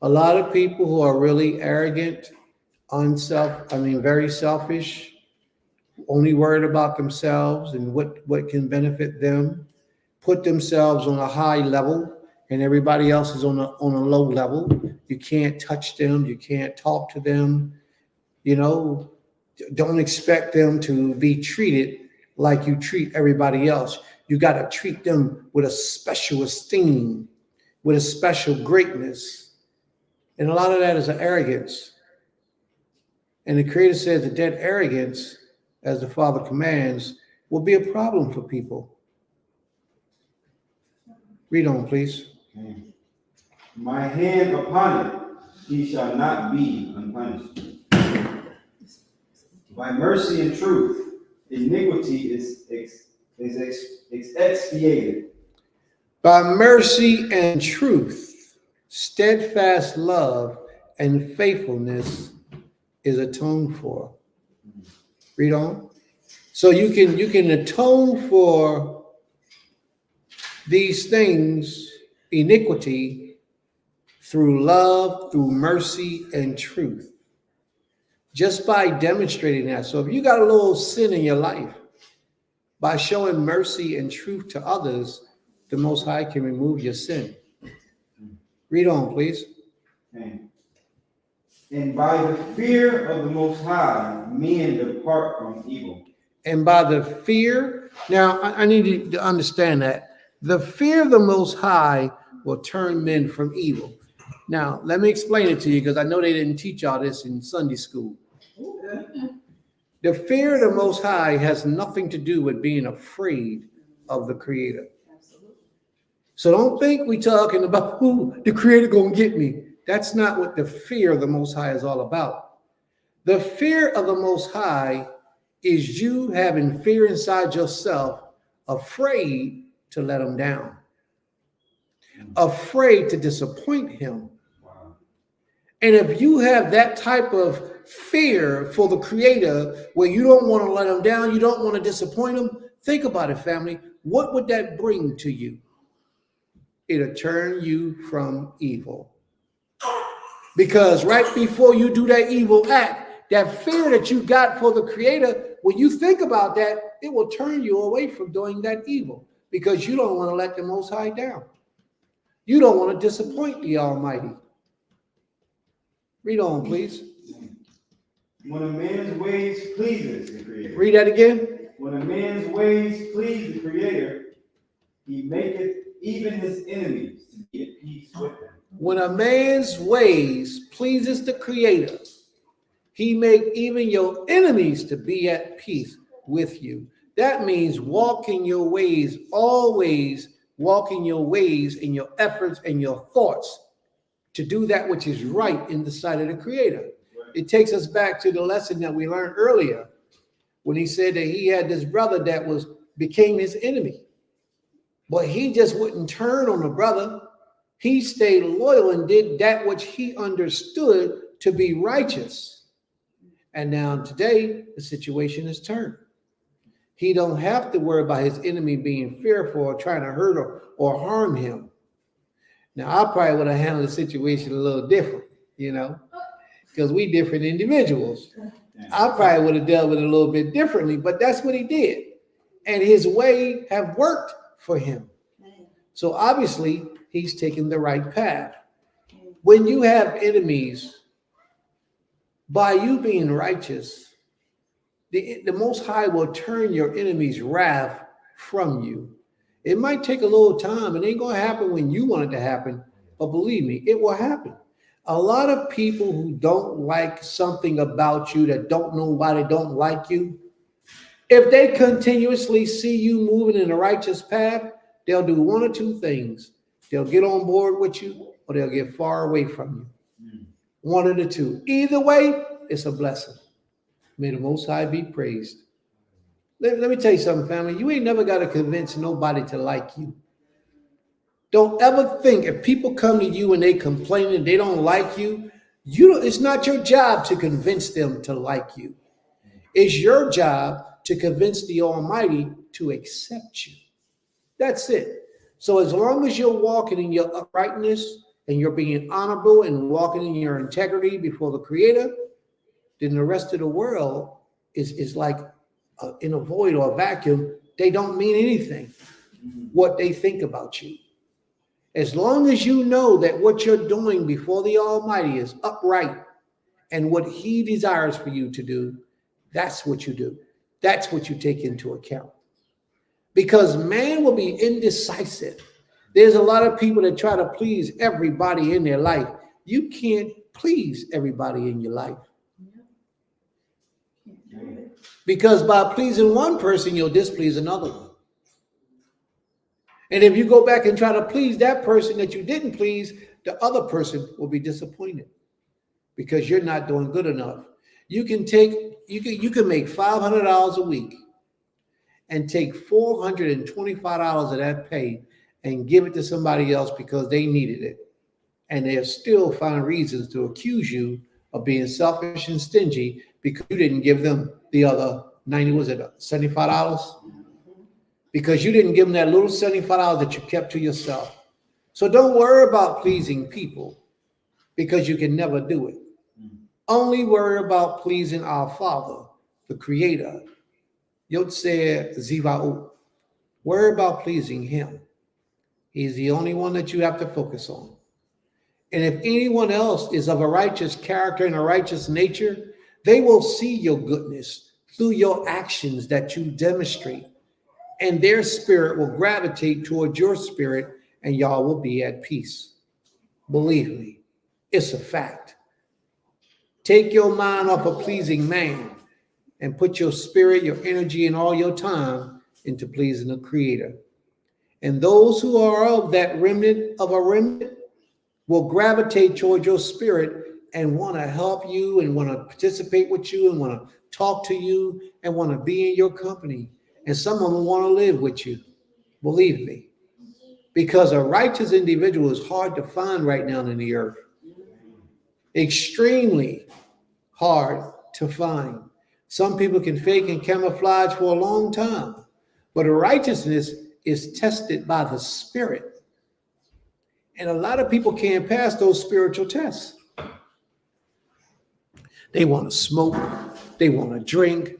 A lot of people who are really arrogant, very selfish, only worried about themselves and what can benefit them, put themselves on a high level, and everybody else is on a low level. You can't touch them. You can't talk to them. You know, don't expect them to be treated like you treat everybody else. You got to treat them with a special esteem, with a special greatness. And a lot of that is an arrogance. And the Creator says that arrogance, as the Father commands, will be a problem for people. Read on, please. Okay. My hand upon it, he shall not be unpunished. By mercy and truth, iniquity is expiated. By mercy and truth, steadfast love and faithfulness is atoned for. Read on. So you can atone for these things, iniquity, through love, through mercy and truth. Just by demonstrating that. So if you got a little sin in your life, by showing mercy and truth to others, the Most High can remove your sin. Read on, please. Okay. And by the fear of the Most High, men depart from evil. And by the fear, now I need you to understand that the fear of the Most High will turn men from evil. Now, let me explain it to you because I know they didn't teach y'all this in Sunday school. The fear of the Most High has nothing to do with being afraid of the Creator. So don't think we're talking about who the Creator gonna get me. That's not what the fear of the Most High is all about. The fear of the Most High is you having fear inside yourself, afraid to let him down, afraid to disappoint him. And if you have that type of fear for the Creator, where you don't want to let him down, you don't want to disappoint him, think about it, family. What would that bring to you? It'll turn you from evil. Because right before you do that evil act, that fear that you got for the Creator, when you think about that, it will turn you away from doing that evil because you don't want to let the Most High down. You don't want to disappoint the Almighty. Read on, please. When a man's ways pleases the Creator. Read that again. When a man's ways please the Creator, he maketh even his enemies to be at peace with him. When a man's ways pleases the Creator, he make even your enemies to be at peace with you. That means walking your ways, always walking your ways in your efforts and your thoughts to do that which is right in the sight of the Creator. It takes us back to the lesson that we learned earlier when he said that he had this brother that became his enemy. But he just wouldn't turn on the brother. He stayed loyal and did that which he understood to be righteous. And now today, the situation is turned. He don't have to worry about his enemy being fearful or trying to hurt or harm him. Now, I probably would have handled the situation a little different, because we different individuals. I probably would have dealt with it a little bit differently, but that's what he did. And his way have worked for him. So obviously, he's taken the right path. When you have enemies, By you being righteous, the Most High will turn your enemy's wrath from you. It might take a little time. It ain't going to happen when you want it to happen, but believe me, it will happen. A lot of people who don't like something about you, that don't know why they don't like you, if they continuously see you moving in the righteous path, they'll do one or two things. They'll get on board with you, or they'll get far away from you. One of the two. Either way, it's a blessing. May the Most High be praised. Let me tell you something, family. You ain't never got to convince nobody to like you. Don't ever think if people come to you and they complain and they don't like you, it's not your job to convince them to like you. It's your job to convince the Almighty to accept you. That's it. So as long as you're walking in your uprightness and you're being honorable and walking in your integrity before the Creator, then the rest of the world is like in a void or a vacuum. They don't mean anything, what they think about you. As long as you know that what you're doing before the Almighty is upright and what He desires for you to do, that's what you do. That's what you take into account. Because man will be indecisive. There's a lot of people that try to please everybody in their life. You can't please everybody in your life. Because by pleasing one person, you'll displease another one. And if you go back and try to please that person that you didn't please, the other person will be disappointed because you're not doing good enough. You can make $500 a week and take $425 of that pay and give it to somebody else because they needed it. And they'll still find reasons to accuse you of being selfish and stingy because you didn't give them the other $75? Because you didn't give them that little $75 that you kept to yourself. So don't worry about pleasing people because you can never do it. Only worry about pleasing our Father, the Creator. Yotzeh Ziva'ut. Worry about pleasing Him. He's the only one that you have to focus on. And if anyone else is of a righteous character and a righteous nature, they will see your goodness through your actions that you demonstrate. And their spirit will gravitate towards your spirit, and y'all will be at peace. Believe me, it's a fact. Take your mind off of pleasing man and put your spirit, your energy, and all your time into pleasing the Creator. And those who are of that remnant of a remnant will gravitate towards your spirit and want to help you and want to participate with you and want to talk to you and want to be in your company. And some of them want to live with you. Believe me. Because a righteous individual is hard to find right now in the earth. Extremely hard to find. Some people can fake and camouflage for a long time. But a righteousness is tested by the Spirit. And a lot of people can't pass those spiritual tests. They want to smoke. They want to drink.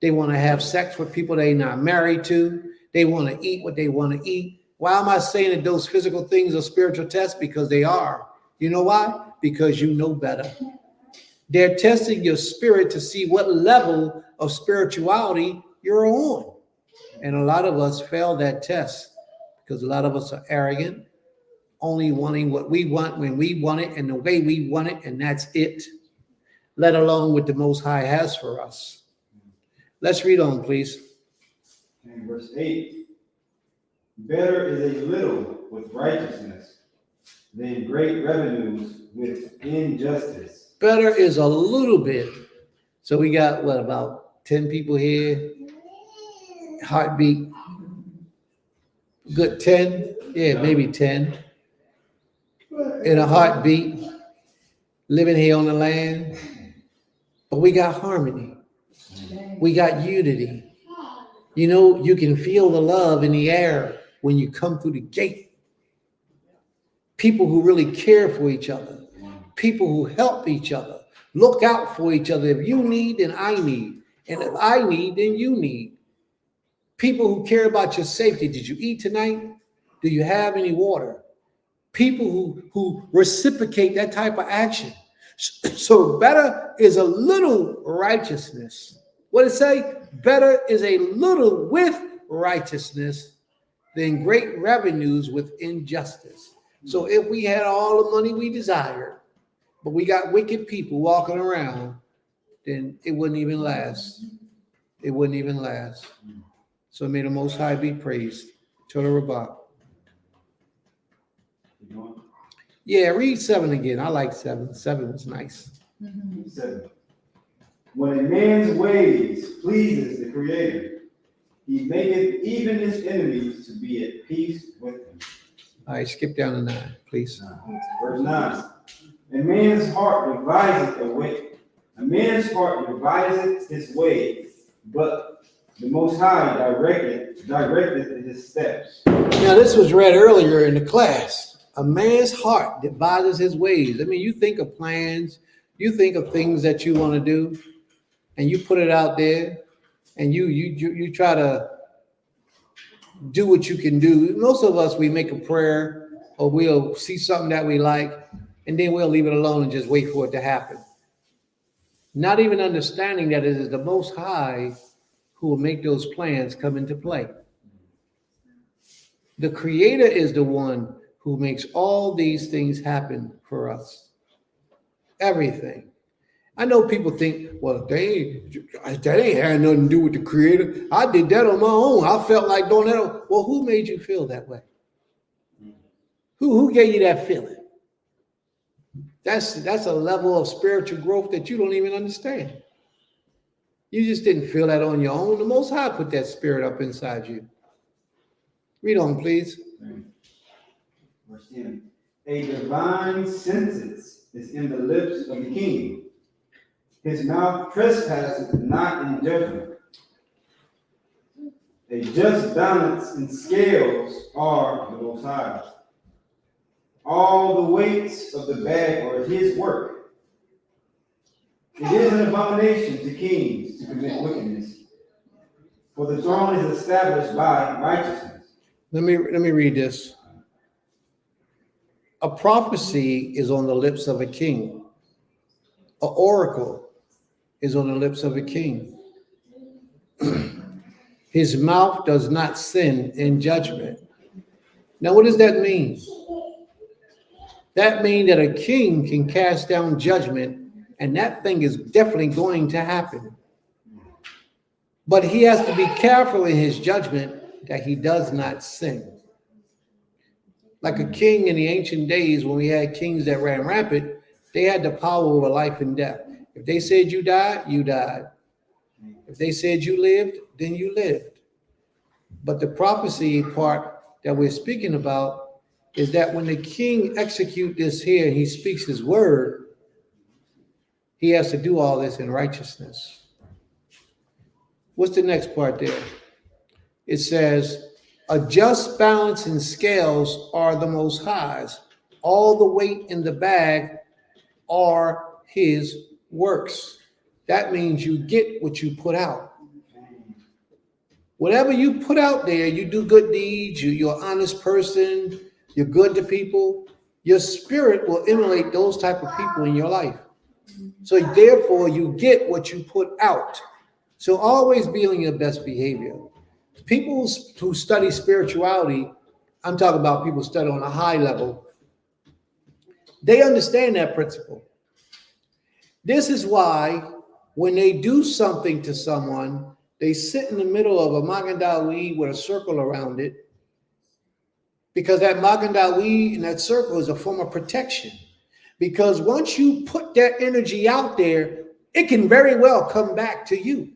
They want to have sex with people they're not married to. They want to eat what they want to eat. Why am I saying that those physical things are spiritual tests? Because they are. You know why? Because you know better. They're testing your spirit to see what level of spirituality you're on. And a lot of us fail that test because a lot of us are arrogant, only wanting what we want when we want it and the way we want it, and that's it, let alone what the Most High has for us. Let's read on, please. And verse 8, better is a little with righteousness than great revenues with injustice. Better is a little bit. So we got, what, about 10 people here? Heartbeat. Good 10? Yeah, maybe 10. In a heartbeat. Living here on the land. But we got harmony. We got unity. You know, you can feel the love in the air when you come through the gate. People who really care for each other. People who help each other. Look out for each other. If you need, then I need. And if I need, then you need. People who care about your safety. Did you eat tonight? Do you have any water? People who reciprocate that type of action. So better is a little righteousness. What did it say? Better is a little with righteousness than great revenues with injustice. So if we had all the money we desired, but we got wicked people walking around, then it wouldn't even last. It wouldn't even last. So may the Most High be praised. Total Rabbah. Yeah, read 7 again. I like 7. 7 was nice. 7. When a man's ways pleases the Creator, he maketh even his enemies to be at peace with him. All right, skip down to 9, please. Verse 9. A man's heart deviseth a way. A man's heart deviseth his way, but the Most High directeth his steps. Now, this was read earlier in the class. A man's heart devises his ways. I mean, you think of plans, you think of things that you want to do, and you put it out there, and you try to do what you can do. Most of us, we make a prayer, or we'll see something that we like, and then we'll leave it alone and just wait for it to happen. Not even understanding that it is the Most High who will make those plans come into play. The Creator is the one who makes all these things happen for us. Everything. I know people think, well, that ain't had nothing to do with the Creator. I did that on my own. I felt like doing that. Well, who made you feel that way? Who gave you that feeling? That's a level of spiritual growth that you don't even understand. You just didn't feel that on your own. The Most High put that spirit up inside you. Read on, please. Verse 10. A divine sentence is in the lips of the king. His mouth trespasseth not in judgment. A just balance and scales are the Most High. All the weights of the bag are his work. It is an abomination to kings to commit wickedness, for the throne is established by righteousness. Let me read this. A prophecy is on the lips of a king. An oracle is on the lips of a king. His mouth does not sin in judgment. Now, what does that mean? That means that a king can cast down judgment, and that thing is definitely going to happen. But he has to be careful in his judgment that he does not sin. Like a king in the ancient days, when we had kings that ran rampant, they had the power over life and death. If they said you died, you died. If they said you lived, then you lived. But the prophecy part that we're speaking about is that when the king executes this here, he speaks his word, he has to do all this in righteousness. What's the next part there? It says, a just balance and scales are the Most High's. All the weight in the bag are his works. That means you get what you put out. Whatever you put out there, you do good deeds, you're an honest person, you're good to people, your spirit will emulate those type of people in your life. So therefore, you get what you put out. So always be on your best behavior. People who study spirituality, I'm talking about people who study on a high level, they understand that principle. This is why when they do something to someone, they sit in the middle of a magandawi with a circle around it, because that magandawi and that circle is a form of protection. Because once you put that energy out there, it can very well come back to you.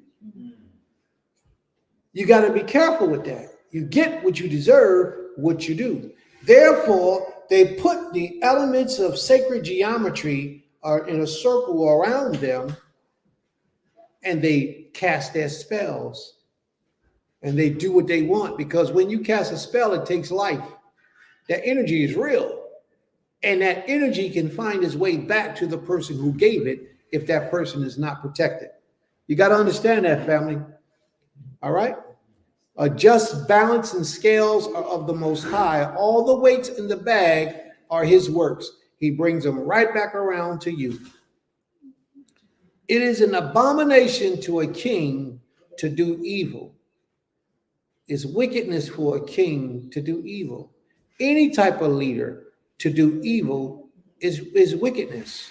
You got to be careful with that. You get what you deserve, what you do. Therefore, they put the elements of sacred geometry are in a circle around them, and they cast their spells. And they do what they want, because when you cast a spell, it takes life. That energy is real. And that energy can find its way back to the person who gave it if that person is not protected. You got to understand that, family. All right? A just balance and scales are of the Most High. All the weights in the bag are his works. He brings them right back around to you. It is an abomination to a king to do evil. It's wickedness for a king to do evil. Any type of leader to do evil is wickedness.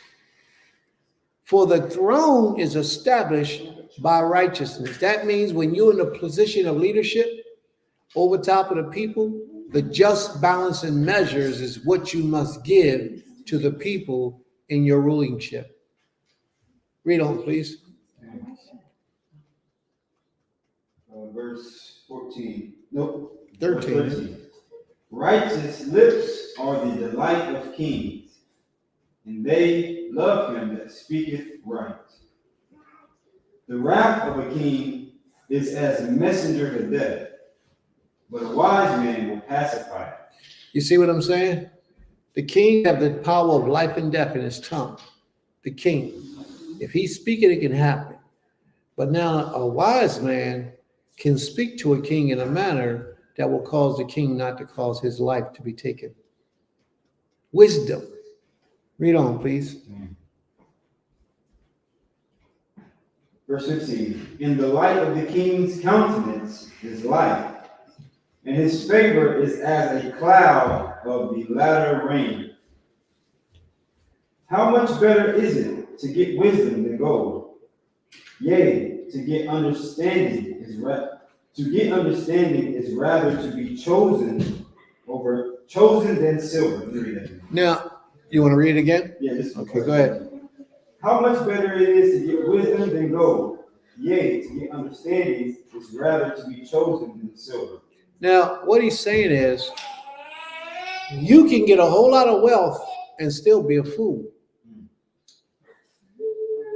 For the throne is established by righteousness. That means when you're in a position of leadership over top of the people, the just balance and measures is what you must give to the people in your rulingship. Read on, please. Verse 14. Nope. 13. Verse 13. Righteous lips are the delight of kings, and they love him that speaketh right. The wrath of a king is as a messenger to death, but a wise man will pacify it. You see what I'm saying? The king have the power of life and death in his tongue. The king. If he speak it, it can happen. But now a wise man can speak to a king in a manner that will cause the king not to cause his life to be taken. Wisdom. Read on, please. Verse 15. In the light of the king's countenance is life, and his favor is as a cloud of the latter rain. How much better is it to get wisdom than gold? Yea, to get understanding is rather to be chosen than silver. Let me read that. Now, you want to read it again? Yeah, this Okay, go ahead. How much better it is to get wisdom than gold? Yea, to get understanding is rather to be chosen than silver. Now, what he's saying is, you can get a whole lot of wealth and still be a fool.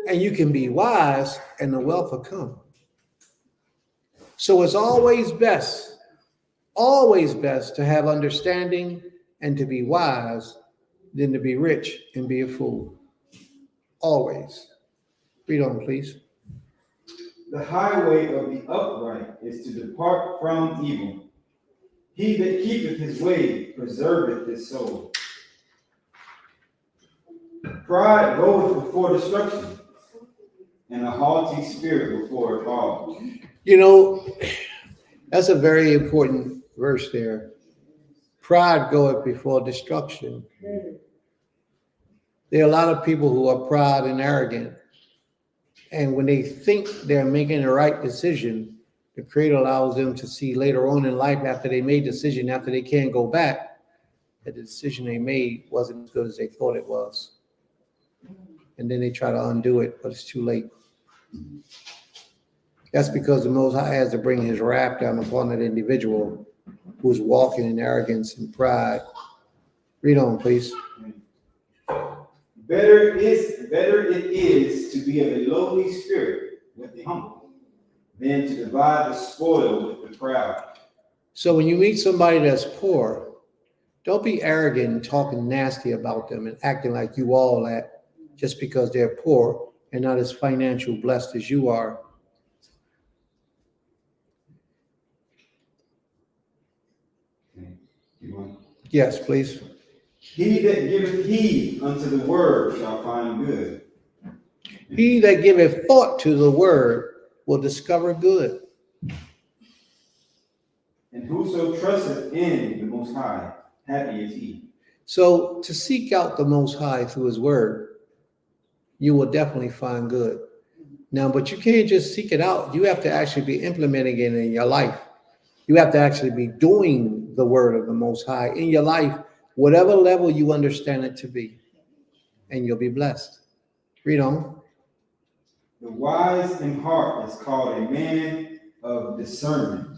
And you can be wise and the wealth will come. So it's always best to have understanding and to be wise than to be rich and be a fool. Always. Read on, please. The highway of the upright is to depart from evil. He that keepeth his way preserveth his soul. Pride goeth before destruction, and a haughty spirit before a fall. You know, that's a very important verse there. Pride goeth before destruction. There are a lot of people who are proud and arrogant. And when they think they're making the right decision, the Creator allows them to see later on in life, after they made a decision, after they can't go back, that the decision they made wasn't as good as they thought it was. And then they try to undo it, but it's too late. That's because the Most High has to bring his wrath down upon that individual who's walking in arrogance and pride. Read on, please. Better it is to be of a lowly spirit with the humble than to divide the spoil with the proud. So when you meet somebody that's poor, don't be arrogant and talking nasty about them and acting like you all that just because they're poor and not as financial blessed as you are. Yes, please. He that giveth heed unto the word shall find good. He that giveth thought to the word will discover good. And whoso trusteth in the Most High, happy is he. So to seek out the Most High through his word, you will definitely find good. Now, but you can't just seek it out. You have to actually be implementing it in your life. You have to actually be doing the word of the Most High in your life, whatever level you understand it to be, and you'll be blessed. Read on. The wise in heart is called a man of discernment,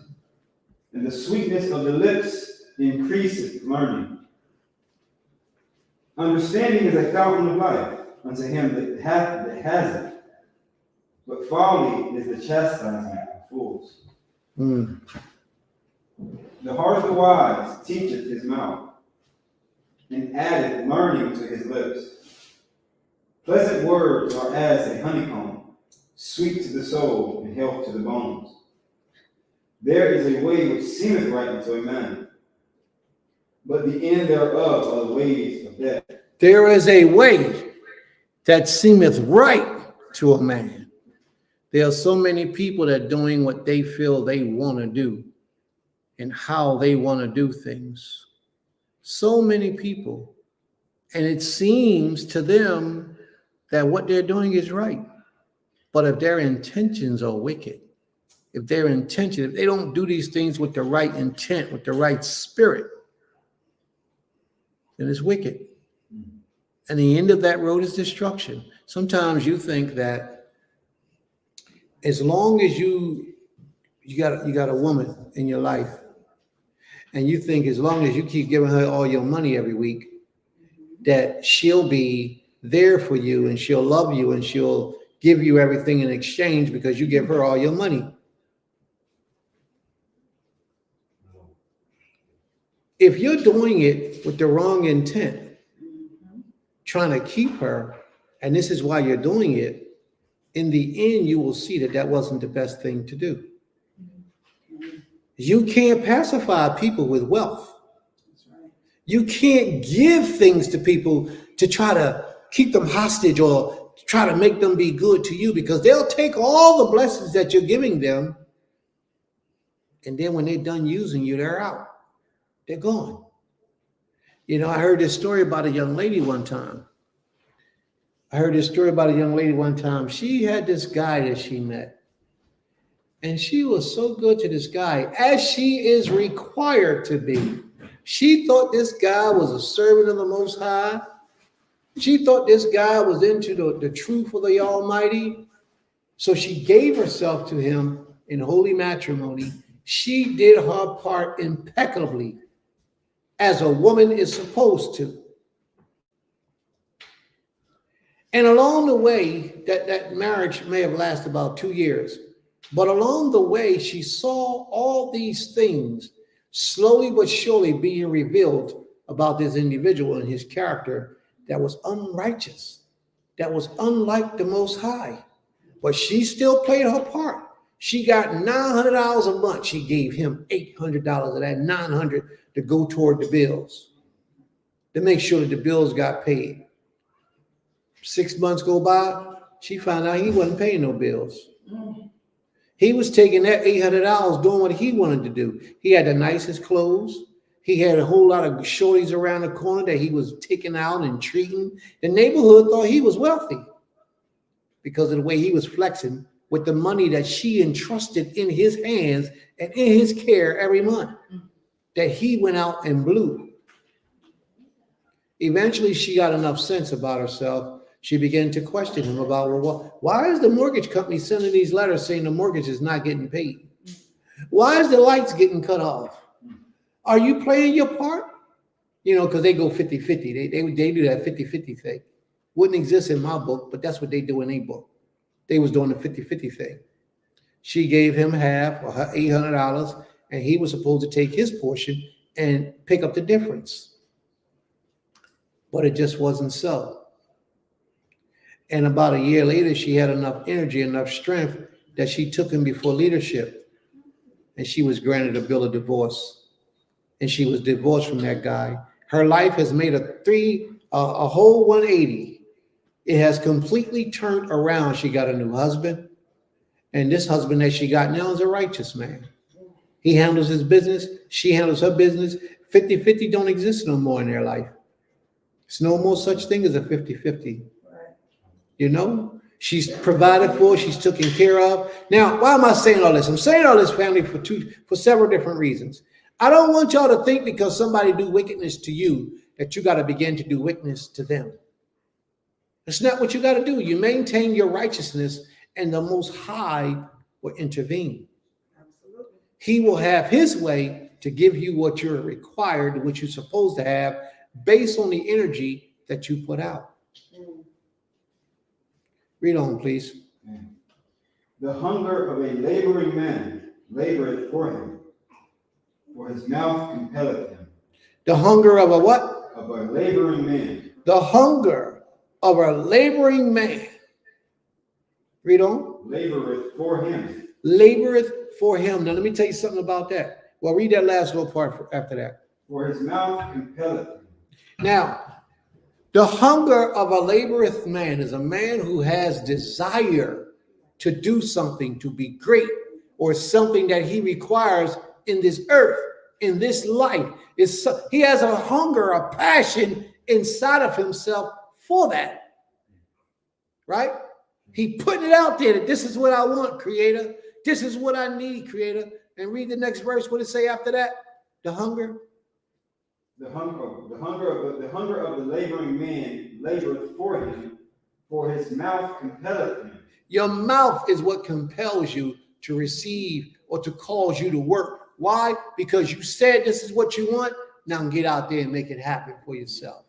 and the sweetness of the lips increaseth learning. Understanding is a fountain of life unto him that has it, but folly is the chastisement of fools. The heart of the wise teacheth his mouth, and addeth learning to his lips. Pleasant words are as a honeycomb, sweet to the soul and health to the bones. There is a way which seemeth right unto a man, but the end thereof are the ways of death. There is a way that seemeth right to a man. There are so many people that are doing what they feel they want to do and how they want to do things. So many people. And it seems to them that what they're doing is right. But if their intentions are wicked, if they don't do these things with the right intent, with the right spirit, then it's wicked. And the end of that road is destruction. Sometimes you think that as long as you got a woman in your life, and you think as long as you keep giving her all your money every week, that she'll be there for you and she'll love you and she'll give you everything in exchange because you give her all your money. If you're doing it with the wrong intent, trying to keep her, and this is why you're doing it, in the end, you will see that that wasn't the best thing to do. You can't pacify people with wealth. You can't give things to people to try to keep them hostage or try to make them be good to you, because they'll take all the blessings that you're giving them, and then when they're done using you, they're out. They're gone. You know, I heard this story about a young lady one time. She had this guy that she met. And she was so good to this guy, as she is required to be. She thought this guy was a servant of the Most High. She thought this guy was into the truth of the Almighty. So she gave herself to him in holy matrimony. She did her part impeccably, as a woman is supposed to. And along the way, that marriage may have lasted about 2 years. But along the way, she saw all these things slowly but surely being revealed about this individual and his character that was unrighteous, that was unlike the Most High. But she still played her part. She got $900 a month. She gave him $800 of that $900 to go toward the bills, to make sure that the bills got paid. 6 months go by, she found out he wasn't paying no bills. He was taking that $800 doing what he wanted to do. He had the nicest clothes. He had a whole lot of shorties around the corner that he was taking out and treating. The neighborhood thought he was wealthy because of the way he was flexing with the money that she entrusted in his hands and in his care every month that he went out and blew. Eventually, she got enough sense about herself. She began to question him about, well, why is the mortgage company sending these letters saying the mortgage is not getting paid? Why is the lights getting cut off? Are you playing your part? You know, because they go 50-50. They do that 50-50 thing. Wouldn't exist in my book, but that's what they do in a book. They was doing the 50-50 thing. She gave him half, or her $800, and he was supposed to take his portion and pick up the difference. But it just wasn't so. And about a year later, she had enough energy, enough strength that she took him before leadership. And she was granted a bill of divorce. And she was divorced from that guy. Her life has made a whole 180. It has completely turned around. She got a new husband. And this husband that she got now is a righteous man. He handles his business. She handles her business. 50-50 don't exist no more in their life. There's no more such thing as a 50-50. You know, she's provided for, she's taken care of. Now, why am I saying all this? I'm saying all this, family, for several different reasons. I don't want y'all to think because somebody do wickedness to you that you got to begin to do wickedness to them. That's not what you got to do. You maintain your righteousness, and the Most High will intervene. Absolutely. He will have his way to give you what you're required, what you're supposed to have, based on the energy that you put out. Read on, please. The hunger of a laboring man laboreth for him, for his mouth compelleth him. The hunger of a what? Of a laboring man. The hunger of a laboring man. Read on. Laboreth for him. Laboreth for him. Now, let me tell you something about that. Well, read that last little part after that. For his mouth compelleth him. Now, The hunger of a laboreth man is a man who has desire to do something, to be great, or something that he requires in this earth, in this life. He has a hunger, a passion inside of himself for that, right? He putting it out there that this is what I want, Creator. This is what I need, Creator. And read the next verse. What does it say after that? The hunger. The hunger of the laboring man laboreth for him, for his mouth compelleth him. Your mouth is what compels you to receive or to cause you to work. Why? Because you said this is what you want. Now get out there and make it happen for yourself.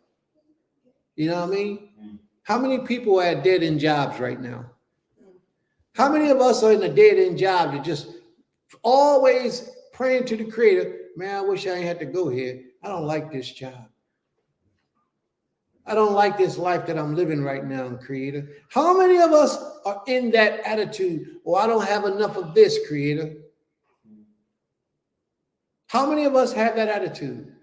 You know what I mean? How many people are at dead-end jobs right now? How many of us are in a dead-end job that just always praying to the Creator, man, I wish I ain't had to go here. I don't like this job. I don't like this life that I'm living right now, Creator. How many of us are in that attitude? Or I don't have enough of this, Creator. How many of us have that attitude?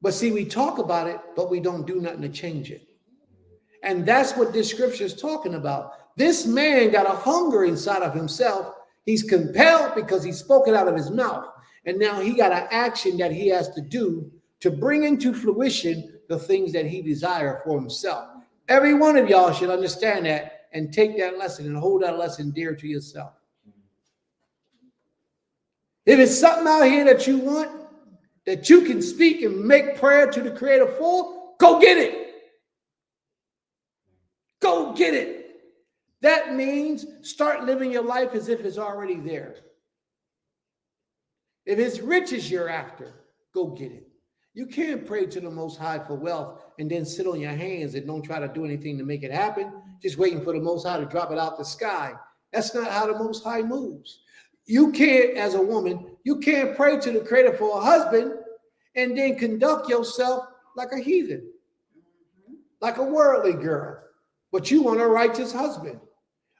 But see, we talk about it, but we don't do nothing to change it. And that's what this scripture is talking about. This man got a hunger inside of himself. He's compelled because he spoke it out of his mouth. And now he got an action that he has to do to bring into fruition the things that he desires for himself. Every one of y'all should understand that and take that lesson and hold that lesson dear to yourself. If it's something out here that you want, that you can speak and make prayer to the Creator for, go get it. Go get it. That means start living your life as if it's already there. If it's riches you're after, go get it. You can't pray to the Most High for wealth and then sit on your hands and don't try to do anything to make it happen, just waiting for the Most High to drop it out the sky. That's not how the Most High moves. You can't, as a woman, you can't pray to the Creator for a husband and then conduct yourself like a heathen, like a worldly girl, but you want a righteous husband.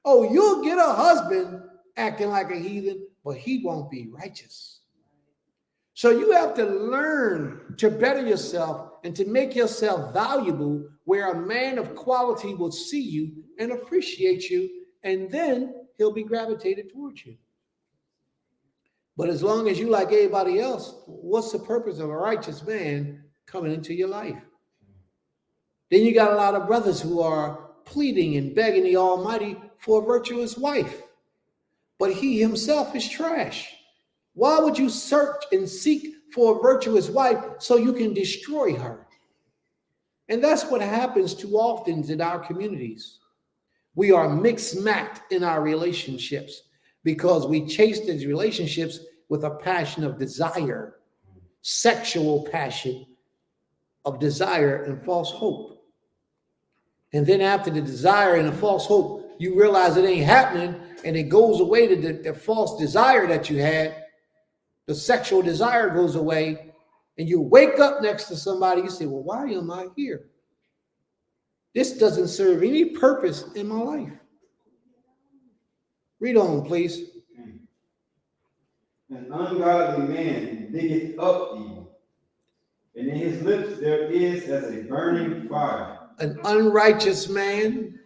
Oh, you'll get a husband acting like a heathen, but he won't be righteous. So you have to learn to better yourself and to make yourself valuable where a man of quality will see you and appreciate you, and then he'll be gravitated towards you. But as long as you like everybody else, what's the purpose of a righteous man coming into your life? Then you got a lot of brothers who are pleading and begging the Almighty for a virtuous wife, but he himself is trash. Why would you search and seek for a virtuous wife so you can destroy her? And that's what happens too often in our communities. We are mixed-matched in our relationships because we chase these relationships with a passion of desire, sexual passion of desire and false hope. And then after the desire and the false hope, you realize it ain't happening and it goes away to the false desire that you had. The sexual desire goes away and you wake up next to somebody. You say, well, why am I here? This doesn't serve any purpose in my life. Read on, please. An ungodly man diggeth up evil, and in his lips there is as a burning fire. An unrighteous man,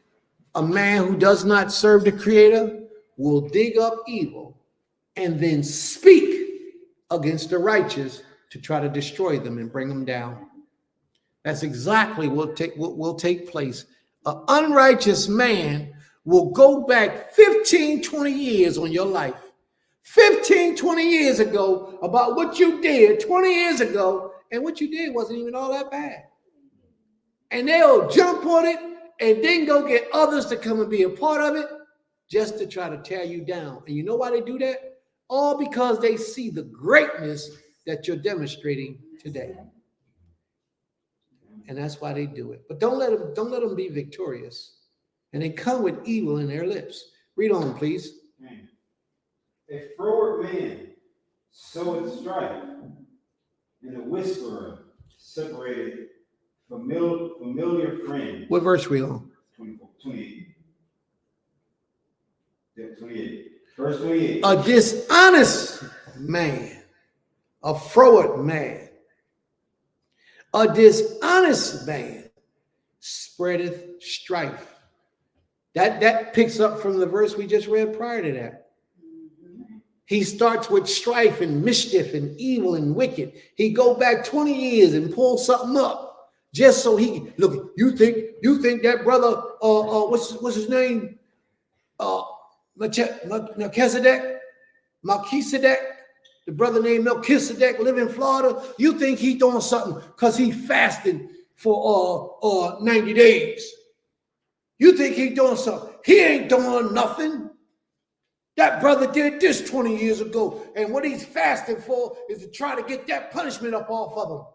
a man who does not serve the Creator, will dig up evil and then speak against the righteous to try to destroy them and bring them down. That's exactly what will take place. An unrighteous man will go back 15, 20 years on your life. 15, 20 years ago about what you did 20 years ago, and what you did wasn't even all that bad. And they'll jump on it and then go get others to come and be a part of it just to try to tear you down. And you know why they do that? All because they see the greatness that you're demonstrating today. And that's why they do it. But don't let them be victorious. And they come with evil in their lips. Read on, please. A froward man soweth strife, and a whisperer separated familiar friend. What verse we on? 28. Yeah, 28. Verse 28. A dishonest man, a froward man, a dishonest man spreadeth strife. That picks up from the verse we just read prior to that. He starts with strife and mischief and evil and wicked. He go back 20 years and pull something up just so he look. You think that brother? What's his name? Melchizedek, the brother named Melchizedek, live in Florida. You think he doing something because he fasted for 90 days? You think he doing something? He ain't doing nothing. That brother did this 20 years ago, and what he's fasting for is to try to get that punishment up off of him.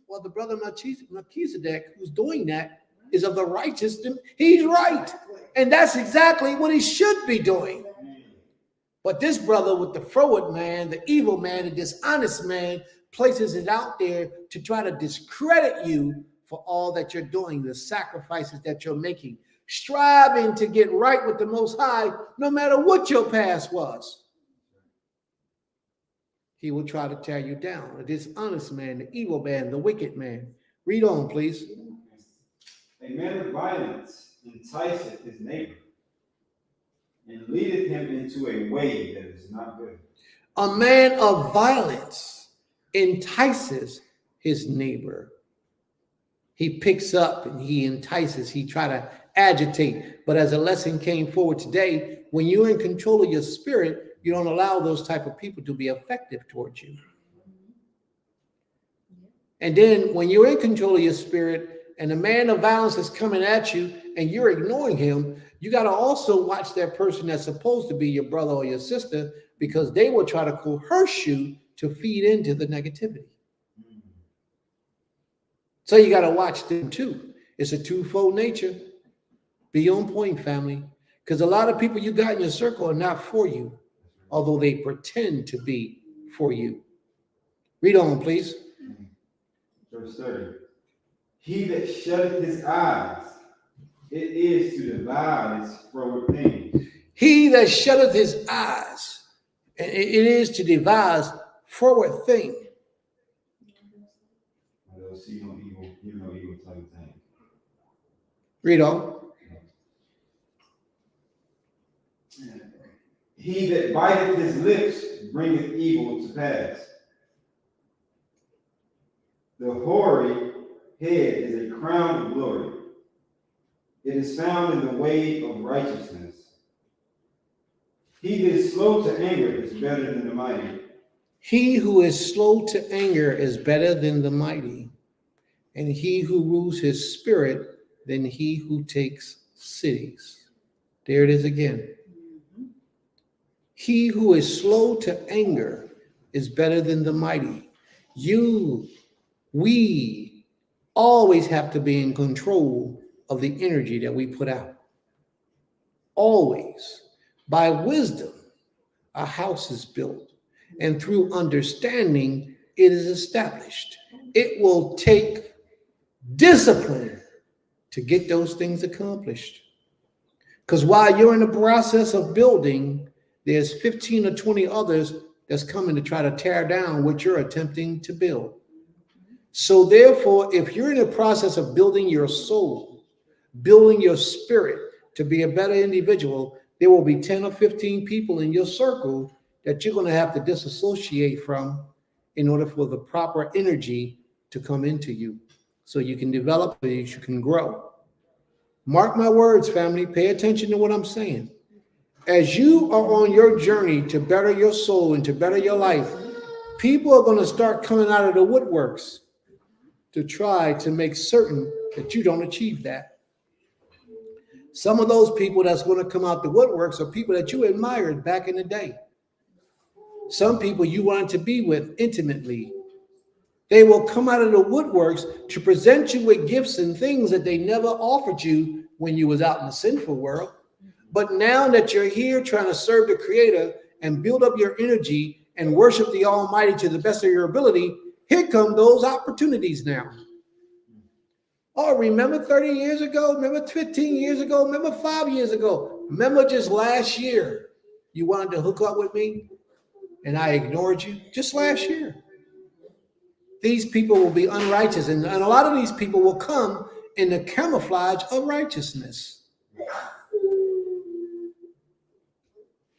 Well, the brother Melchizedek, who's doing that, is of the righteous. He's right, and that's exactly what he should be doing. But this brother with the froward man, the evil man, the dishonest man, places it out there to try to discredit you for all that you're doing, the sacrifices that you're making, striving to get right with the Most High, no matter what your past was. He will try to tear you down. The dishonest man, the evil man, the wicked man. Read on, please. A man of violence enticeth his neighbor, and leadeth him into a way that is not good. A man of violence entices his neighbor. He picks up and he entices, he try to agitate. But as a lesson came forward today, when you're in control of your spirit, you don't allow those type of people to be effective towards you. And then when you're in control of your spirit and the man of violence is coming at you and you're ignoring him, you got to also watch that person that's supposed to be your brother or your sister, because they will try to coerce you to feed into the negativity. So you got to watch them too. It's a twofold nature. Be on point, family, because a lot of people you got in your circle are not for you, although they pretend to be for you. Read on, please. Verse 30. He that shutteth his eyes, it is to devise froward things. He that shutteth his eyes, it is to devise froward things. See no evil, hear no evil type of thing. Read on. He that biteth his lips bringeth evil to pass. The hoary head is a crown of glory. It is found in the way of righteousness. He that is slow to anger is better than the mighty. He who is slow to anger is better than the mighty, and he who rules his spirit than he who takes cities. There it is again. He who is slow to anger is better than the mighty. We always have to be in control of the energy that we put out. Always. By wisdom, a house is built, and through understanding, it is established. It will take discipline to get those things accomplished. Because while you're in the process of building, there's 15 or 20 others that's coming to try to tear down what you're attempting to build. So therefore, if you're in the process of building your soul, building your spirit to be a better individual, there will be 10 or 15 people in your circle that you're going to have to disassociate from in order for the proper energy to come into you so you can develop, so you can grow. Mark my words, family. Pay attention to what I'm saying. As you are on your journey to better your soul and to better your life, people are going to start coming out of the woodworks to try to make certain that you don't achieve that. Some of those people that's going to come out the woodworks are people that you admired back in the day. Some people you wanted to be with intimately. They will come out of the woodworks to present you with gifts and things that they never offered you when you was out in the sinful world. But now that you're here trying to serve the Creator and build up your energy and worship the Almighty to the best of your ability, here come those opportunities now. Oh, remember 30 years ago? Remember 15 years ago? Remember 5 years ago? Remember just last year you wanted to hook up with me and I ignored you? Just last year. These people will be unrighteous, and a lot of these people will come in the camouflage of righteousness.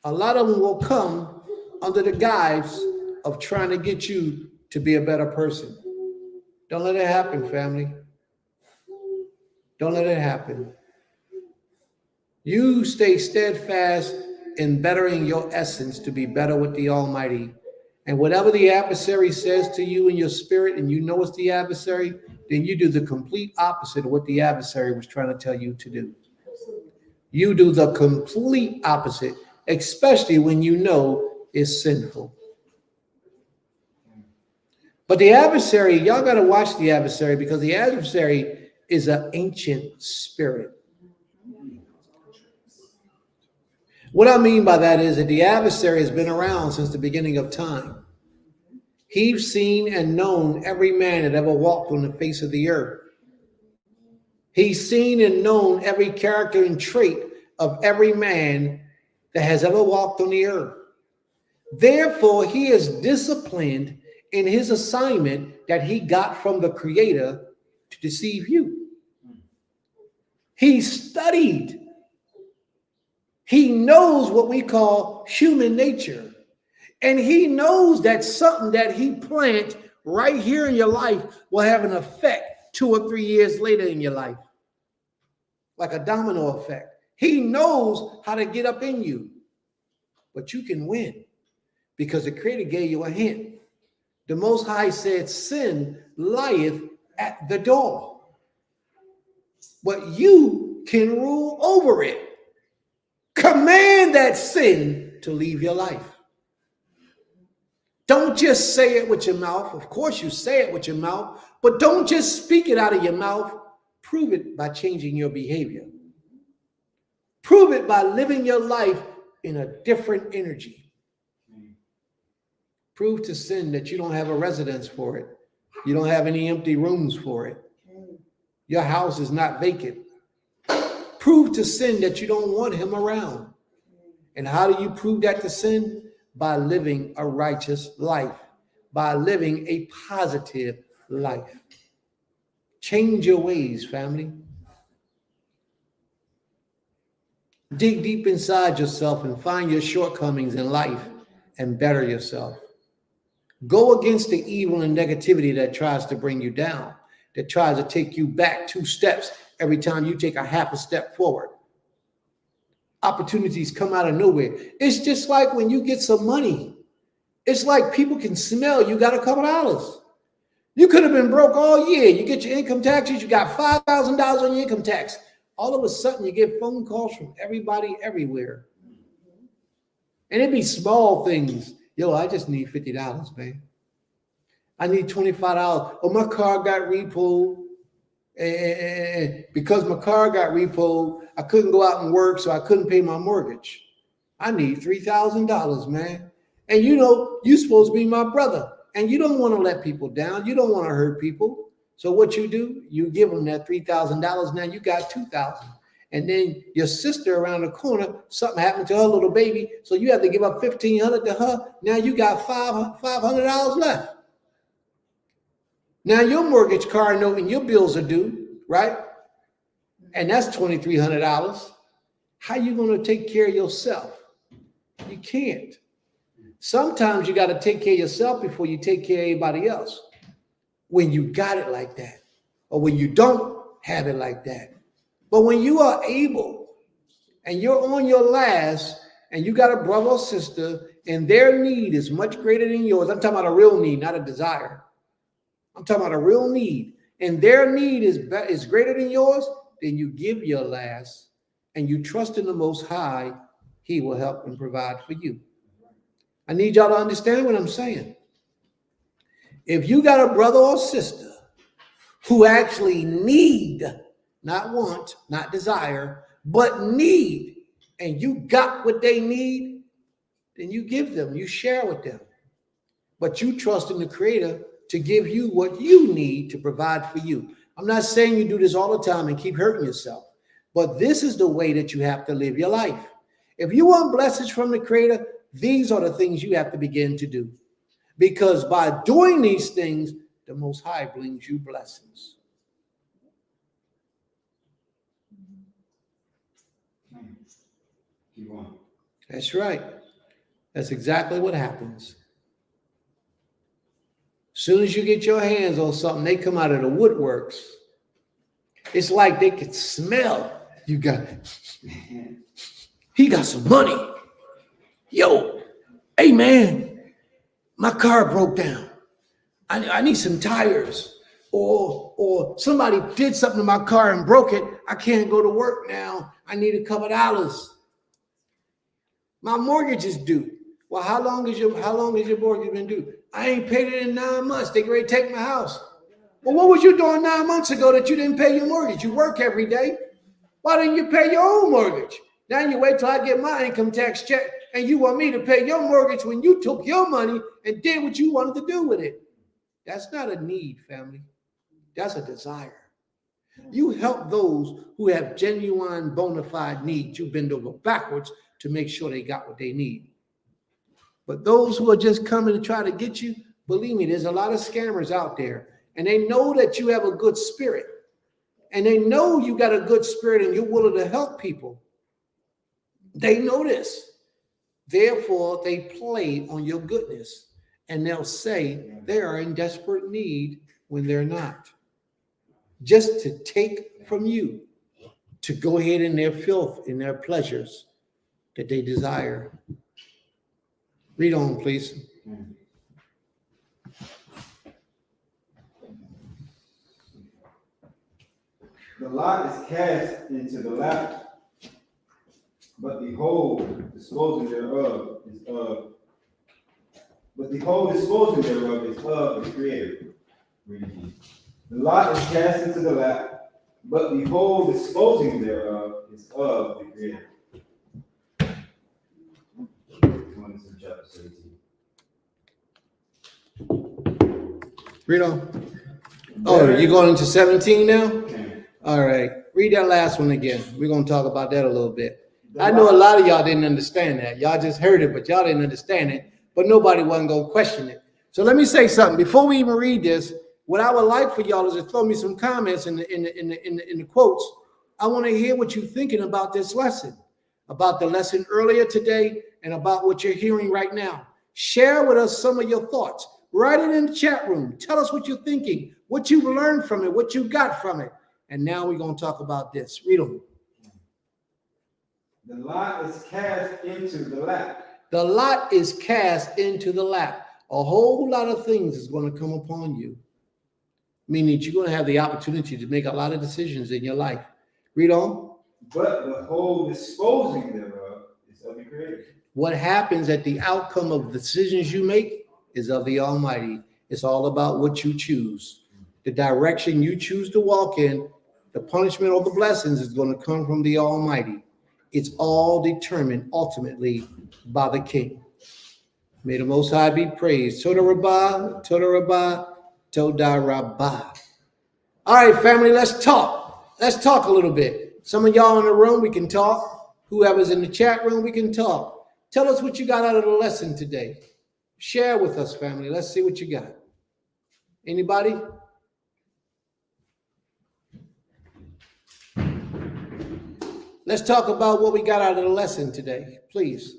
A lot of them will come under the guise of trying to get you to be a better person. Don't let it happen, family. Don't let it happen. You stay steadfast in bettering your essence to be better with the Almighty. And whatever the adversary says to you in your spirit, and you know it's the adversary, then you do the complete opposite of what the adversary was trying to tell you to do. You do the complete opposite, especially when you know it's sinful. But the adversary, y'all got to watch the adversary, because the adversary is an ancient spirit. What I mean by that is that the adversary has been around since the beginning of time. He's seen and known every man that ever walked on the face of the earth. He's seen and known every character and trait of every man that has ever walked on the earth. Therefore, he is disciplined in his assignment that he got from the Creator to deceive you. He studied. He knows what we call human nature. And he knows that something that he plants right here in your life will have an effect 2 or 3 years later in your life, like a domino effect. He knows how to get up in you, but you can win because the Creator gave you a hint. The Most High said, sin lieth at the door, but you can rule over it. Command that sin to leave your life. Don't just say it with your mouth. Of course you say it with your mouth, but don't just speak it out of your mouth. Prove it by changing your behavior. Prove it by living your life in a different energy. Prove to sin that you don't have a residence for it. You don't have any empty rooms for it. Your house is not vacant. Prove to sin that you don't want him around. And how do you prove that to sin? By living a righteous life, by living a positive life. Change your ways, family. Dig deep inside yourself and find your shortcomings in life and better yourself. Go against the evil and negativity that tries to bring you down, that tries to take you back 2 steps every time you take a half a step forward. Opportunities come out of nowhere. It's just like when you get some money. It's like people can smell you got a couple dollars. You could have been broke all year. You get your income taxes, you got $5,000 on your income tax. All of a sudden, you get phone calls from everybody everywhere. And it'd be small things. Yo, I just need $50, man. I need $25. Oh, my car got repoed. And because my car got repoed, I couldn't go out and work, so I couldn't pay my mortgage. I need $3,000, man. And you know, you're supposed to be my brother. And you don't want to let people down. You don't want to hurt people. So what you do, you give them that $3,000. Now you got $2,000. And then your sister around the corner, something happened to her little baby. So you have to give up $1,500 to her. Now you got $500 left. Now your mortgage, car note, and your bills are due, right? And that's $2,300. How you going to take care of yourself? You can't. Sometimes you got to take care of yourself before you take care of anybody else. When you got it like that, or when you don't have it like that. But when you are able and you're on your last and you got a brother or sister and their need is much greater than yours. I'm talking about a real need, not a desire. I'm talking about a real need, and their need is greater than yours, then you give your last and you trust in the Most High. He will help and provide for you. I need y'all to understand what I'm saying. If you got a brother or sister who actually need, not want, not desire, but need, and you got what they need, then you give them, you share with them. But you trust in the Creator to give you what you need to provide for you. I'm not saying you do this all the time and keep hurting yourself, but this is the way that you have to live your life. If you want blessings from the Creator, these are the things you have to begin to do. Because by doing these things, the Most High brings you blessings. keep on. That's right. That's exactly what happens. Soon as you get your hands on something, they come out of the woodworks. It's like they can smell you got, he got some money. Yo, hey man, my car broke down. I need some tires. Or somebody did something to my car and broke it. I can't go to work now. I need a couple dollars. My mortgage is due. Well, how long is your mortgage been due? I ain't paid it in 9 months. They ready to take my house. Well, what was you doing 9 months ago that you didn't pay your mortgage? You work every day. Why didn't you pay your own mortgage? Now you wait till I get my income tax check and you want me to pay your mortgage when you took your money and did what you wanted to do with it. That's not a need, family. That's a desire. You help those who have genuine bona fide needs. You bend over backwards to make sure they got what they need. But those who are just coming to try to get you, believe me, there's a lot of scammers out there. And they know that you have a good spirit. And they know you got a good spirit and you're willing to help people. They know this. Therefore, they play on your goodness. And they'll say they are in desperate need when they're not. Just to take from you, to go ahead in their filth, in their pleasures that they desire. Read on, please. The lot is cast into the lap, but the whole disposing thereof is of. But the whole disposing thereof is of the Creator. Read again. The lot is cast into the lap, but the whole disposing thereof is of the Creator. Going to chapter 17. Read on. Oh, you're going into 17 now? Okay. All right. Read that last one again. We're going to talk about that a little bit. I know a lot of y'all didn't understand that. Y'all just heard it, but y'all didn't understand it. But nobody wasn't going to question it. So let me say something. Before we even read this, what I would like for y'all is to throw me some comments in the quotes. I want to hear what you're thinking about this lesson, about the lesson earlier today, and about what you're hearing right now. Share with us some of your thoughts. Write it in the chat room. Tell us what you're thinking, what you've learned from it, what you got from it. And now we're going to talk about this. Read them. The lot is cast into the lap. The lot is cast into the lap. A whole lot of things is going to come upon you. Meaning you're going to have the opportunity to make a lot of decisions in your life. Read on. But the whole disposing thereof is of the Creator. What happens at the outcome of the decisions you make is of the Almighty. It's all about what you choose. The direction you choose to walk in, the punishment or the blessings is going to come from the Almighty. It's all determined ultimately by the King. May the Most High be praised. Toda Rabbah, Toda Rabbah, Toda Rabbah. All right, family, let's talk. Let's talk a little bit. Some of y'all in the room, we can talk. Whoever's in the chat room, we can talk. Tell us what you got out of the lesson today. Share with us, family. Let's see what you got. Anybody? Let's talk about what we got out of the lesson today, please.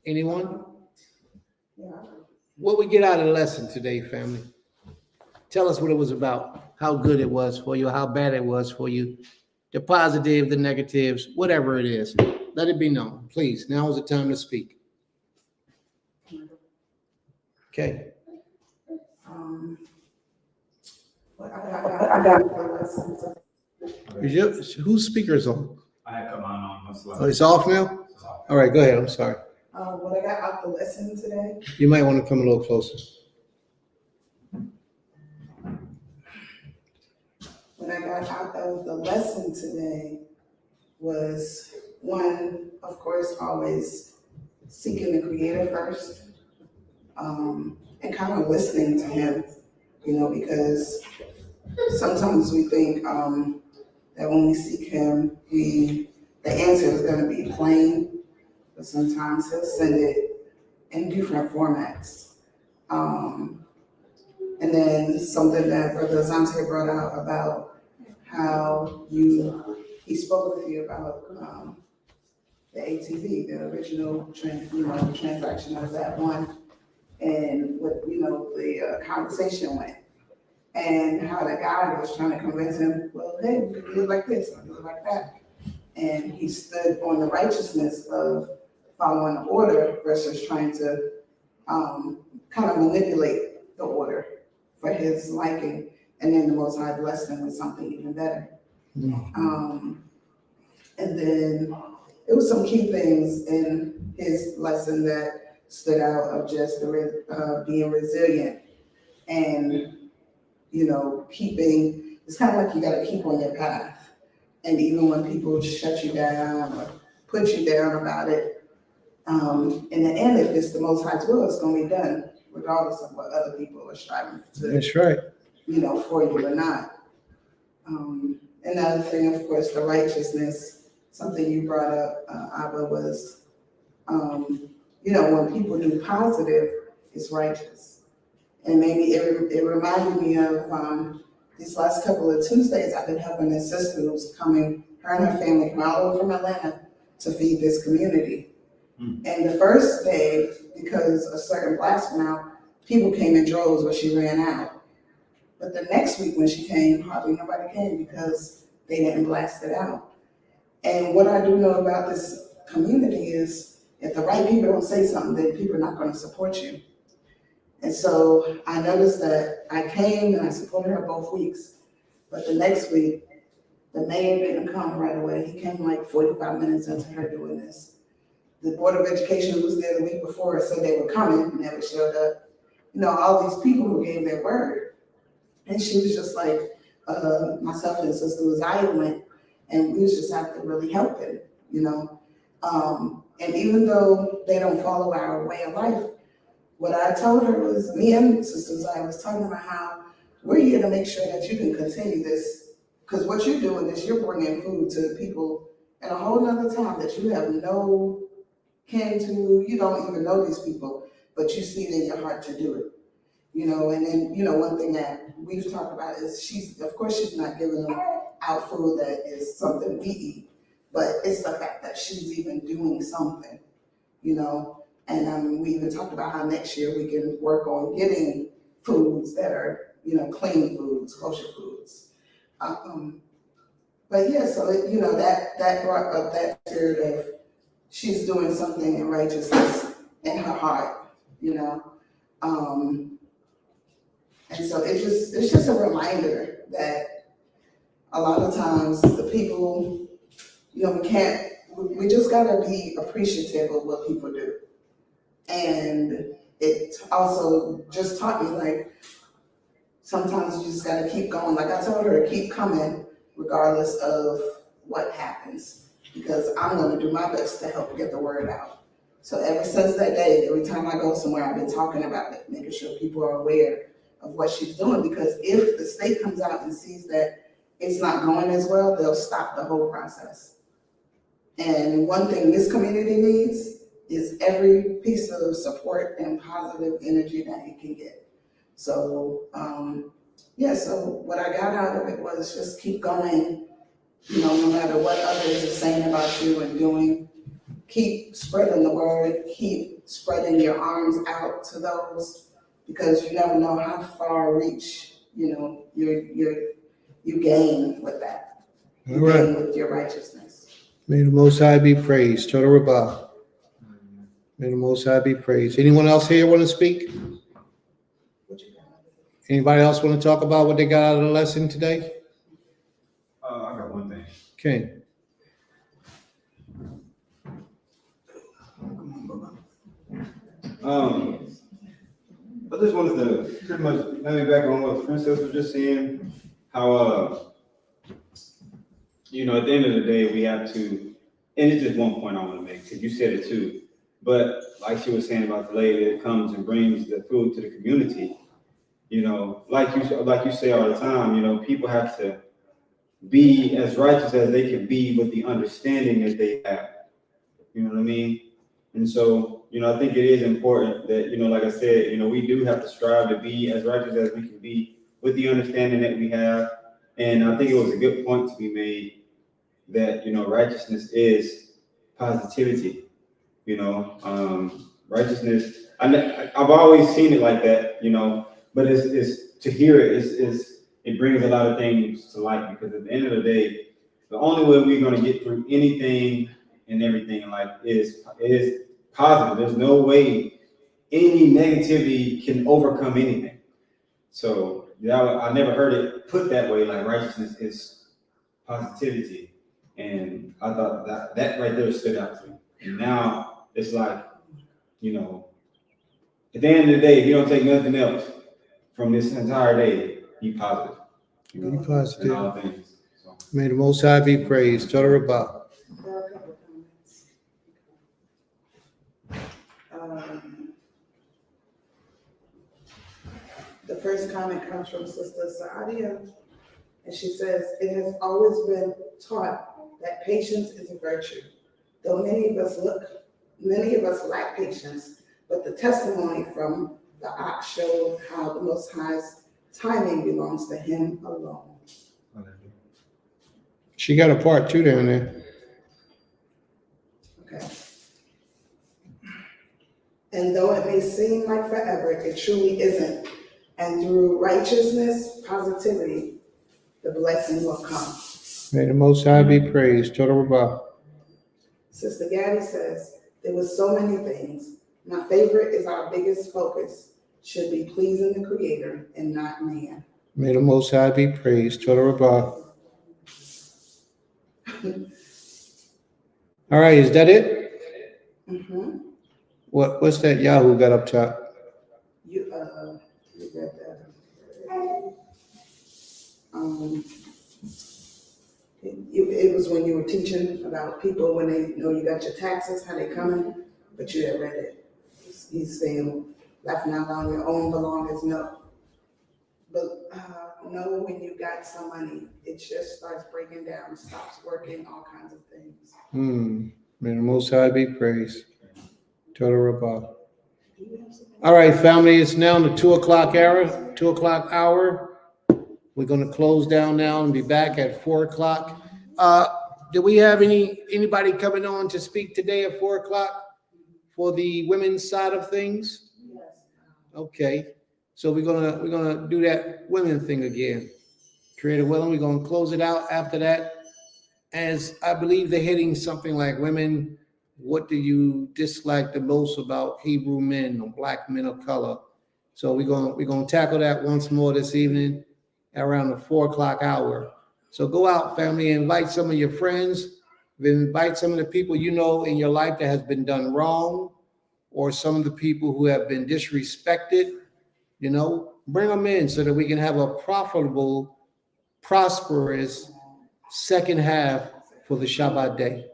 Anyone? Yeah. What we get out of the lesson today, family? Tell us what it was about, how good it was for you, how bad it was for you, the positive, the negatives, whatever it is. Let it be known, please. Now is the time to speak. Okay. I got the lessons. Whose speaker is on? I had come on. Oh, it's off now? All right, go ahead. I'm sorry. What I got out the lesson today, You might want to come a little closer. what I got out of the lesson today was one, of course, always seeking the Creator first, and kind of listening to Him, because sometimes we think that when we seek Him, the answer is going to be plain, but sometimes He'll send it in different formats. And then something that Brother Zante brought out about how he spoke with you about the ATV, the original transaction of that one, and what, the conversation went. And how the guy was trying to convince him, well, hey, we could do it like this, or do it like that. And he stood on the righteousness of following the order versus trying to kind of manipulate the order for his liking. And then the Most High blessed him with something even better. And then it was some key things in his lesson that stood out of just being resilient and, it's kind of like you got to keep on your path. And even when people shut you down or put you down about it, in the end, if it's the Most High's will, it's going to be done, regardless of what other people are striving to. That's right. For you or not. Another thing, of course, the righteousness, something you brought up, Abba, was, when people do positive, it's righteous. And maybe it reminded me of these last couple of Tuesdays, I've been helping this sister who's coming, her and her family come all over from Atlanta to feed this community. And the first day, because a certain blast went out, people came in droves, but she ran out. But the next week when she came, hardly nobody came because they didn't blast it out. And what I do know about this community is if the right people don't say something, then people are not going to support you. And so I noticed that I came and I supported her both weeks. But the next week, the mayor didn't come right away. He came like 45 minutes into her doing this. The Board of Education who was there the week before said they were coming, never showed up. All these people who gave their word. And she was just like, myself and Sister Uzziah went, and we was just out there really helping, And even though they don't follow our way of life, what I told her was, me and Sister Uzziah was talking about how we're here to make sure that you can continue this, because what you're doing is you're bringing food to people in a whole nother time that you have no kin to, you don't even know these people, but you see it in your heart to do it. And then, one thing that we've talked about is she's not giving them out food that is something we eat, but it's the fact that she's even doing something, and we even talked about how next year we can work on getting foods that are, clean foods, kosher foods. But yeah, so, that brought up that spirit of she's doing something in righteousness in her heart, And so it's just a reminder that a lot of times the people, we just gotta be appreciative of what people do. And it also just taught me, like, sometimes you just gotta keep going. Like I told her, keep coming regardless of what happens, because I'm gonna do my best to help get the word out. So ever since that day, every time I go somewhere, I've been talking about it, making sure people are aware of what she's doing, because if the state comes out and sees that it's not going as well, they'll stop the whole process. And one thing this community needs is every piece of support and positive energy that it can get. So, so what I got out of it was just keep going, no matter what others are saying about you and doing. Keep spreading the word, keep spreading your arms out to those, because you never know how far reach, you gain with that. You gain with your righteousness. May the Most High be praised. Total Rabbah. May the Most High be praised. Anyone else here want to speak? Anybody else want to talk about what they got out of the lesson today? I got one thing. Okay. I just wanted to pretty much maybe back on what the princess was just saying, how at the end of the day we have to, and it's just one point I want to make, because you said it too, but like she was saying about the lady that comes and brings the food to the community, like you say all the time, people have to be as righteous as they can be with the understanding that they have. You know what I mean? And so I think it is important that, like I said, we do have to strive to be as righteous as we can be with the understanding that we have. And I think it was a good point to be made that, righteousness is positivity, righteousness. I've always seen it like that, but it's to hear it it brings a lot of things to light, because at the end of the day, the only way we're going to get through anything and everything in life is positive. There's no way any negativity can overcome anything. So I never heard it put that way, like righteousness is positivity. And I thought that right there stood out to me. And now it's like, at the end of the day, if you don't take nothing else from this entire day, be positive. Be In positive. all things. So. May the Most High be praised. Total Rabah. There are a couple of comments. The first comment comes from Sister Saadia, and she says, it has always been taught that patience is a virtue. Though many of us lack patience, but the testimony from the Ox showed how the Most High's timing belongs to Him alone. She got a part 2 down there. Okay. And though it may seem like forever, it truly isn't. And through righteousness, positivity, the blessing will come. May the Most High be praised. Total Rabah. Sister Gaddy says, there were so many things. My favorite is our biggest focus should be pleasing the Creator and not man. May the Most High be praised. Total Rabah. All right, is that it? Mm-hmm. What's that Yahoo got up top? You read that. It was when you were teaching about people when they know you got your taxes, how they coming, but you had read it. He's saying, left not on your own belongings, no. But know when you got some money, it just starts breaking down, stops working, all kinds of things. May the Most High be praised. Total Rabah. All right, family, it's now the 2 o'clock hour. We're going to close down now and be back at 4 o'clock. Do we have anybody coming on to speak today at 4 o'clock for the women's side of things? Yes. Okay, so we're gonna do that women thing again. Creator willing, we're gonna close it out after that. As I believe they're hitting something like women, what do you dislike the most about Hebrew men or black men of color? So we're gonna tackle that once more this evening around the 4 o'clock hour. So go out, family, invite some of your friends, invite some of the people you know in your life that has been done wrong, or some of the people who have been disrespected. Bring them in so that we can have a profitable, prosperous second half for the Shabbat day.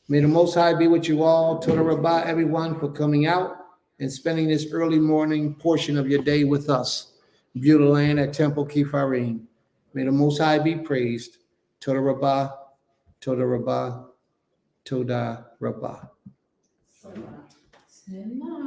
May the Most High be with you all. Toda Rabbah, everyone, for coming out and spending this early morning portion of your day with us. Beautiful land at Temple Kifarim. May the Most High be praised. Toda Rabbah, Toda Rabbah, Toda Rabbah. No.